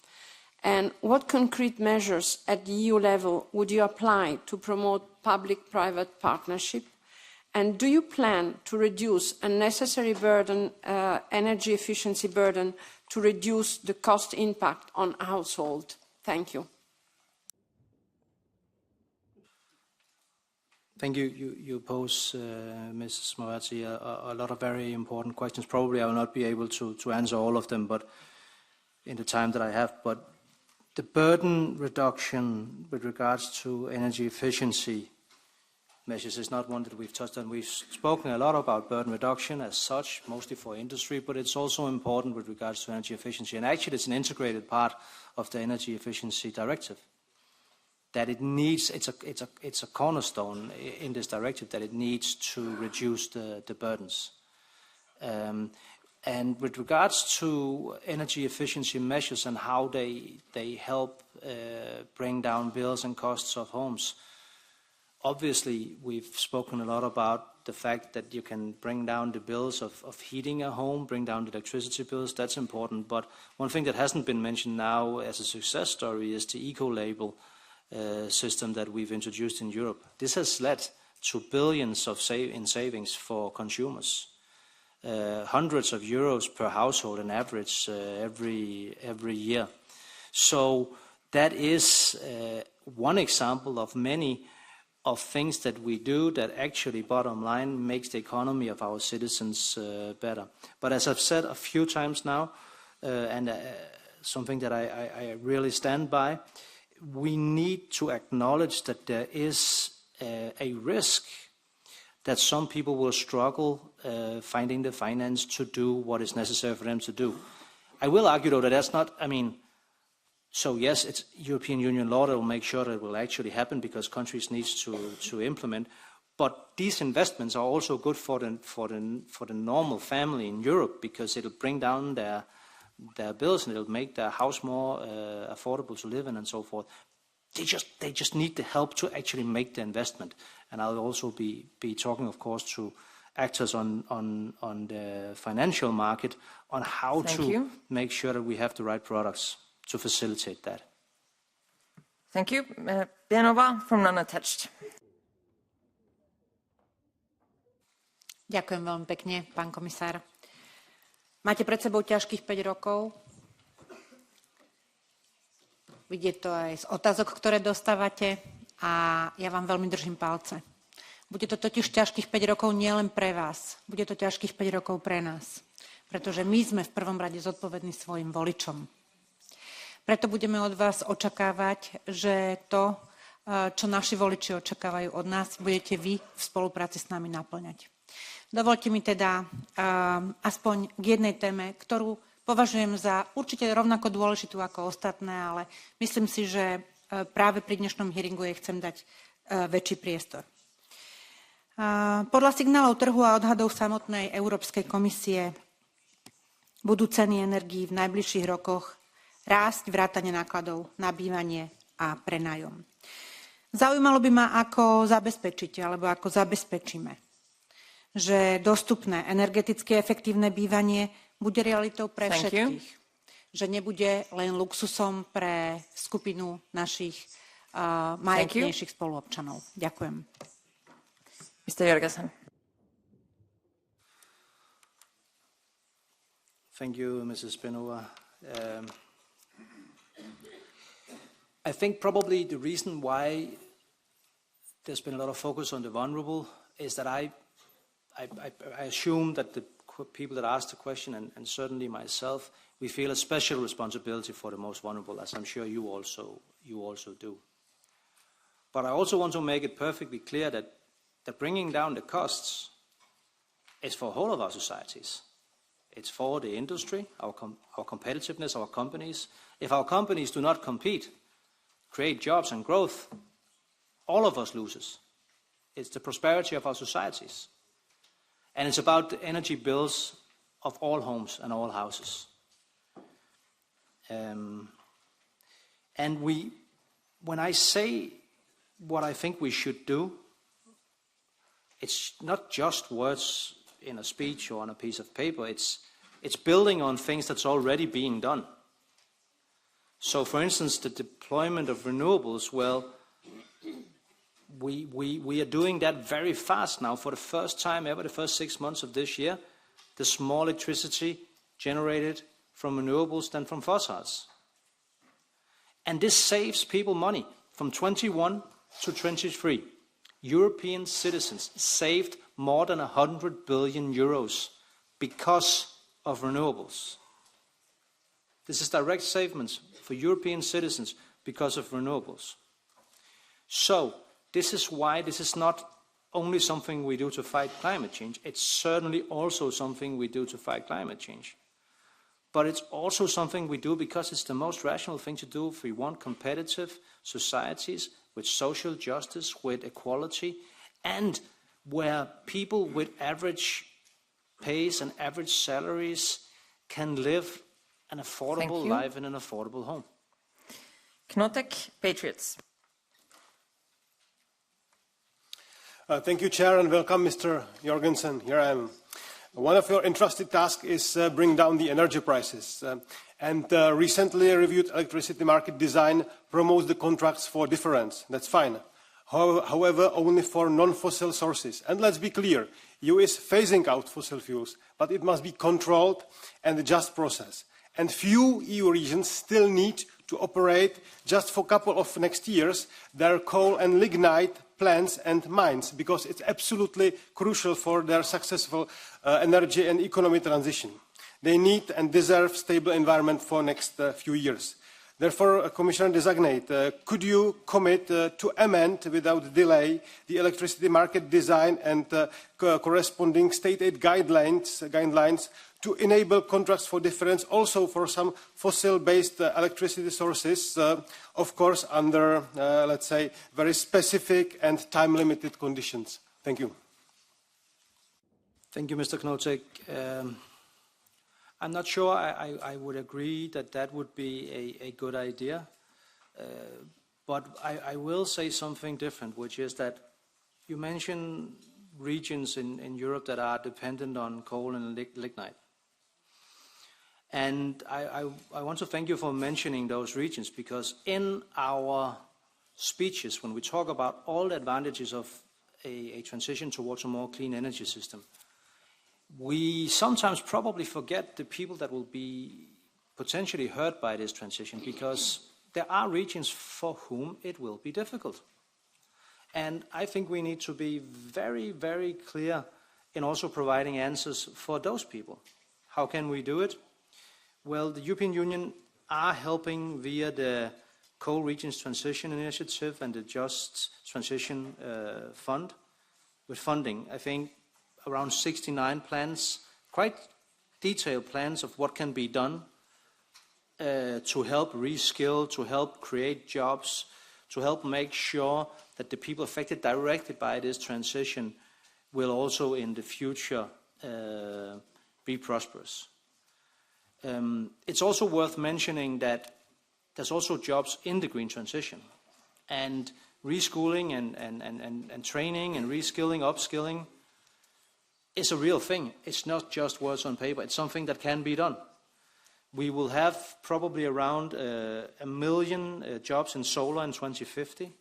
And what concrete measures at the EU level would you apply to promote public-private partnership? And do you plan to reduce unnecessary burden, energy efficiency burden, to reduce the cost impact on households? Thank you. Thank you. You pose, Mrs. Moratti, a lot of very important questions. Probably I will not be able to answer all of them, but in the time that I have. But the burden reduction with regards to energy efficiency measures is not one that we've touched on. We've spoken a lot about burden reduction as such, mostly for industry, but it's also important with regards to energy efficiency. And actually, it's an integrated part of the Energy Efficiency Directive. That it needs, it's a cornerstone in this directive that it needs to reduce the burdens. And with regards to energy efficiency measures and how they help bring down bills and costs of homes, obviously, we've spoken a lot about the fact that you can bring down the bills of heating a home, bring down the electricity bills. That's important. But one thing that hasn't been mentioned now as a success story is the eco-label system that we've introduced in Europe. This has led to billions in savings for consumers. Hundreds of euros per household on average every year. So that is one example of many of things that we do that actually, bottom line, makes the economy of our citizens better. But as I've said a few times now, and something that I really stand by, we need to acknowledge that there is a risk that some people will struggle finding the finance to do what is necessary for them to do. I will argue, though, that that's not, so yes, it's European Union law that will make sure that it will actually happen because countries need to implement. But these investments are also good for the normal family in Europe because it'll bring down their bills and it'll make their house more affordable to live in and so forth. they just need the help to actually make the investment. And I'll also be talking, of course, to actors on the financial market on how to make sure that we have the right products to facilitate that. Thank you. Benova from Non-Attached. Ďakujem veľmi pekne, pán komisár. Máte pred sebou ťažkých 5 rokov. Vidieť to aj z otázok, ktoré dostávate a ja vám veľmi držím palce. Bude to totiž ťažkých 5 rokov nielen pre vás, bude to ťažkých 5 rokov pre nás, pretože my sme v prvom rade zodpovední svojim voličom. Preto budeme od vás očakávať, že to, čo naši voliči očakávajú od nás, budete vy v spolupráci s nami naplňať. Dovoľte mi teda aspoň k jednej téme, ktorú považujem za určite rovnako dôležitú ako ostatné, ale myslím si, že práve pri dnešnom hearingu jej chcem dať väčší priestor. Podľa signálov trhu a odhadov samotnej Európskej komisie budú ceny energií v najbližších rokoch rásť vrátane nákladov na bývanie a prenájom. Zaujímalo by ma, ako zabezpečíte alebo ako zabezpečíme, že dostupné energeticky efektívne bývanie bude realitou pre všetkých. Že nebude len luxusom pre skupinu našich majetnejších spoluobčanov. Ďakujem. Mr. Jørgensen. Thank you, Mrs. Benova. I think probably the reason why there's been a lot of focus on the vulnerable is that I assume that the people that asked the question, and certainly myself, we feel a special responsibility for the most vulnerable, as I'm sure you also do. But I also want to make it perfectly clear that bringing down the costs is for whole of our societies. It's for the industry, our competitiveness, our companies. If our companies do not compete, create jobs and growth, all of us loses. It's the prosperity of our societies. And it's about the energy bills of all homes and all houses. And when I say what I think we should do, it's not just words in a speech or on a piece of paper. It's building on things that's already being done. So, for instance, the deployment of renewables, well, we are doing that very fast now. For the first time ever, the first 6 months of this year, there's more electricity generated from renewables than from fossils. And this saves people money. From 21 to 23, European citizens saved more than 100 billion euros because of renewables. This is direct savings for European citizens because of renewables. So, this is why this is not only something we do to fight climate change, it's certainly also something we do to fight climate change. But it's also something we do because it's the most rational thing to do if we want competitive societies with social justice, with equality, and where people with average pays and average salaries can live an affordable life in an affordable home. Knotek, Patriots. Thank you, Chair, and welcome, Mr. Jørgensen. Here I am. One of your entrusted tasks is bring down the energy prices. And recently reviewed electricity market design promotes the contracts for difference. That's fine. However, only for non-fossil sources. And let's be clear, EU is phasing out fossil fuels, but it must be controlled and a just process. And few EU regions still need to operate just for a couple of next years their coal and lignite plants and mines, because it's absolutely crucial for their successful energy and economic transition. They need and deserve a stable environment for the next few years. Therefore, Commissioner-designate, could you commit to amend without delay the electricity market design and corresponding state aid guidelines to enable contracts for difference also for some fossil-based electricity sources, of course, under, let's say, very specific and time-limited conditions? Thank you. Thank you, Mr. Knotek. I'm not sure I would agree that that would be a good idea. But I will say something different, which is that you mentioned regions in Europe that are dependent on coal and lignite. And I want to thank you for mentioning those regions, because in our speeches, when we talk about all the advantages of a transition towards a more clean energy system, we sometimes probably forget the people that will be potentially hurt by this transition, because there are regions for whom it will be difficult. And I think we need to be very, very clear in also providing answers for those people. How can we do it? Well, the European Union are helping via the Coal Regions Transition Initiative and the Just Transition Fund with funding. I think around 69 plans, quite detailed plans of what can be done to help reskill, to help create jobs, to help make sure that the people affected directly by this transition will also in the future be prosperous. It's also worth mentioning that there's also jobs in the green transition, and reschooling and training and reskilling, upskilling is a real thing. It's not just words on paper. It's something that can be done. We will have probably around 1 million jobs in solar in 2050,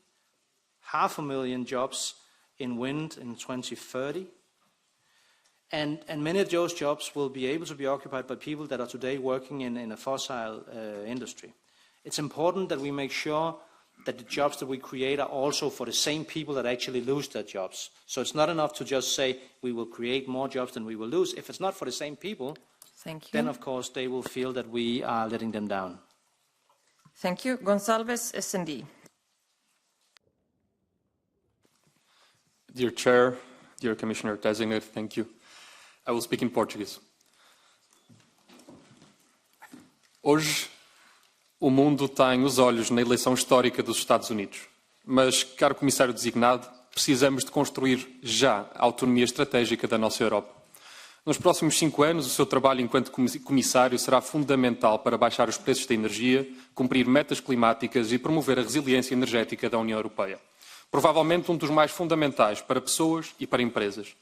500,000 jobs in wind in 2030. And many of those jobs will be able to be occupied by people that are today working in a fossil industry. It's important that we make sure that the jobs that we create are also for the same people that actually lose their jobs. So it's not enough to just say we will create more jobs than we will lose. If it's not for the same people, then of course they will feel that we are letting them down. Thank you. Gonçalves, S&D. Dear Chair, dear Commissioner Designate, thank you. I will speak in Portuguese. Hoje, o mundo tem os olhos na eleição histórica dos Estados Unidos. Mas, caro Comissário Designado, precisamos de construir já a autonomia estratégica da nossa Europa. Nos próximos 5 anos, o seu trabalho enquanto Comissário será fundamental para baixar os preços da energia, cumprir metas climáticas e promover a resiliência energética da União Europeia. Provavelmente um dos mais fundamentais para pessoas e para empresas.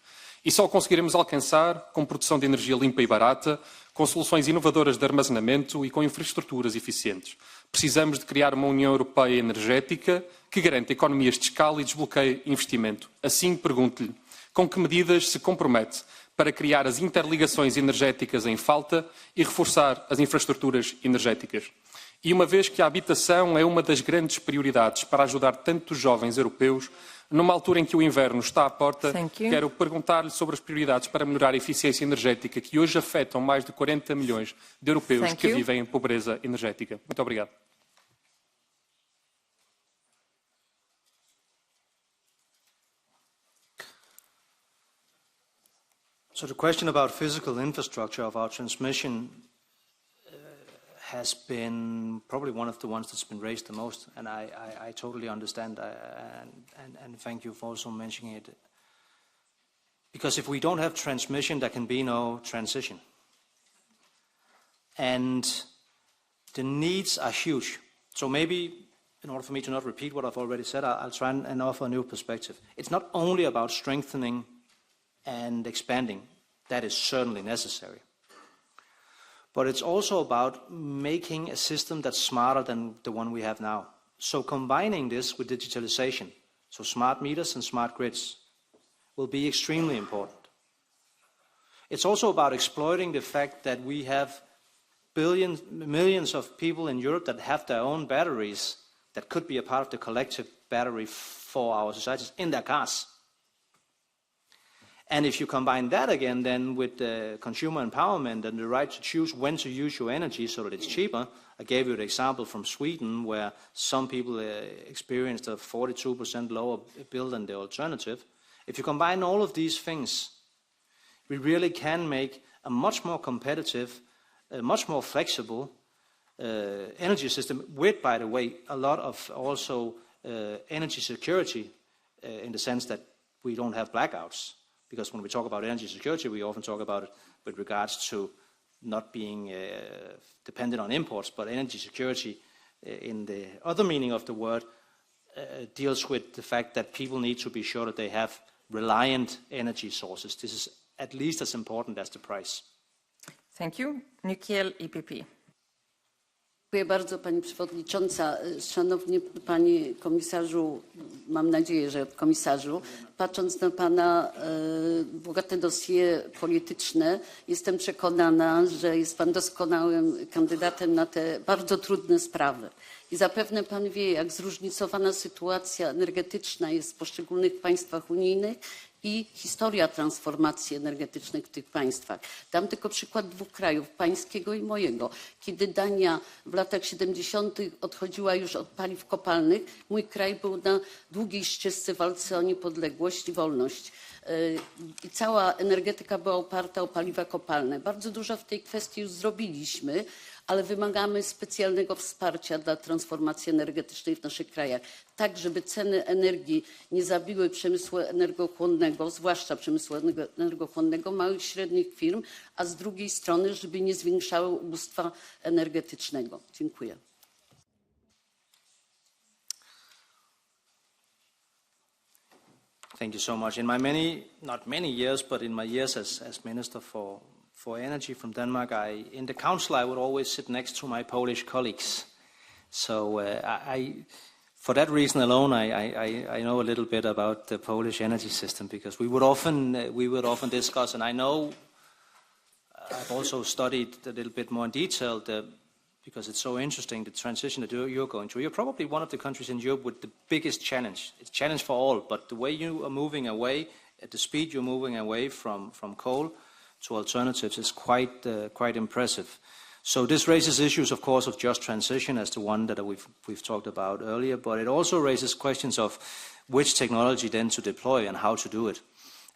E só o conseguiremos alcançar com produção de energia limpa e barata, com soluções inovadoras de armazenamento e com infraestruturas eficientes. Precisamos de criar uma União Europeia energética que garanta economias de escala e desbloqueie investimento. Assim, pergunto-lhe, com que medidas se compromete para criar as interligações energéticas em falta e reforçar as infraestruturas energéticas? E uma vez que a habitação é uma das grandes prioridades para ajudar tantos jovens europeus, numa altura em que o inverno está à porta, quero perguntar-lhe sobre as prioridades para melhorar a eficiência energética que hoje afetam mais de 40 milhões de europeus que vivem em pobreza energética. Muito obrigado. So the question about physical infrastructure of our transmission has been probably one of the ones that's been raised the most, and I totally understand, and thank you for also mentioning it. Because if we don't have transmission, there can be no transition. And the needs are huge. So maybe, in order for me to not repeat what I've already said, I'll try and offer a new perspective. It's not only about strengthening and expanding. That is certainly necessary. But it's also about making a system that's smarter than the one we have now. So combining this with digitalization, so smart meters and smart grids, will be extremely important. It's also about exploiting the fact that we have millions of people in Europe that have their own batteries that could be a part of the collective battery for our societies in their cars. And if you combine that again then with the consumer empowerment and the right to choose when to use your energy so that it's cheaper, I gave you the example from Sweden where some people experienced a 42% lower bill than the alternative. If you combine all of these things, we really can make a much more competitive, a much more flexible energy system with, by the way, a lot of also energy security in the sense that we don't have blackouts. Because when we talk about energy security, we often talk about it with regards to not being dependent on imports, but energy security in the other meaning of the word, deals with the fact that people need to be sure that they have reliant energy sources. This is at least as important as the price. Thank you. Nikiel, EPP. Dziękuję bardzo Pani Przewodnicząca. Szanowny Panie Komisarzu, mam nadzieję, że Komisarzu, patrząc na Pana bogate dossier polityczne, jestem przekonana, że jest Pan doskonałym kandydatem na te bardzo trudne sprawy. I zapewne Pan wie, jak zróżnicowana sytuacja energetyczna jest w poszczególnych państwach unijnych i historia transformacji energetycznej w tych państwach. Dam tylko przykład dwóch krajów, pańskiego i mojego. Kiedy Dania w latach 70. odchodziła już od paliw kopalnych, mój kraj był na długiej ścieżce w walce o niepodległość i wolność. I cała energetyka była oparta o paliwa kopalne. Bardzo dużo w tej kwestii już zrobiliśmy, ale wymagamy specjalnego wsparcia dla transformacji energetycznej w naszych krajach, tak żeby ceny energii nie zabiły przemysłu energochłonnego, zwłaszcza przemysłu energochłonnego, małych i średnich firm, a z drugiej strony, żeby nie zwiększały ubóstwa energetycznego. Dziękuję. Thank you so much. In my not many years, but in my years as Minister for Energy from Denmark, in the council I would always sit next to my Polish colleagues. So for that reason alone, I know a little bit about the Polish energy system, because we would often discuss, and I know I've also studied a little bit more in detail because it's so interesting, the transition that you're going through. You're probably one of the countries in Europe with the biggest challenge. It's a challenge for all, but the way you are moving away, at the speed you're moving away from coal to alternatives is quite impressive. So this raises issues, of course, of just transition as the one that we've talked about earlier, but it also raises questions of which technology then to deploy and how to do it.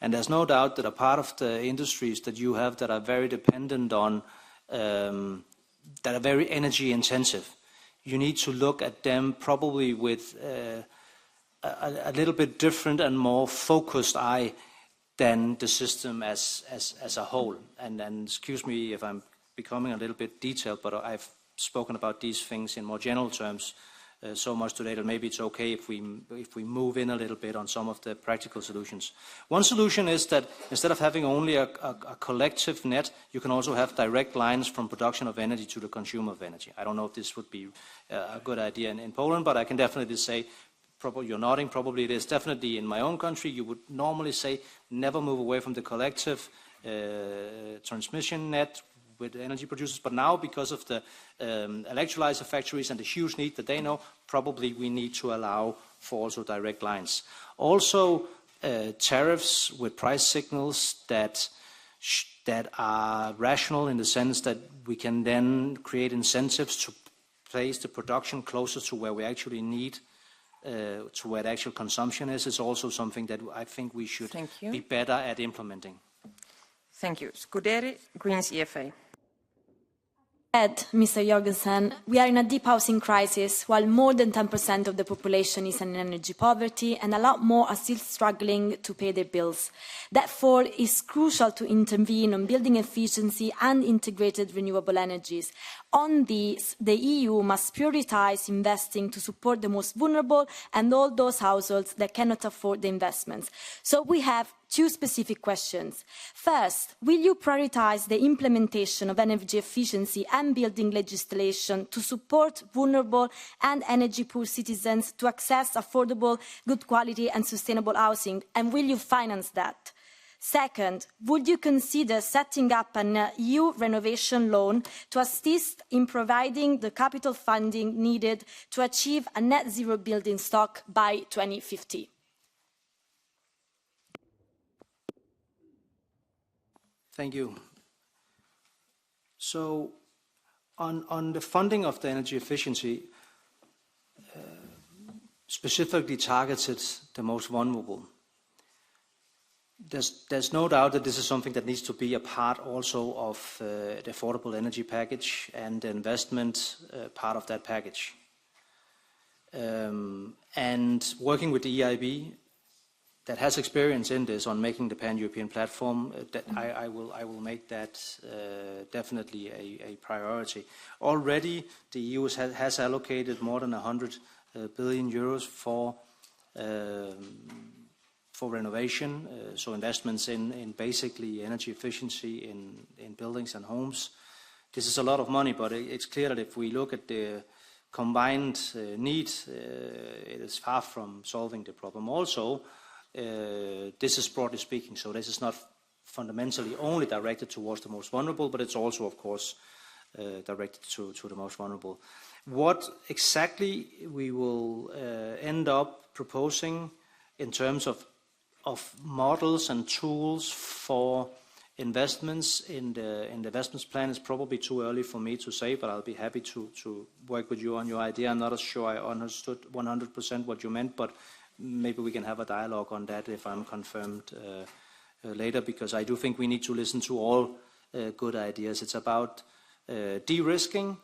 And there's no doubt that a part of the industries that you have that are very dependent on that are very energy intensive, you need to look at them probably with a little bit different and more focused eye than the system as a whole. And excuse me if I'm becoming a little bit detailed, but I've spoken about these things in more general terms so much today that maybe it's okay if we move in a little bit on some of the practical solutions. One solution is that instead of having only a collective net, you can also have direct lines from production of energy to the consumer of energy. I don't know if this would be a good idea in Poland, but I can definitely say, probably you're nodding, probably it is. Definitely in my own country, you would normally say never move away from the collective transmission net with energy producers, but now because of the electrolyzer factories and the huge need that they know, probably we need to allow for also direct lines. Also, tariffs with price signals that are rational in the sense that we can then create incentives to place the production closer to where we actually need, to where the actual consumption is also something that I think we should be better at implementing. Thank you. Scuderi, Greens EFA. Mr. Jørgensen, we are in a deep housing crisis while more than 10% of the population is in energy poverty and a lot more are still struggling to pay their bills. Therefore, it's crucial to intervene on building efficiency and integrated renewable energies. On this, the EU must prioritize investing to support the most vulnerable and all those households that cannot afford the investments. So we have two specific questions. First, will you prioritize the implementation of energy efficiency and building legislation to support vulnerable and energy-poor citizens to access affordable, good quality and sustainable housing, and will you finance that? Second, would you consider setting up an EU renovation loan to assist in providing the capital funding needed to achieve a net zero building stock by 2050? Thank you. So, on the funding of the energy efficiency, specifically targeted the most vulnerable, there's no doubt that this is something that needs to be a part also of the affordable energy package and the investment part of that package. And working with the EIB, that has experience in this on making the pan-European platform, that I will make that definitely a priority. Already, the EU has allocated more than 100 billion euros for renovation, so investments in basically energy efficiency in buildings and homes. This is a lot of money, but it's clear that if we look at the combined need, it is far from solving the problem. Also, this is broadly speaking, so this is not fundamentally only directed towards the most vulnerable, but it's also, of course, directed to the most vulnerable. What exactly we will end up proposing in terms of models and tools for investments in the investments plan is probably too early for me to say, but I'll be happy to work with you on your idea. I'm not sure I understood 100% what you meant, but maybe we can have a dialogue on that if I'm confirmed later, because I do think we need to listen to all good ideas. It's about de-risking.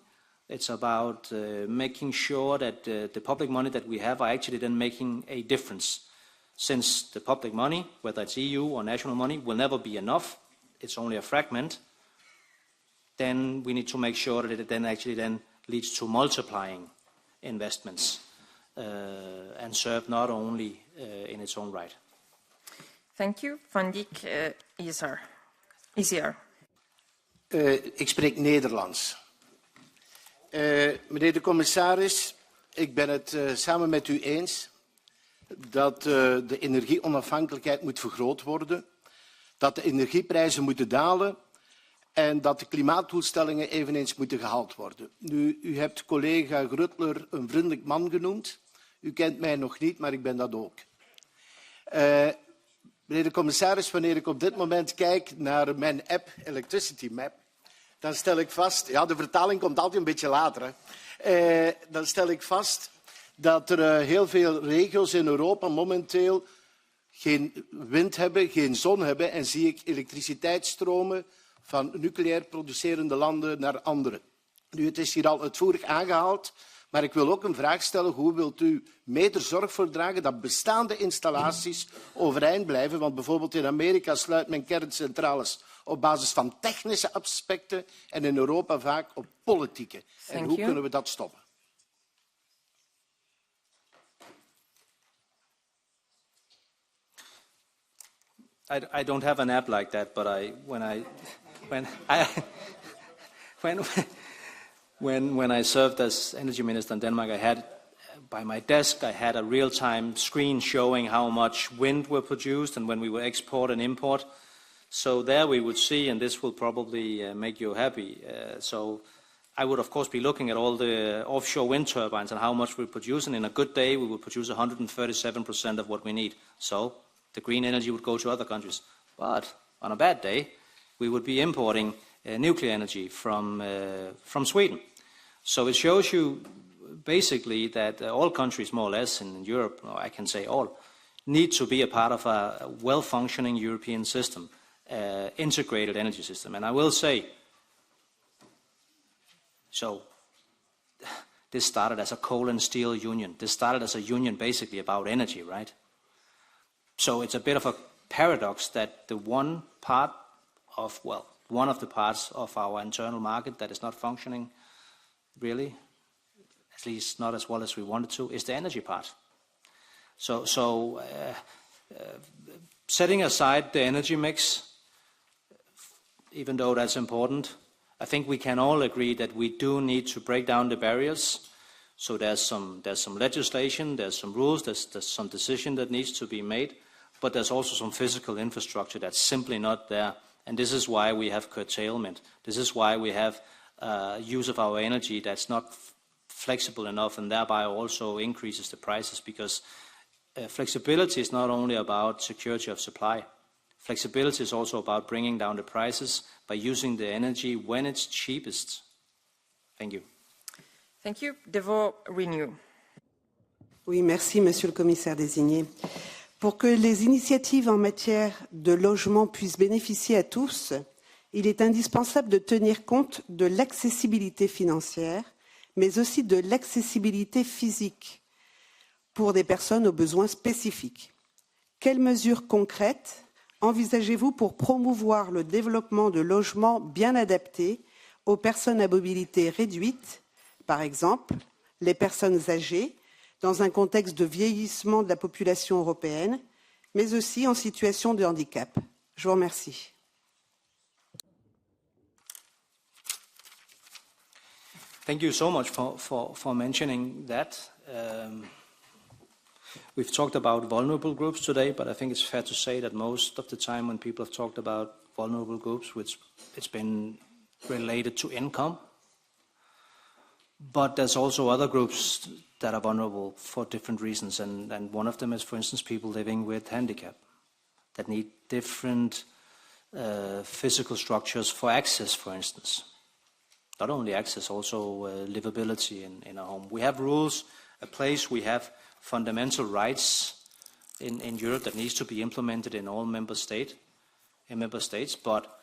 It's about making sure that the public money that we have are actually then making a difference. Since the public money, whether it's EU or national money, will never be enough, it's only a fragment, then we need to make sure that it then actually then leads to multiplying investments and serve not only in its own right. Thank you. Van Dijk, ECR. Ik spreek Nederlands. Meneer de commissaris, ik ben het samen met u eens dat de energieonafhankelijkheid moet vergroot worden, dat de energieprijzen moeten dalen en dat de klimaatdoelstellingen eveneens moeten gehaald worden. Nu, u hebt collega Grutler een vriendelijk man genoemd. U kent mij nog niet, maar ik ben dat ook. Meneer de commissaris, wanneer ik op dit moment kijk naar mijn app, Electricity Map, dan stel ik vast, ja, de vertaling komt altijd een beetje later, hè. Dan stel ik vast dat er heel veel regio's in Europa momenteel geen wind hebben, geen zon hebben en zie ik elektriciteit stromen van nucleair producerende landen naar andere. Nu, het is hier al uitvoerig aangehaald, maar ik wil ook een vraag stellen. Hoe wilt u mee er zorg voor dragen dat bestaande installaties overeind blijven? Want bijvoorbeeld in Amerika sluit men kerncentrales op basis van technische aspecten en in Europa vaak op politieke. En hoe kunnen we dat stoppen? I don't have an app like that, but when I served as energy minister in Denmark, I had by my desk I had a real-time screen showing how much wind were produced and when we would export and import. So there we would see, and this will probably make you happy. So I would of course be looking at all the offshore wind turbines and how much we produce, and in a good day we would produce 137% of what we need. So the green energy would go to other countries. But on a bad day, we would be importing nuclear energy from Sweden. So it shows you basically that all countries, more or less, in Europe, or I can say all, need to be a part of a well-functioning European system, integrated energy system. And I will say, so this started as a coal and steel union. This started as a union basically about energy, right? So it's a bit of a paradox that the one of the parts of our internal market that is not functioning really, at least not as well as we wanted to, is the energy part. So setting aside the energy mix, even though that's important, I think we can all agree that we do need to break down the barriers. So there's some legislation, there's some rules, there's some decision that needs to be made, but there's also some physical infrastructure that's simply not there. And this is why we have curtailment. This is why we have use of our energy that's not flexible enough, and thereby also increases the prices, because flexibility is not only about security of supply. Flexibility is also about bringing down the prices by using the energy when it's cheapest. Thank you. Thank you. Devo Renew. Oui, merci, Monsieur le Commissaire désigné. Pour que les initiatives en matière de logement puissent bénéficier à tous, il est indispensable de tenir compte de l'accessibilité financière, mais aussi de l'accessibilité physique pour des personnes aux besoins spécifiques. Quelles mesures concrètes envisagez-vous pour promouvoir le développement de logements bien adaptés aux personnes à mobilité réduite, par exemple les personnes âgées, dans un contexte de vieillissement de la population européenne, mais aussi en situation de handicap. Je vous remercie. Thank you so much for mentioning that. We've talked about vulnerable groups today, but I think it's fair to say that most of the time when people have talked about vulnerable groups, it's been related to income. But there's also other groups that are vulnerable for different reasons, and one of them is, for instance, people living with handicap that need different physical structures for access, for instance. Not only access, also livability in a home. We have rules, a place, we have fundamental rights in Europe that needs to be implemented in all member states, but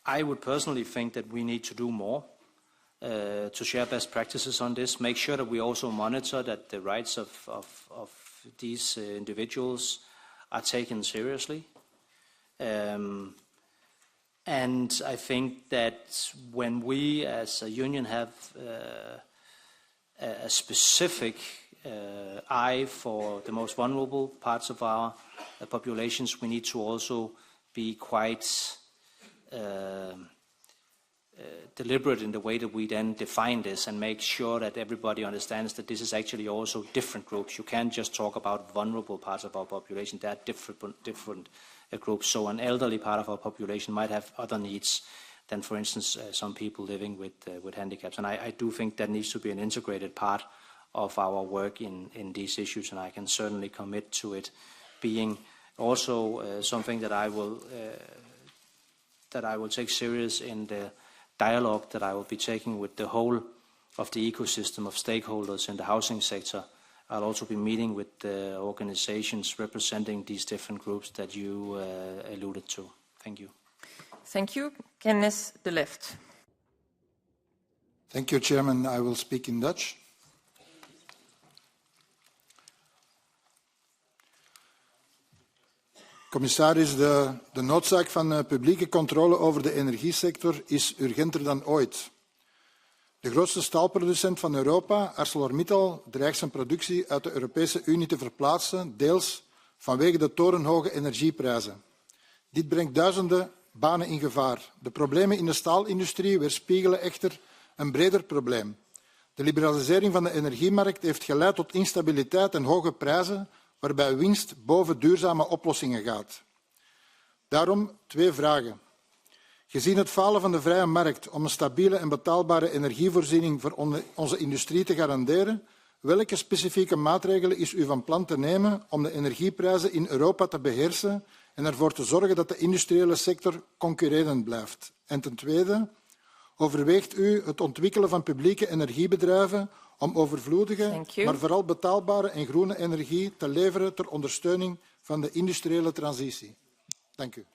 I would personally think that we need to do more to share best practices on this, make sure that we also monitor that the rights of these individuals are taken seriously. And I think that when we as a union have a specific eye for the most vulnerable parts of our populations, we need to also be quite deliberate in the way that we then define this and make sure that everybody understands that this is actually also different groups. You can't just talk about vulnerable parts of our population. There are different groups. So an elderly part of our population might have other needs than, for instance, some people living with handicaps. And I do think that needs to be an integrated part of our work in these issues, and I can certainly commit to it being also something that I will take serious in the dialogue that I will be taking with the whole of the ecosystem of stakeholders in the housing sector. I'll also be meeting with the organizations representing these different groups that you alluded to. Thank you. Thank you. Kenneth de Left. Thank you, Chairman. I will speak in Dutch. Commissaris, de noodzaak van publieke controle over de energiesector is urgenter dan ooit. De grootste staalproducent van Europa, ArcelorMittal, dreigt zijn productie uit de Europese Unie te verplaatsen, deels vanwege de torenhoge energieprijzen. Dit brengt duizenden banen in gevaar. De problemen in de staalindustrie weerspiegelen echter een breder probleem. De liberalisering van de energiemarkt heeft geleid tot instabiliteit en hoge prijzen, waarbij winst boven duurzame oplossingen gaat. Daarom 2 vragen. Gezien het falen van de vrije markt om een stabiele en betaalbare energievoorziening voor onze industrie te garanderen, welke specifieke maatregelen is u van plan te nemen om de energieprijzen in Europa te beheersen en ervoor te zorgen dat de industriële sector concurrerend blijft? En ten tweede, overweegt u het ontwikkelen van publieke energiebedrijven om overvloedige, maar vooral betaalbare en groene energie te leveren ter ondersteuning van de industriële transitie? Dank u.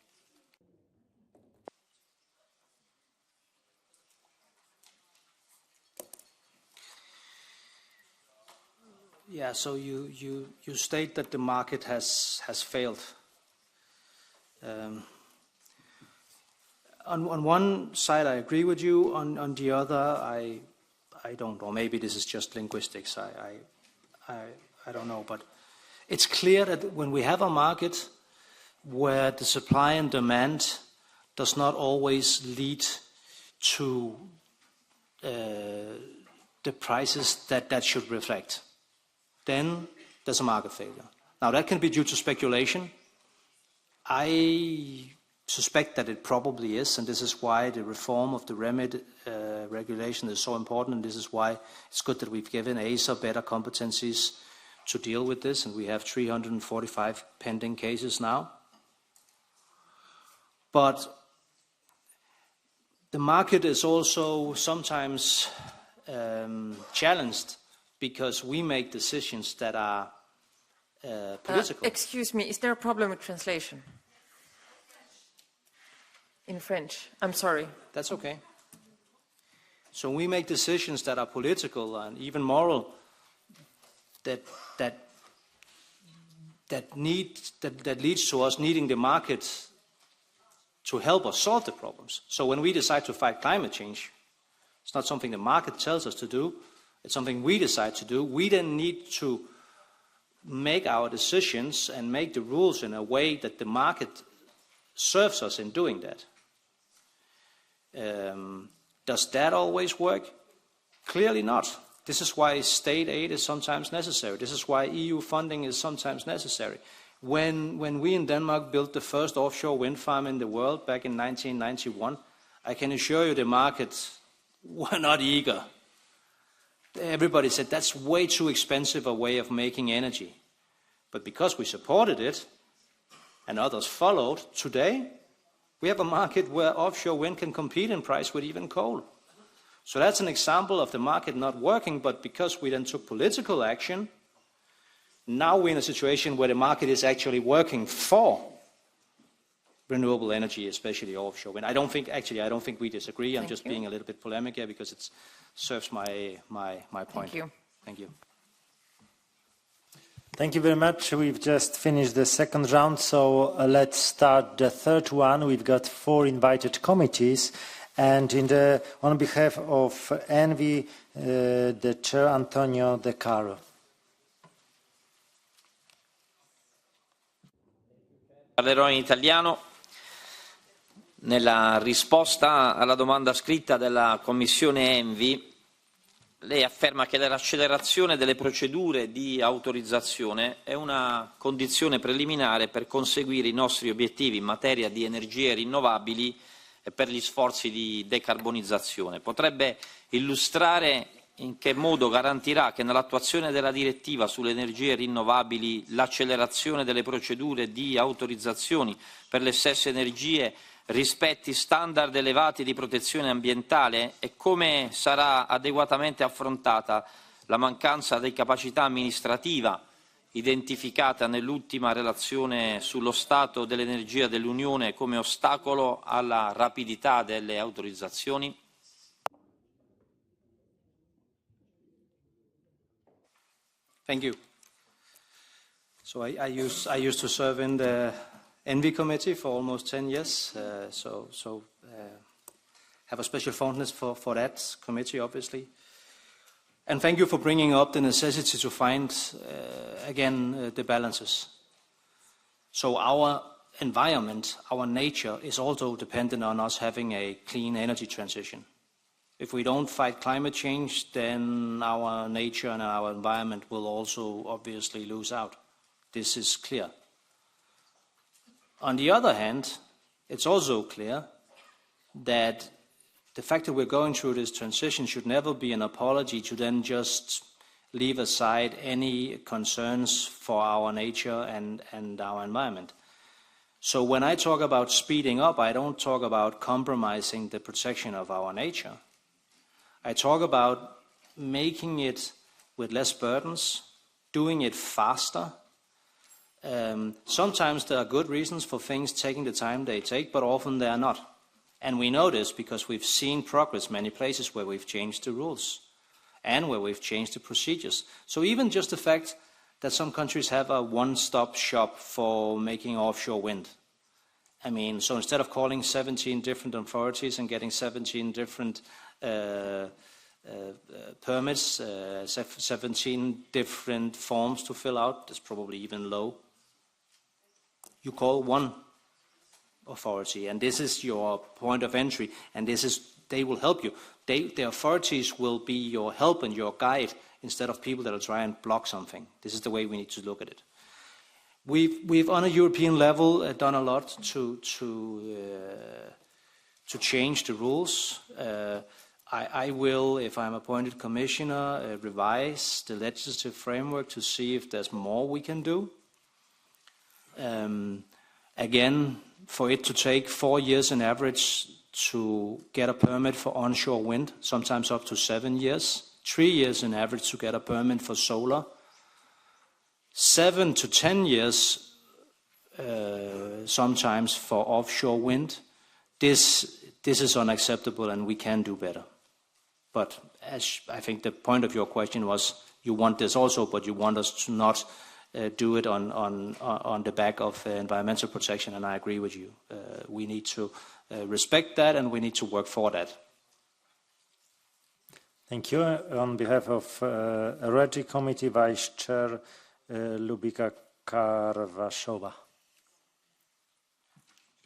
Yeah, so you state that the market has failed. On one side, I agree with you. On the other, I don't. Or maybe this is just linguistics. I don't know. But it's clear that when we have a market where the supply and demand does not always lead to the prices that should reflect, then there's a market failure. Now, that can be due to speculation. I suspect that it probably is, and this is why the reform of the REMIT regulation is so important, and this is why it's good that we've given ASA better competencies to deal with this, and we have 345 pending cases now. But the market is also sometimes challenged because we make decisions that are political. Excuse me, is there a problem with translation? In French, I'm sorry. That's okay. So we make decisions that are political and even moral that leads to us needing the market to help us solve the problems. So when we decide to fight climate change, it's not something the market tells us to do. It's something we decide to do. We then need to make our decisions and make the rules in a way that the market serves us in doing that. Does that always work? Clearly not. This is why state aid is sometimes necessary. This is why EU funding is sometimes necessary. When we in Denmark built the first offshore wind farm in the world back in 1991, I can assure you the markets were not eager. Everybody said that's way too expensive a way of making energy. But because we supported it and others followed, today we have a market where offshore wind can compete in price with even coal. So that's an example of the market not working, but because we then took political action, now we're in a situation where the market is actually working for renewable energy, especially offshore wind. I don't think we disagree. I'm just being a little bit polemic here because it serves my point. Thank you. Thank you. Thank you very much. We've just finished the second round, so let's start the third one. We've got 4 invited committees, and on behalf of ENVI, the chair Antonio De Caro. Parlerò in italiano. Nella risposta alla domanda scritta della Commissione ENVI, lei afferma che l'accelerazione delle procedure di autorizzazione è una condizione preliminare per conseguire i nostri obiettivi in materia di energie rinnovabili e per gli sforzi di decarbonizzazione. Potrebbe illustrare in che modo garantirà che nell'attuazione della direttiva sulle energie rinnovabili l'accelerazione delle procedure di autorizzazioni per le stesse energie rispetti standard elevati di protezione ambientale e come sarà adeguatamente affrontata la mancanza di capacità amministrativa identificata nell'ultima relazione sullo stato dell'energia dell'Unione come ostacolo alla rapidità delle autorizzazioni? Thank you. So I used to serve in the ENVI committee for almost 10 years, have a special fondness for that committee, obviously. And thank you for bringing up the necessity to find, again, the balances. So our environment, our nature, is also dependent on us having a clean energy transition. If we don't fight climate change, then our nature and our environment will also obviously lose out. This is clear. On the other hand, it's also clear that the fact that we're going through this transition should never be an apology to then just leave aside any concerns for our nature and our environment. So when I talk about speeding up, I don't talk about compromising the protection of our nature. I talk about making it with less burdens, doing it faster. Sometimes there are good reasons for things taking the time they take, but often they are not. And we know this because we've seen progress many places where we've changed the rules and where we've changed the procedures. So even just the fact that some countries have a one-stop shop for making offshore wind. I mean, so instead of calling 17 different authorities and getting 17 different permits, 17 different forms to fill out, that's probably even low. You call one authority, and this is your point of entry, and they will help you. The authorities will be your help and your guide instead of people that will try and block something. This is the way we need to look at it. We've on a European level done a lot to change the rules. I will, if I'm appointed commissioner, revise the legislative framework to see if there's more we can do. Again, for it to take 4 years on average to get a permit for onshore wind, sometimes up to 7 years, 3 years on average to get a permit for solar, 7 to 10 years sometimes for offshore wind. This is unacceptable and we can do better. But as I think the point of your question was, you want this also, but you want us to not do it on the back of environmental protection, and I agree with you. We need to respect that and we need to work for that. Thank you. On behalf of REGI Committee, Vice Chair Lubika Karvashova.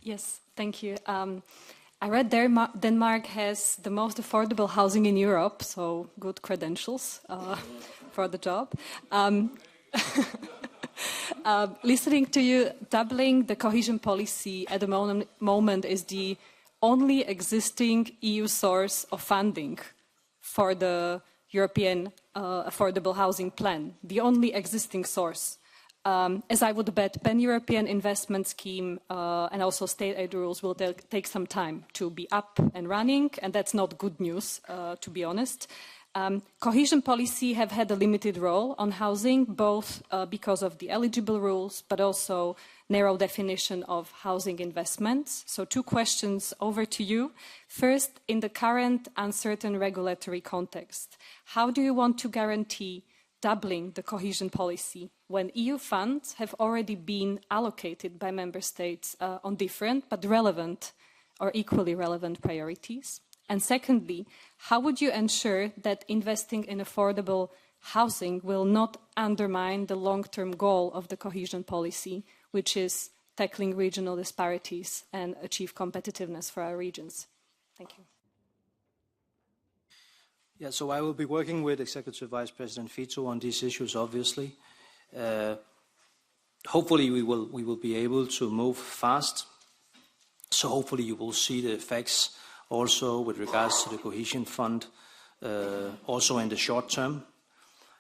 Yes, thank you. I read Denmark has the most affordable housing in Europe, so good credentials for the job. Listening to you, doubling the cohesion policy at the moment is the only existing EU source of funding for the European affordable housing plan, the only existing source. As I would bet, pan-European investment scheme and also state aid rules will take some time to be up and running, and that's not good news, to be honest. Cohesion policy have had a limited role on housing, both because of the eligible rules, but also narrow definition of housing investments. So 2 questions over to you. First, in the current uncertain regulatory context, how do you want to guarantee doubling the cohesion policy when EU funds have already been allocated by member states on different but relevant or equally relevant priorities? And secondly, how would you ensure that investing in affordable housing will not undermine the long-term goal of the cohesion policy, which is tackling regional disparities and achieve competitiveness for our regions? Thank you. Yeah, so I will be working with Executive Vice President Fito on these issues, obviously. Hopefully we will be able to move fast. So hopefully you will see the effects also with regards to the cohesion fund, also in the short term.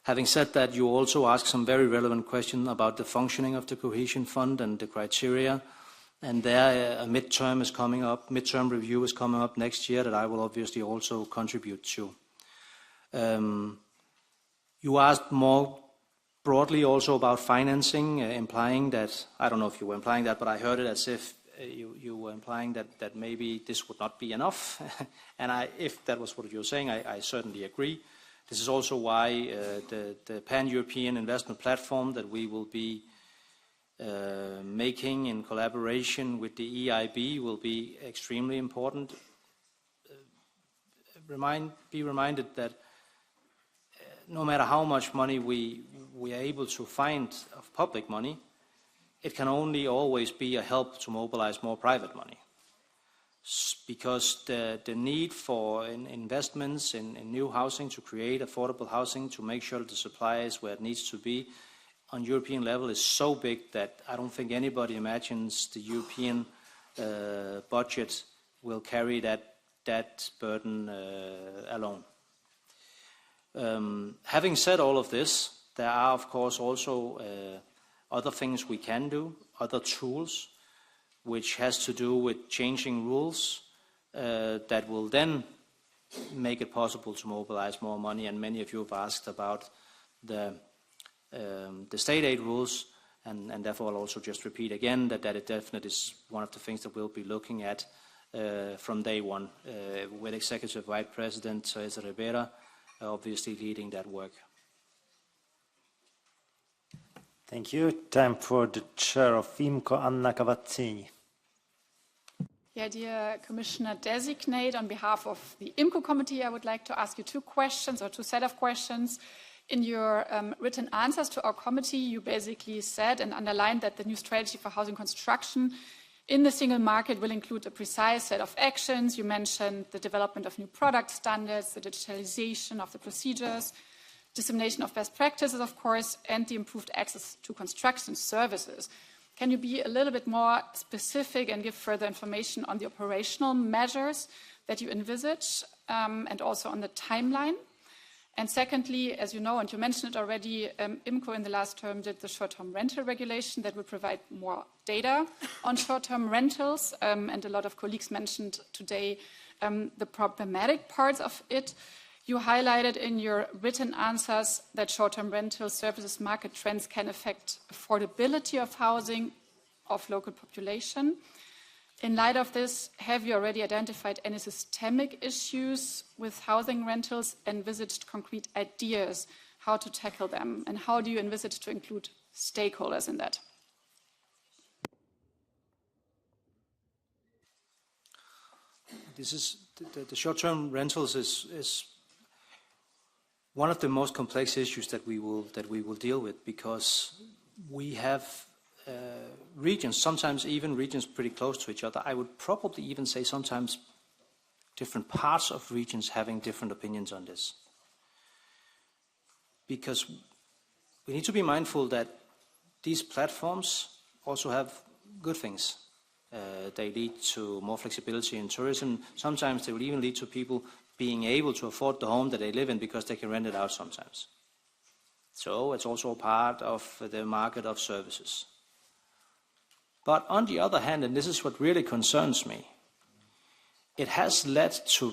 Having said that, you also asked some very relevant questions about the functioning of the cohesion fund and the criteria. And there a midterm is coming up, midterm review is coming up next year that I will obviously also contribute to. You asked more broadly also about financing, implying that, I don't know if you were implying that, but I heard it as if you were implying that maybe this would not be enough. And if that was what you were saying, I certainly agree. This is also why the Pan-European Investment Platform that we will be making in collaboration with the EIB will be extremely important. Be reminded that no matter how much money we are able to find of public money, it can only always be a help to mobilize more private money. Because the need for investments in new housing to create affordable housing, to make sure that the supply is where it needs to be on European level is so big that I don't think anybody imagines the European budget will carry that burden alone. Having said all of this, there are of course also other things we can do, other tools, which has to do with changing rules that will then make it possible to mobilize more money. And many of you have asked about the state aid rules, and therefore I'll also just repeat again that it definitely is one of the things that we'll be looking at from day one with Executive Vice President Teresa Ribera obviously leading that work. Thank you. Time for the chair of IMCO, Anna Cavazzini. Yeah, dear Commissioner Designate, on behalf of the IMCO committee, I would like to ask you 2 questions or 2 set of questions. In your written answers to our committee, you basically said and underlined that the new strategy for housing construction in the single market will include a precise set of actions. You mentioned the development of new product standards, the digitalization of the procedures, dissemination of best practices, of course, and the improved access to construction services. Can you be a little bit more specific and give further information on the operational measures that you envisage and also on the timeline? And secondly, as you know, and you mentioned it already, IMCO in the last term did the short-term rental regulation that will provide more data on short-term rentals. And a lot of colleagues mentioned today the problematic parts of it. You highlighted in your written answers that short-term rental services market trends can affect affordability of housing of local population. In light of this, have you already identified any systemic issues with housing rentals, envisaged concrete ideas how to tackle them, and how do you envisage to include stakeholders in that? This is the short-term rentals is one of the most complex issues that we will deal with, because we have regions, sometimes even regions pretty close to each other. I would probably even say sometimes different parts of regions having different opinions on this. Because we need to be mindful that these platforms also have good things. They lead to more flexibility in tourism. Sometimes they will even lead to people being able to afford the home that they live in because they can rent it out sometimes. So it's also a part of the market of services. But on the other hand, and this is what really concerns me, it has led to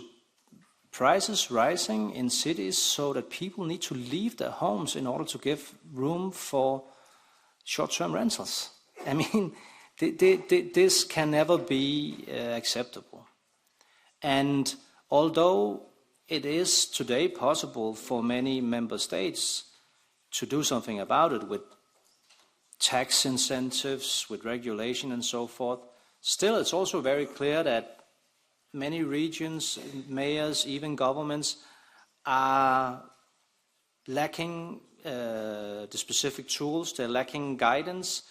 prices rising in cities so that people need to leave their homes in order to give room for short-term rentals. I mean, this can never be acceptable. And although it is today possible for many member states to do something about it with tax incentives, with regulation and so forth, still it's also very clear that many regions, mayors, even governments are lacking the specific tools, they're lacking guidance,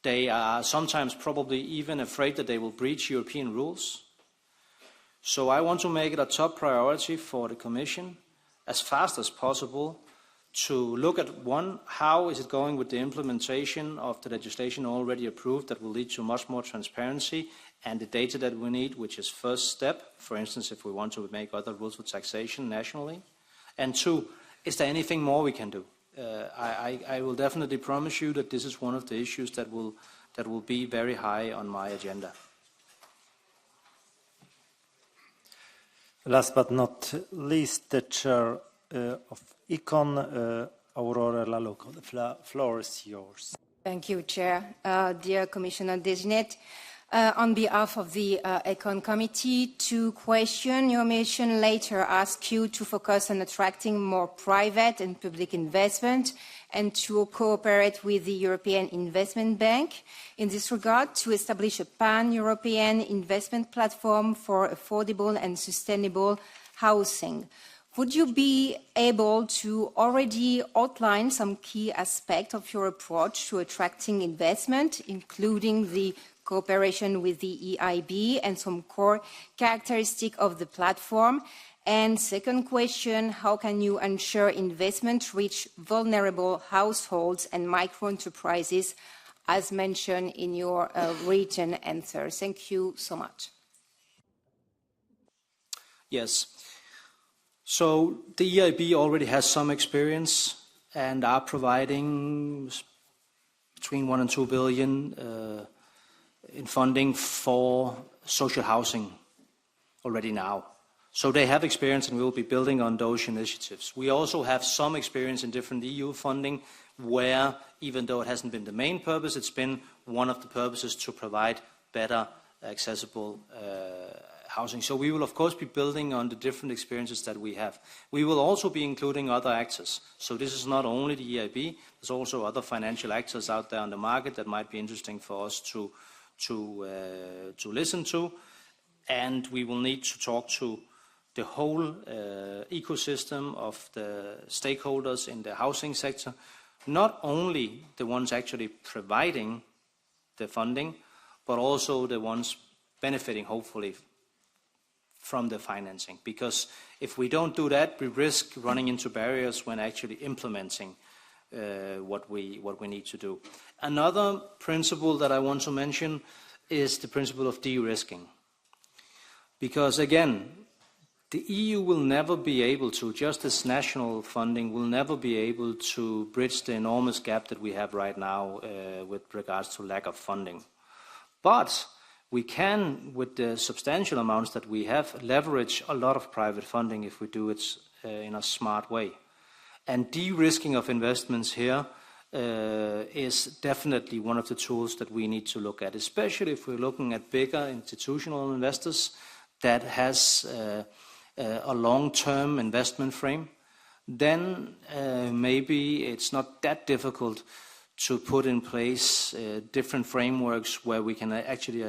they are sometimes probably even afraid that they will breach European rules. So I want to make it a top priority for the Commission, as fast as possible, to look at, one, how is it going with the implementation of the legislation already approved that will lead to much more transparency and the data that we need, which is first step, for instance, if we want to make other rules for taxation nationally. And two, is there anything more we can do? I will definitely promise you that this is one of the issues that will be very high on my agenda. Last but not least, the chair of Econ, Aurora Laluco. The floor is yours. Thank you, Chair. Dear Commissioner Designate, on behalf of the Econ Committee, to question your mission later ask you to focus on attracting more private and public investment and to cooperate with the European Investment Bank in this regard to establish a pan-European investment platform for affordable and sustainable housing. Would you be able to already outline some key aspects of your approach to attracting investment, including the cooperation with the EIB and some core characteristics of the platform? And second question, how can you ensure investment reach vulnerable households and micro-enterprises, as mentioned in your written answer? Thank you so much. Yes. So the EIB already has some experience and are providing between 1 and 2 billion in funding for social housing already now. So they have experience and we will be building on those initiatives. We also have some experience in different EU funding where, even though it hasn't been the main purpose, it's been one of the purposes to provide better accessible housing. So we will, of course, be building on the different experiences that we have. We will also be including other actors. So this is not only the EIB, there's also other financial actors out there on the market that might be interesting for us to listen to. And we will need to talk to the whole ecosystem of the stakeholders in the housing sector, not only the ones actually providing the funding, but also the ones benefiting, hopefully, from the financing. Because if we don't do that, we risk running into barriers when actually implementing what we need to do. Another principle that I want to mention is the principle of de-risking. Because again, the EU will never be able to, just as national funding will never be able to bridge the enormous gap that we have right now with regards to lack of funding. But we can, with the substantial amounts that we have, leverage a lot of private funding if we do it in a smart way. And de-risking of investments here is definitely one of the tools that we need to look at, especially if we're looking at bigger institutional investors that has a long-term investment frame. Then maybe it's not that difficult to put in place different frameworks where we can actually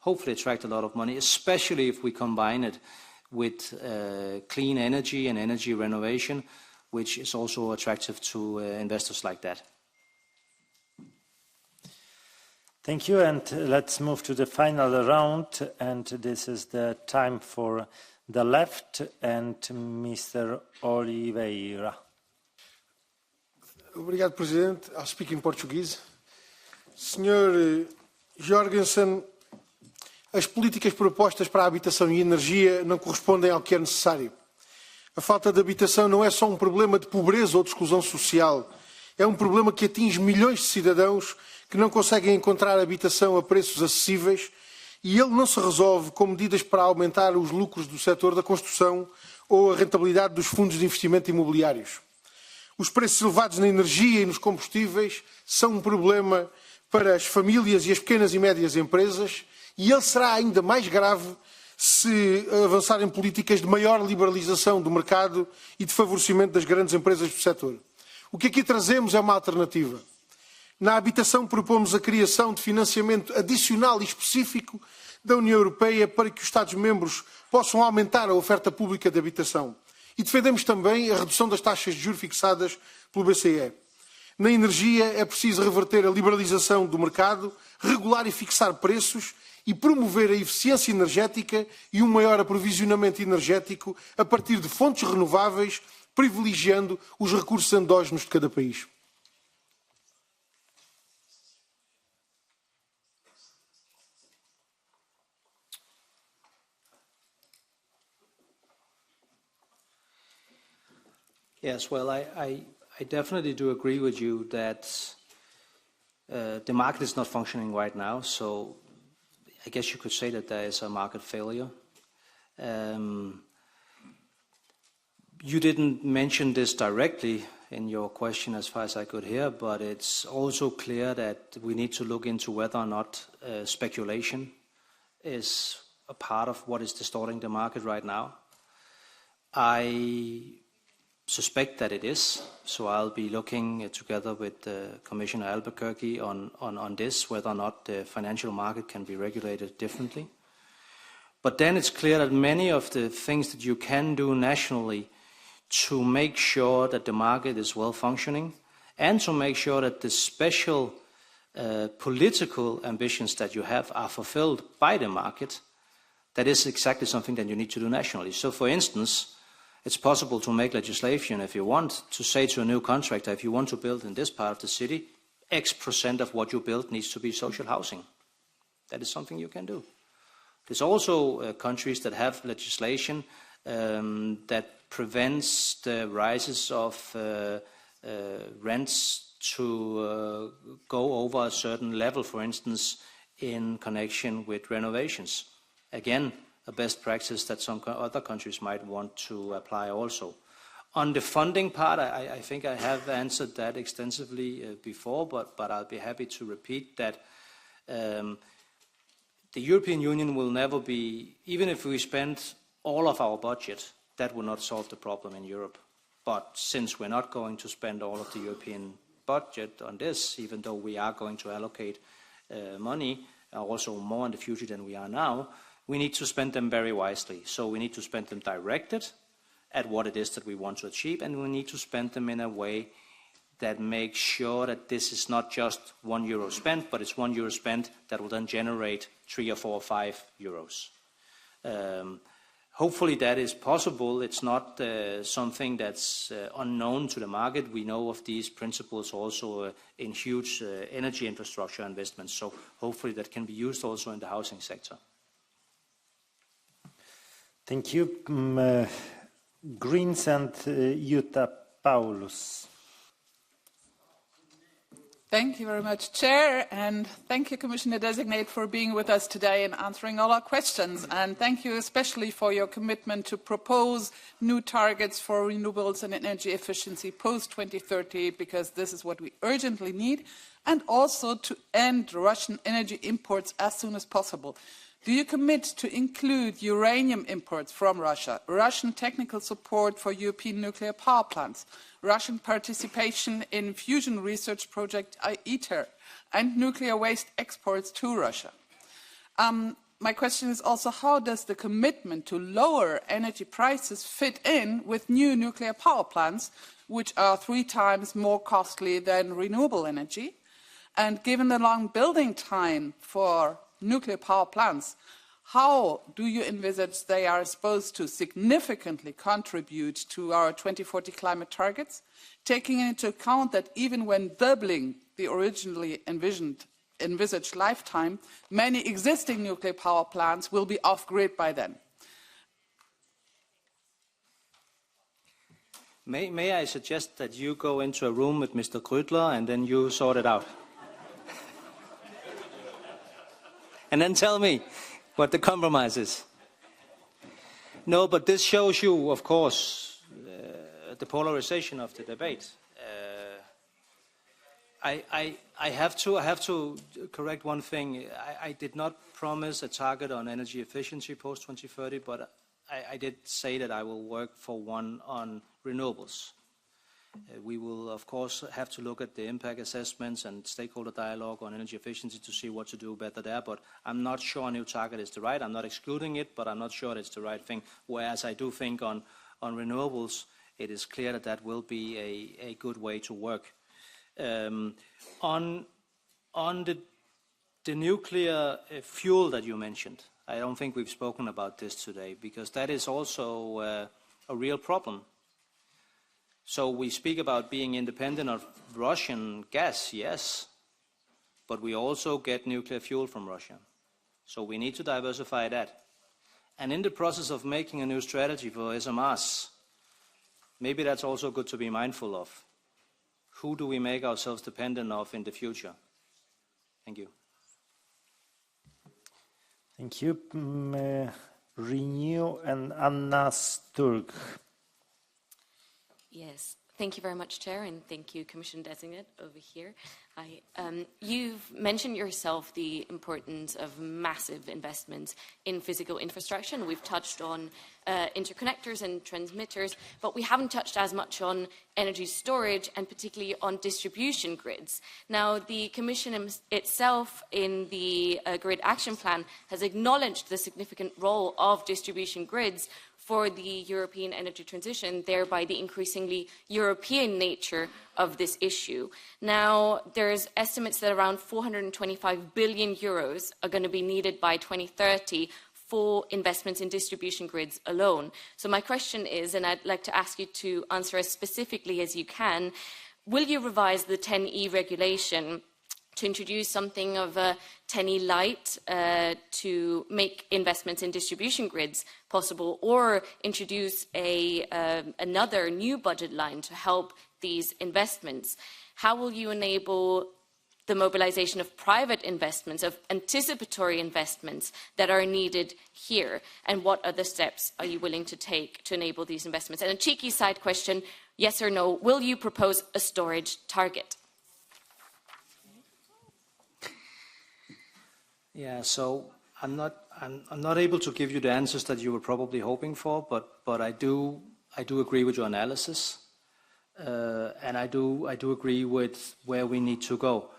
hopefully attract a lot of money, especially if we combine it with clean energy and energy renovation, which is also attractive to investors like that. Thank you, and let's move to the final round, and this is the time for the left and Mr. Oliveira. Obrigado, Presidente. I'll speak in Portuguese. Sr. Jørgensen, as políticas propostas para a habitação e energia não correspondem ao que é necessário. A falta de habitação não é só um problema de pobreza ou de exclusão social. É um problema que atinge milhões de cidadãos que não conseguem encontrar habitação a preços acessíveis, e ele não se resolve com medidas para aumentar os lucros do setor da construção ou a rentabilidade dos fundos de investimento imobiliários. Os preços elevados na energia e nos combustíveis são um problema para as famílias e as pequenas e médias empresas, e ele será ainda mais grave se avançarem políticas de maior liberalização do mercado e de favorecimento das grandes empresas do setor. O que aqui trazemos é uma alternativa. Na habitação propomos a criação de financiamento adicional e específico da União Europeia para que os Estados-membros possam aumentar a oferta pública de habitação. E defendemos também a redução das taxas de juros fixadas pelo BCE. Na energia é preciso reverter a liberalização do mercado, regular e fixar preços e promover a eficiência energética e um maior aprovisionamento energético a partir de fontes renováveis, privilegiando os recursos endógenos de cada país. Yes, well, I definitely do agree with you that the market is not functioning right now, so I guess you could say that there is a market failure. You didn't mention this directly in your question as far as I could hear, but it's also clear that we need to look into whether or not speculation is a part of what is distorting the market right now. I suspect that it is, so I'll be looking together with Commissioner Albuquerque on this, whether or not the financial market can be regulated differently. But then it's clear that many of the things that you can do nationally to make sure that the market is well functioning and to make sure that the special political ambitions that you have are fulfilled by the market, that is exactly something that you need to do nationally. So for instance, it's possible to make legislation, if you want, to say to a new contractor, if you want to build in this part of the city, X% of what you build needs to be social housing. That is something you can do. There's also countries that have legislation that prevents the rises of rents to go over a certain level, for instance, in connection with renovations. Again, a best practice that some other countries might want to apply also. On the funding part, I think I have answered that extensively before, but I'll be happy to repeat that the European Union will never be, even if we spend all of our budget, that will not solve the problem in Europe. But since we're not going to spend all of the European budget on this, even though we are going to allocate money, also more in the future than we are now, we need to spend them very wisely. So we need to spend them directed at what it is that we want to achieve, and we need to spend them in a way that makes sure that this is not just €1 spent, but it's €1 spent that will then generate 3 or 4 or 5 euros. Hopefully that is possible. It's not something that's unknown to the market. We know of these principles also in huge energy infrastructure investments, so hopefully that can be used also in the housing sector. Thank you. Greens and Jutta Paulus. Thank you very much, Chair, and thank you, Commissioner Designate, for being with us today and answering all our questions. And thank you especially for your commitment to propose new targets for renewables and energy efficiency post-2030, because this is what we urgently need, and also to end Russian energy imports as soon as possible. Do you commit to include uranium imports from Russia, Russian technical support for European nuclear power plants, Russian participation in fusion research project ITER, and nuclear waste exports to Russia? my question is also, how does the commitment to lower energy prices fit in with new nuclear power plants, which are 3 times more costly than renewable energy? And given the long building time for nuclear power plants, how do you envisage they are supposed to significantly contribute to our 2040 climate targets, taking into account that even when doubling the originally envisaged lifetime, many existing nuclear power plants will be off-grid by then? May I suggest that you go into a room with Mr. Grüttler and then you sort it out? And then tell me what the compromise is. No, but this shows you, of course, the polarization of the debate. I have to correct one thing. I did not promise a target on energy efficiency post-2030, but I did say that I will work for one on renewables. We will, of course, have to look at the impact assessments and stakeholder dialogue on energy efficiency to see what to do better there, but I'm not sure a new target is the right. I'm not excluding it, but I'm not sure it's the right thing, whereas I do think on renewables, it is clear that that will be a good way to work. On the nuclear fuel that you mentioned, I don't think we've spoken about this today, because that is also a real problem. So we speak about being independent of Russian gas, yes, but we also get nuclear fuel from Russia. So we need to diversify that. And in the process of making a new strategy for SMRs, maybe that's also good to be mindful of. Who do we make ourselves dependent of in the future? Thank you. Thank you. Renew and Anna Sturg. Yes, thank you very much, Chair, and thank you, Commission Designate over here. You've mentioned yourself the importance of massive investments in physical infrastructure, and we've touched on interconnectors and transmitters, but we haven't touched as much on energy storage and particularly on distribution grids. Now, the Commission itself in the Grid Action Plan has acknowledged the significant role of distribution grids for the European energy transition, thereby the increasingly European nature of this issue. Now, there's estimates that around 425 billion euros are going to be needed by 2030 for investments in distribution grids alone. So my question is, and I'd like to ask you to answer as specifically as you can, will you revise the 10E regulation to introduce something of a 10E light to make investments in distribution grids possible, or introduce another new budget line to help these investments? How will you enable the mobilization of private investments, of anticipatory investments that are needed here? And what other steps are you willing to take to enable these investments? And a cheeky side question, yes or no, will you propose a storage target? Yeah, so I'm not able to give you the answers that you were probably hoping for, but I do agree with your analysis, and I do agree with where we need to go.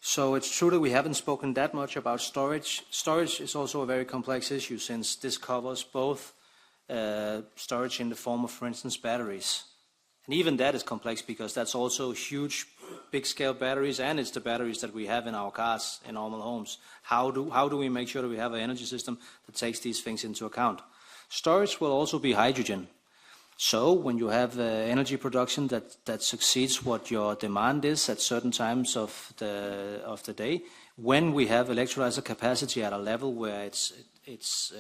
So it's true that we haven't spoken that much about storage. Storage is also a very complex issue, since this covers both storage in the form of, for instance, batteries. And even that is complex, because that's also huge, big-scale batteries, and it's the batteries that we have in our cars, in normal homes. How do we make sure that we have an energy system that takes these things into account? Storage will also be hydrogen. So when you have energy production that succeeds what your demand is at certain times of the day, when we have electrolyzer capacity at a level where it's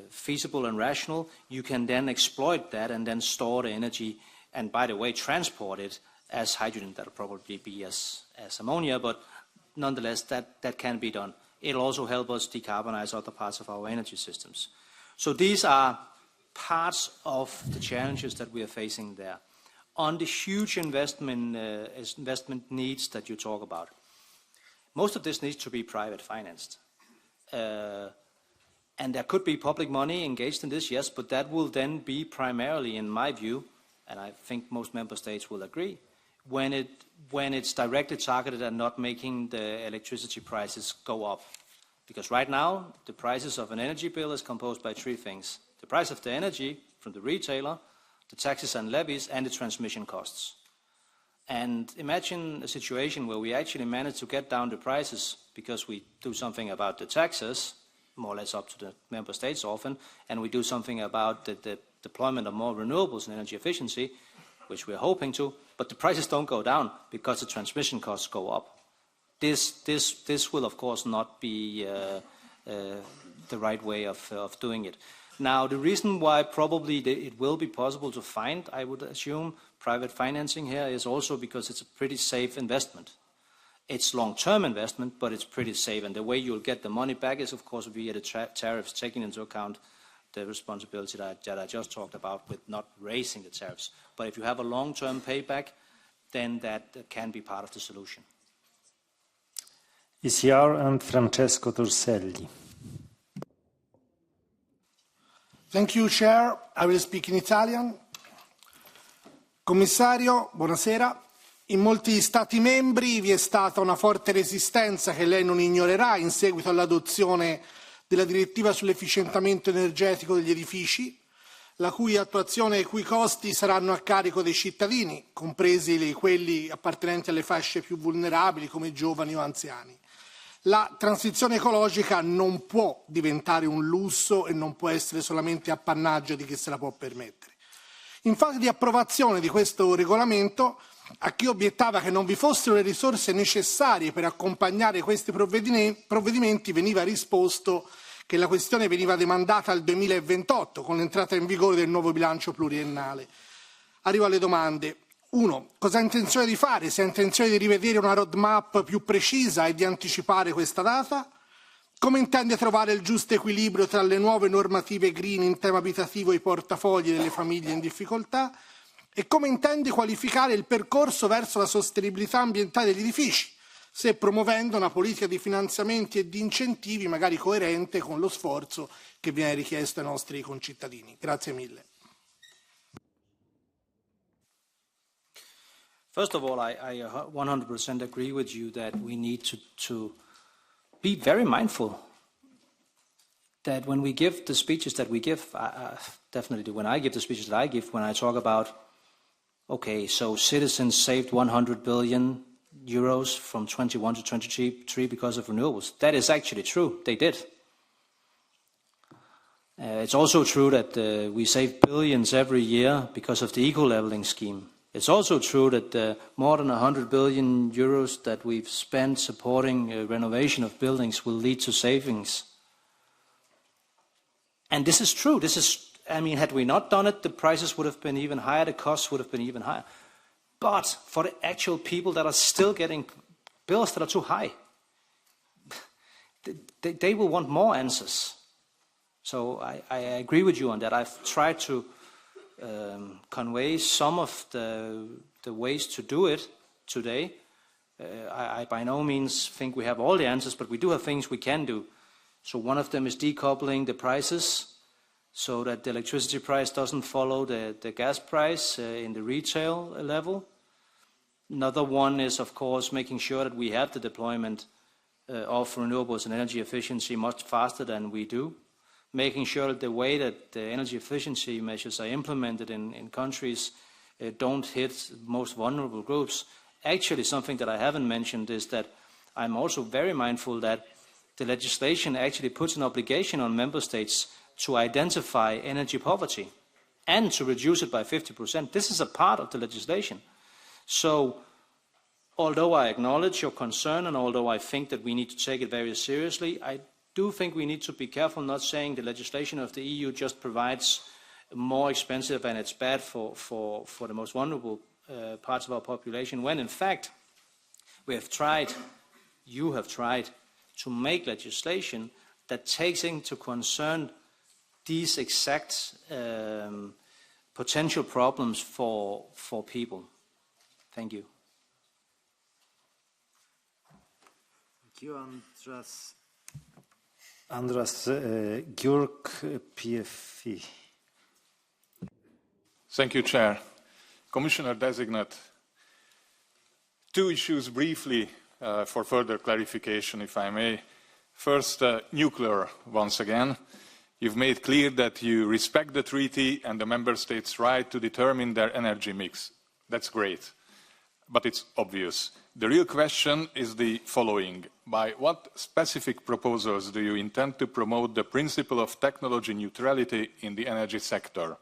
feasible and rational, you can then exploit that and then store the energy, and by the way, transport it as hydrogen. That'll probably be as ammonia, but nonetheless, that can be done. It'll also help us decarbonize other parts of our energy systems. So these are parts of the challenges that we are facing there. On the huge investment needs that you talk about, most of this needs to be private financed. And there could be public money engaged in this, yes, but that will then be primarily, in my view, and I think most member states will agree, when it's directly targeted and not making the electricity prices go up. Because right now, the prices of an energy bill is composed by three things: the price of the energy from the retailer, the taxes and levies, and the transmission costs. And imagine a situation where we actually manage to get down the prices because we do something about the taxes, more or less up to the member states often, and we do something about the deployment of more renewables and energy efficiency, which we're hoping to, but the prices don't go down because the transmission costs go up. This will, of course, not be the right way of doing it. Now, the reason why probably it will be possible to find, I would assume, private financing here is also because it's a pretty safe investment. It's long-term investment, but it's pretty safe. And the way you'll get the money back is, of course, via the tariffs, taking into account the responsibility that I just talked about with not raising the tariffs. But if you have a long-term payback, then that can be part of the solution. ECR and Francesco Torselli. Thank you, Chair. I will speak in Italian. Commissario, buonasera. In molti Stati membri vi è stata una forte resistenza che lei non ignorerà in seguito all'adozione della direttiva sull'efficientamento energetico degli edifici, la cui attuazione e i cui costi saranno a carico dei cittadini, compresi quelli appartenenti alle fasce più vulnerabili come giovani o anziani. La transizione ecologica non può diventare un lusso e non può essere solamente appannaggio di chi se la può permettere. In fase di approvazione di questo regolamento, a chi obiettava che non vi fossero le risorse necessarie per accompagnare questi provvedimenti veniva risposto che la questione veniva demandata al 2028 con l'entrata in vigore del nuovo bilancio pluriennale. Arrivo alle domande. 1. Cosa ha intenzione di fare? Se ha intenzione di rivedere una roadmap più precisa e di anticipare questa data? Come intende trovare il giusto equilibrio tra le nuove normative green in tema abitativo e i portafogli delle famiglie in difficoltà? E come intende qualificare il percorso verso la sostenibilità ambientale degli edifici, se promuovendo una politica di finanziamenti e di incentivi magari coerente con lo sforzo che viene richiesto ai nostri concittadini? Grazie mille. First of all, I 100% agree with you that we need to be very mindful that when we give the speeches that we give, definitely when I give the speeches that I give, when I talk about, okay, so citizens saved 100 billion euros from 21 to 23 because of renewables. That is actually true. They did. It's also true that we save billions every year because of the eco-leveling scheme. It's also true that more than 100 billion euros that we've spent supporting renovation of buildings will lead to savings. And this is true. This is, I mean, had we not done it, the prices would have been even higher, the costs would have been even higher. But for the actual people that are still getting bills that are too high, they will want more answers. So I agree with you on that. I've tried to convey some of the ways to do it today. I by no means think we have all the answers, but we do have things we can do. So one of them is decoupling the prices so that the electricity price doesn't follow the gas price in the retail level. Another one is, of course, making sure that we have the deployment of renewables and energy efficiency much faster than we do. Making sure that the way that the energy efficiency measures are implemented in countries don't hit most vulnerable groups. Actually, something that I haven't mentioned is that I'm also very mindful that the legislation actually puts an obligation on member states to identify energy poverty and to reduce it by 50%. This is a part of the legislation. So, although I acknowledge your concern and although I think that we need to take it very seriously, I do think we need to be careful not saying the legislation of the EU just provides more expensive and it's bad for the most vulnerable parts of our population, when in fact we have tried, you have tried, to make legislation that takes into concern these exact potential problems for people. Thank you. Thank you, Andras Gyurk, PFE. Thank you, Chair. Commissioner-designate, two issues briefly for further clarification, if I may. First, nuclear, once again. You've made clear that you respect the treaty and the member states' right to determine their energy mix. That's great, but it's obvious. The real question is the following. By what specific proposals do you intend to promote the principle of technology neutrality in the energy sector?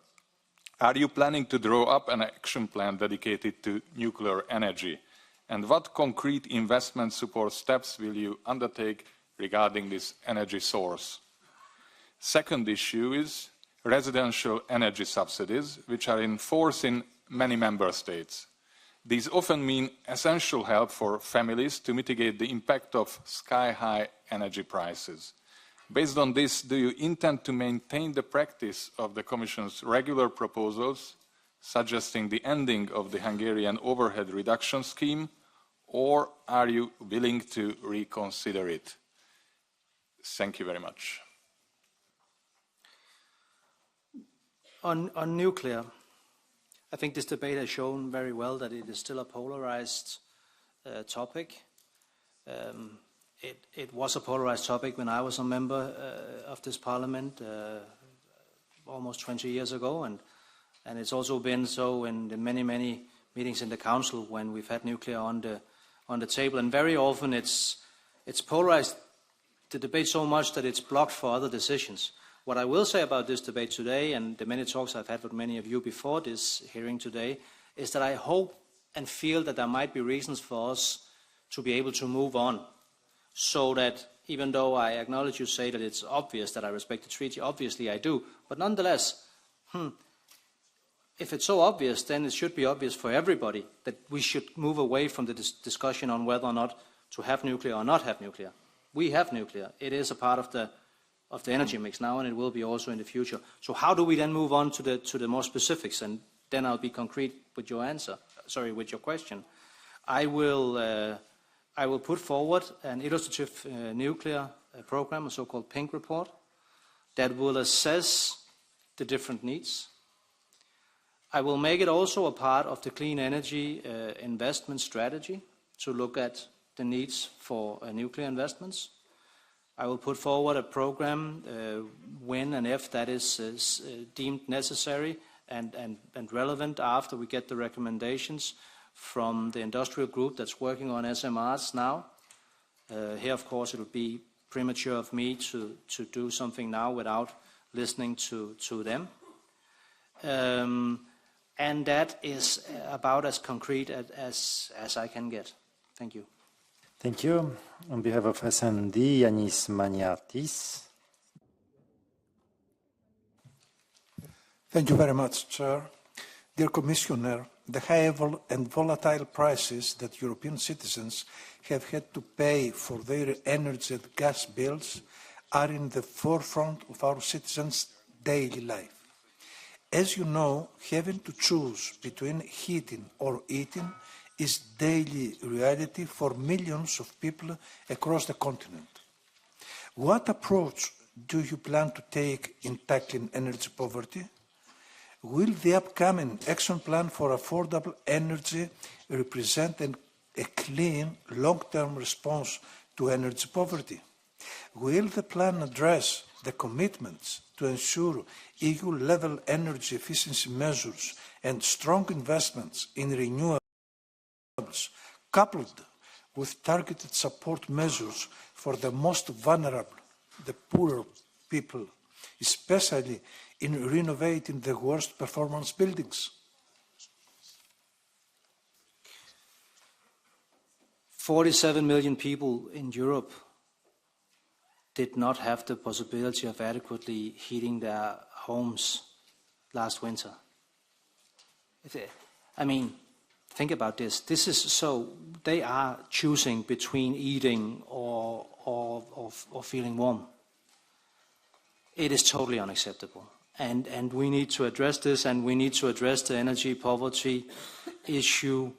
Are you planning to draw up an action plan dedicated to nuclear energy? And what concrete investment support steps will you undertake regarding this energy source? Second issue is residential energy subsidies, which are in force in many member states. These often mean essential help for families to mitigate the impact of sky-high energy prices. Based on this, do you intend to maintain the practice of the Commission's regular proposals, suggesting the ending of the Hungarian overhead reduction scheme, or are you willing to reconsider it? Thank you very much. On nuclear, I think this debate has shown very well that it is still a polarized topic. It was a polarized topic when I was a member of this parliament almost 20 years ago, and it's also been so in the many meetings in the council when we've had nuclear on the table. And very often it's polarized the debate so much that it's blocked for other decisions. What I will say about this debate today, and the many talks I've had with many of you before this hearing today, is that I hope and feel that there might be reasons for us to be able to move on, so that even though I acknowledge you say that it's obvious that I respect the treaty, obviously I do, but nonetheless, if it's so obvious, then it should be obvious for everybody that we should move away from the discussion on whether or not to have nuclear or not have nuclear. We have nuclear. It is a part of the energy mix now, and it will be also in the future. So how do we then move on to the more specifics? And then I'll be concrete with your answer. Sorry, with your question. I will put forward an illustrative nuclear program, a so-called PINK report, that will assess the different needs. I will make it also a part of the clean energy investment strategy to look at the needs for nuclear investments. I will put forward a program when and if that is deemed necessary and relevant after we get the recommendations from the industrial group that's working on SMRs now. Here, of course, it will be premature of me to do something now without listening to them. And that is about as concrete as I can get. Thank you. Thank you. On behalf of SND, Yanis Maniatis. Thank you very much, Chair. Dear Commissioner, the high and volatile prices that European citizens have had to pay for their energy and gas bills are in the forefront of our citizens' daily life. As you know, having to choose between heating or eating is daily reality for millions of people across the continent. What approach do you plan to take in tackling energy poverty? Will the upcoming action plan for affordable energy represent a clean, long-term response to energy poverty? Will the plan address the commitments to ensure EU-level energy efficiency measures and strong investments in renewables, coupled with targeted support measures for the most vulnerable, the poorer people, especially in renovating the worst performance buildings? 47 million people in Europe did not have the possibility of adequately heating their homes last winter. I mean, think about this. This is so they are choosing between eating or feeling warm. It is totally unacceptable. And we need to address this, and we need to address the energy poverty issue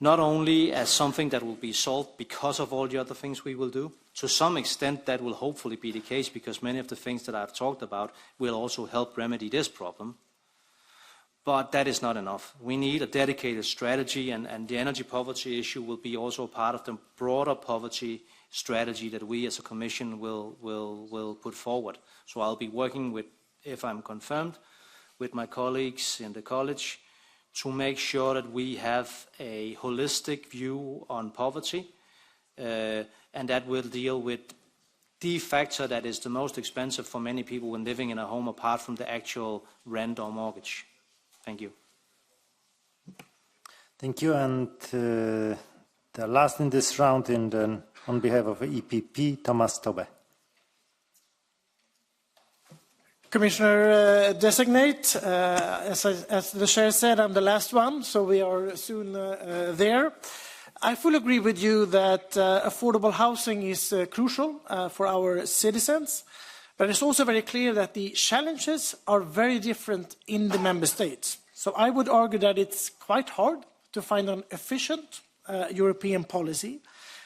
not only as something that will be solved because of all the other things we will do. To some extent, that will hopefully be the case, because many of the things that I've talked about will also help remedy this problem. But that is not enough. We need a dedicated strategy, and the energy poverty issue will be also part of the broader poverty strategy that we as a Commission will put forward. So I'll be working with, if I'm confirmed, with my colleagues in the college to make sure that we have a holistic view on poverty, and that will deal with the factor that is the most expensive for many people when living in a home apart from the actual rent or mortgage. Thank you. Thank you. And the last in this round, on behalf of EPP, Thomas Tobbe. Commissioner designate, as the chair said, I'm the last one, so we are soon there. I fully agree with you that affordable housing is crucial for our citizens, but it's also very clear that the challenges are very different in the member states. So I would argue that it's quite hard to find an efficient European policy.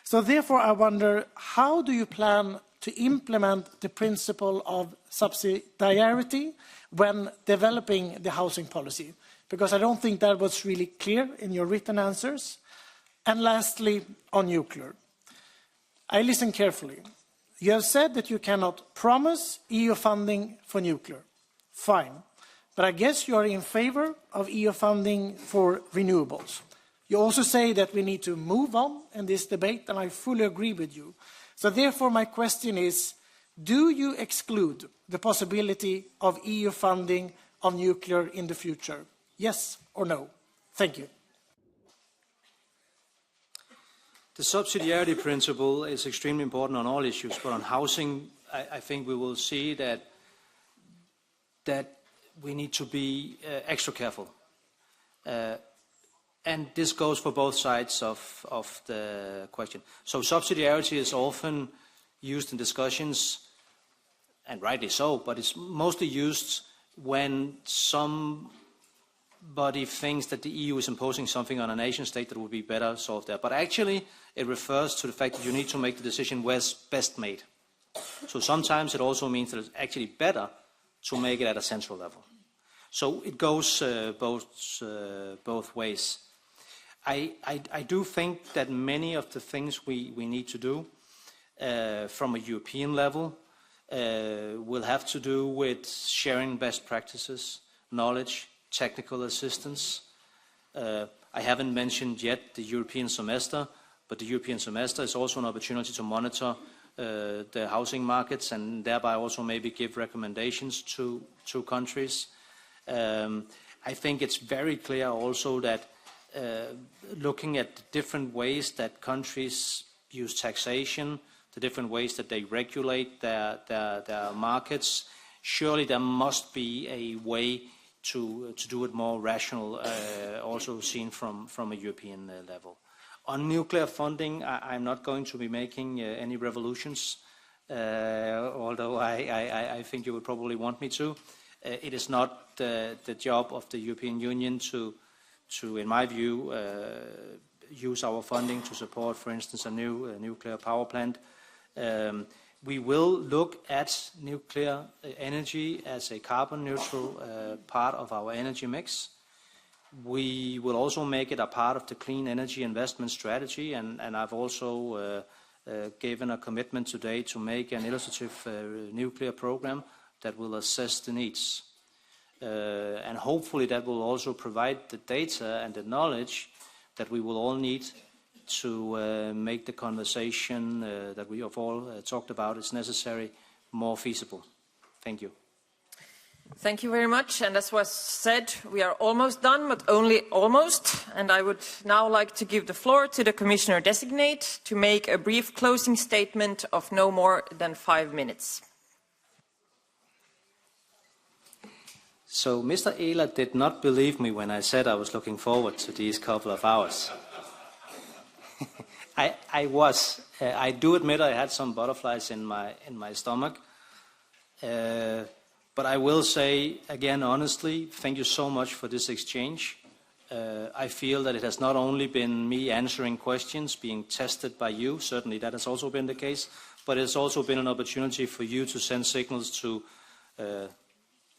So therefore, I wonder, how do you plan to implement the principle of subsidiarity when developing the housing policy? Because I don't think that was really clear in your written answers. And lastly, on nuclear. I listened carefully. You have said that you cannot promise EU funding for nuclear. Fine. But I guess you are in favor of EU funding for renewables. You also say that we need to move on in this debate, and I fully agree with you. So therefore, my question is, do you exclude the possibility of EU funding of nuclear in the future? Yes or no? Thank you. The subsidiarity principle is extremely important on all issues, but on housing, I think we will see that we need to be extra careful. And this goes for both sides of the question. So subsidiarity is often used in discussions, and rightly so, but it's mostly used when somebody thinks that the EU is imposing something on a nation state that would be better solved there. But actually, it refers to the fact that you need to make the decision where's best made. So sometimes it also means that it's actually better to make it at a central level. So it goes both ways. I do think that many of the things we need to do from a European level will have to do with sharing best practices, knowledge, technical assistance. I haven't mentioned yet the European semester, but the European semester is also an opportunity to monitor the housing markets and thereby also maybe give recommendations to countries. I think it's very clear also that looking at the different ways that countries use taxation, the different ways that they regulate their markets, surely there must be a way to do it more rational, also seen from a European level. On nuclear funding, I'm not going to be making any revolutions, although I think you would probably want me to. It is not the job of the European Union to in my view, use our funding to support, for instance, a new nuclear power plant. We will look at nuclear energy as a carbon neutral part of our energy mix. We will also make it a part of the clean energy investment strategy, and I've also given a commitment today to make an illustrative nuclear program that will assess the needs. And hopefully that will also provide the data and the knowledge that we will all need to make the conversation that we have all talked about is necessary more feasible. Thank you. Thank you very much. And as was said, we are almost done, but only almost. And I would now like to give the floor to the Commissioner designate to make a brief closing statement of no more than 5 minutes. So Mr. Ehler did not believe me when I said I was looking forward to these couple of hours. I do admit I had some butterflies in my stomach. But I will say, again, honestly, thank you so much for this exchange. I feel that it has not only been me answering questions, being tested by you, certainly that has also been the case, but it's also been an opportunity for you to send signals to,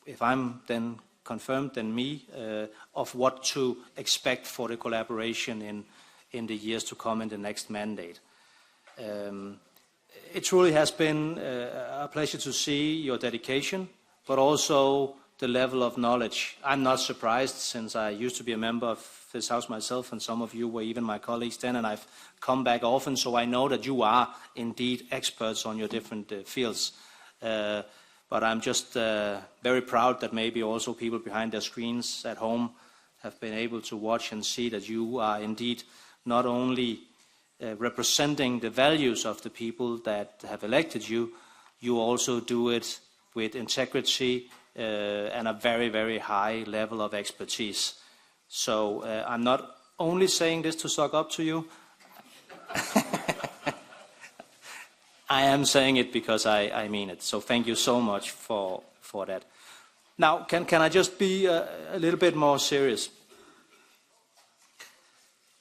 if I'm then confirmed than me of what to expect for the collaboration in the years to come in the next mandate. It truly has been a pleasure to see your dedication, but also the level of knowledge. I'm not surprised, since I used to be a member of this House myself, and some of you were even my colleagues then, and I've come back often, so I know that you are indeed experts on your different fields. But I'm just very proud that maybe also people behind their screens at home have been able to watch and see that you are indeed not only representing the values of the people that have elected you, you also do it with integrity and a very, very high level of expertise. So I'm not only saying this to suck up to you. I am saying it because I mean it. So thank you so much for that. Now, can I just be a little bit more serious?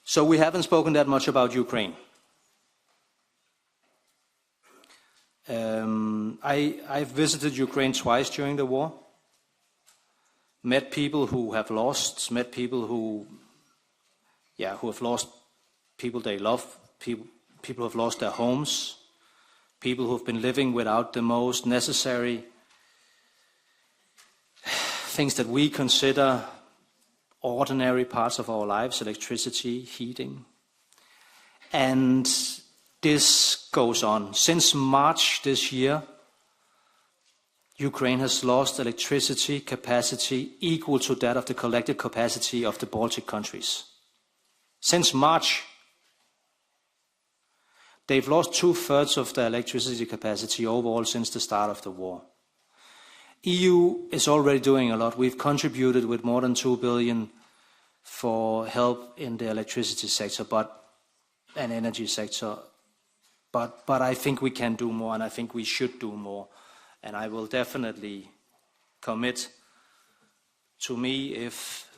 So we haven't spoken that much about Ukraine. I've visited Ukraine twice during the war, met people who have lost, met people who have lost people they love, people who have lost their homes, people who have been living without the most necessary things that we consider ordinary parts of our lives, electricity, heating. And this goes on. Since March this year, Ukraine has lost electricity capacity equal to that of the collective capacity of the Baltic countries. Since March, they've lost 2/3 of their electricity capacity overall since the start of the war. EU is already doing a lot. We've contributed with more than 2 billion for help in the electricity sector and energy sector. But I think we can do more, and I think we should do more. And I will definitely commit to me, if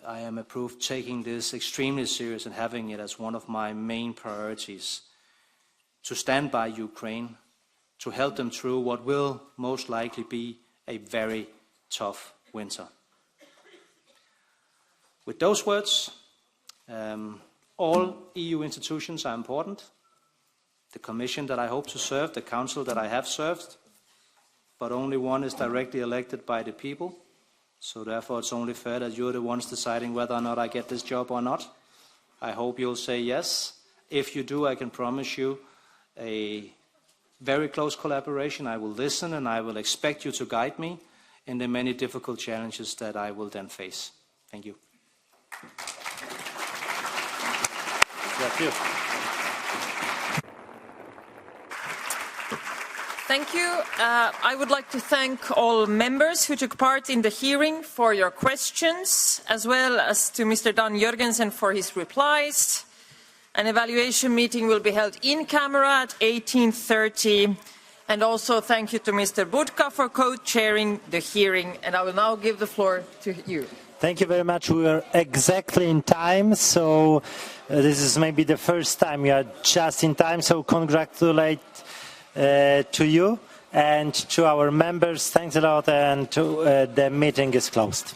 I am approved, taking this extremely serious and having it as one of my main priorities, to stand by Ukraine, to help them through what will most likely be a very tough winter. With those words, all EU institutions are important. The Commission that I hope to serve, the Council that I have served, but only one is directly elected by the people. So therefore it's only fair that you're the ones deciding whether or not I get this job or not. I hope you'll say yes. If you do, I can promise you a very close collaboration. I will listen and I will expect you to guide me in the many difficult challenges that I will then face. Thank you. Thank you. Thank you. I would like to thank all members who took part in the hearing for your questions, as well as to Mr. Dan Jørgensen for his replies. An evaluation meeting will be held in camera at 18:30. And also thank you to Mr. Budka for co-chairing the hearing. And I will now give the floor to you. Thank you very much. We are exactly in time. So this is maybe the first time we are just in time. So congratulate to you and to our members. Thanks a lot. And the meeting is closed.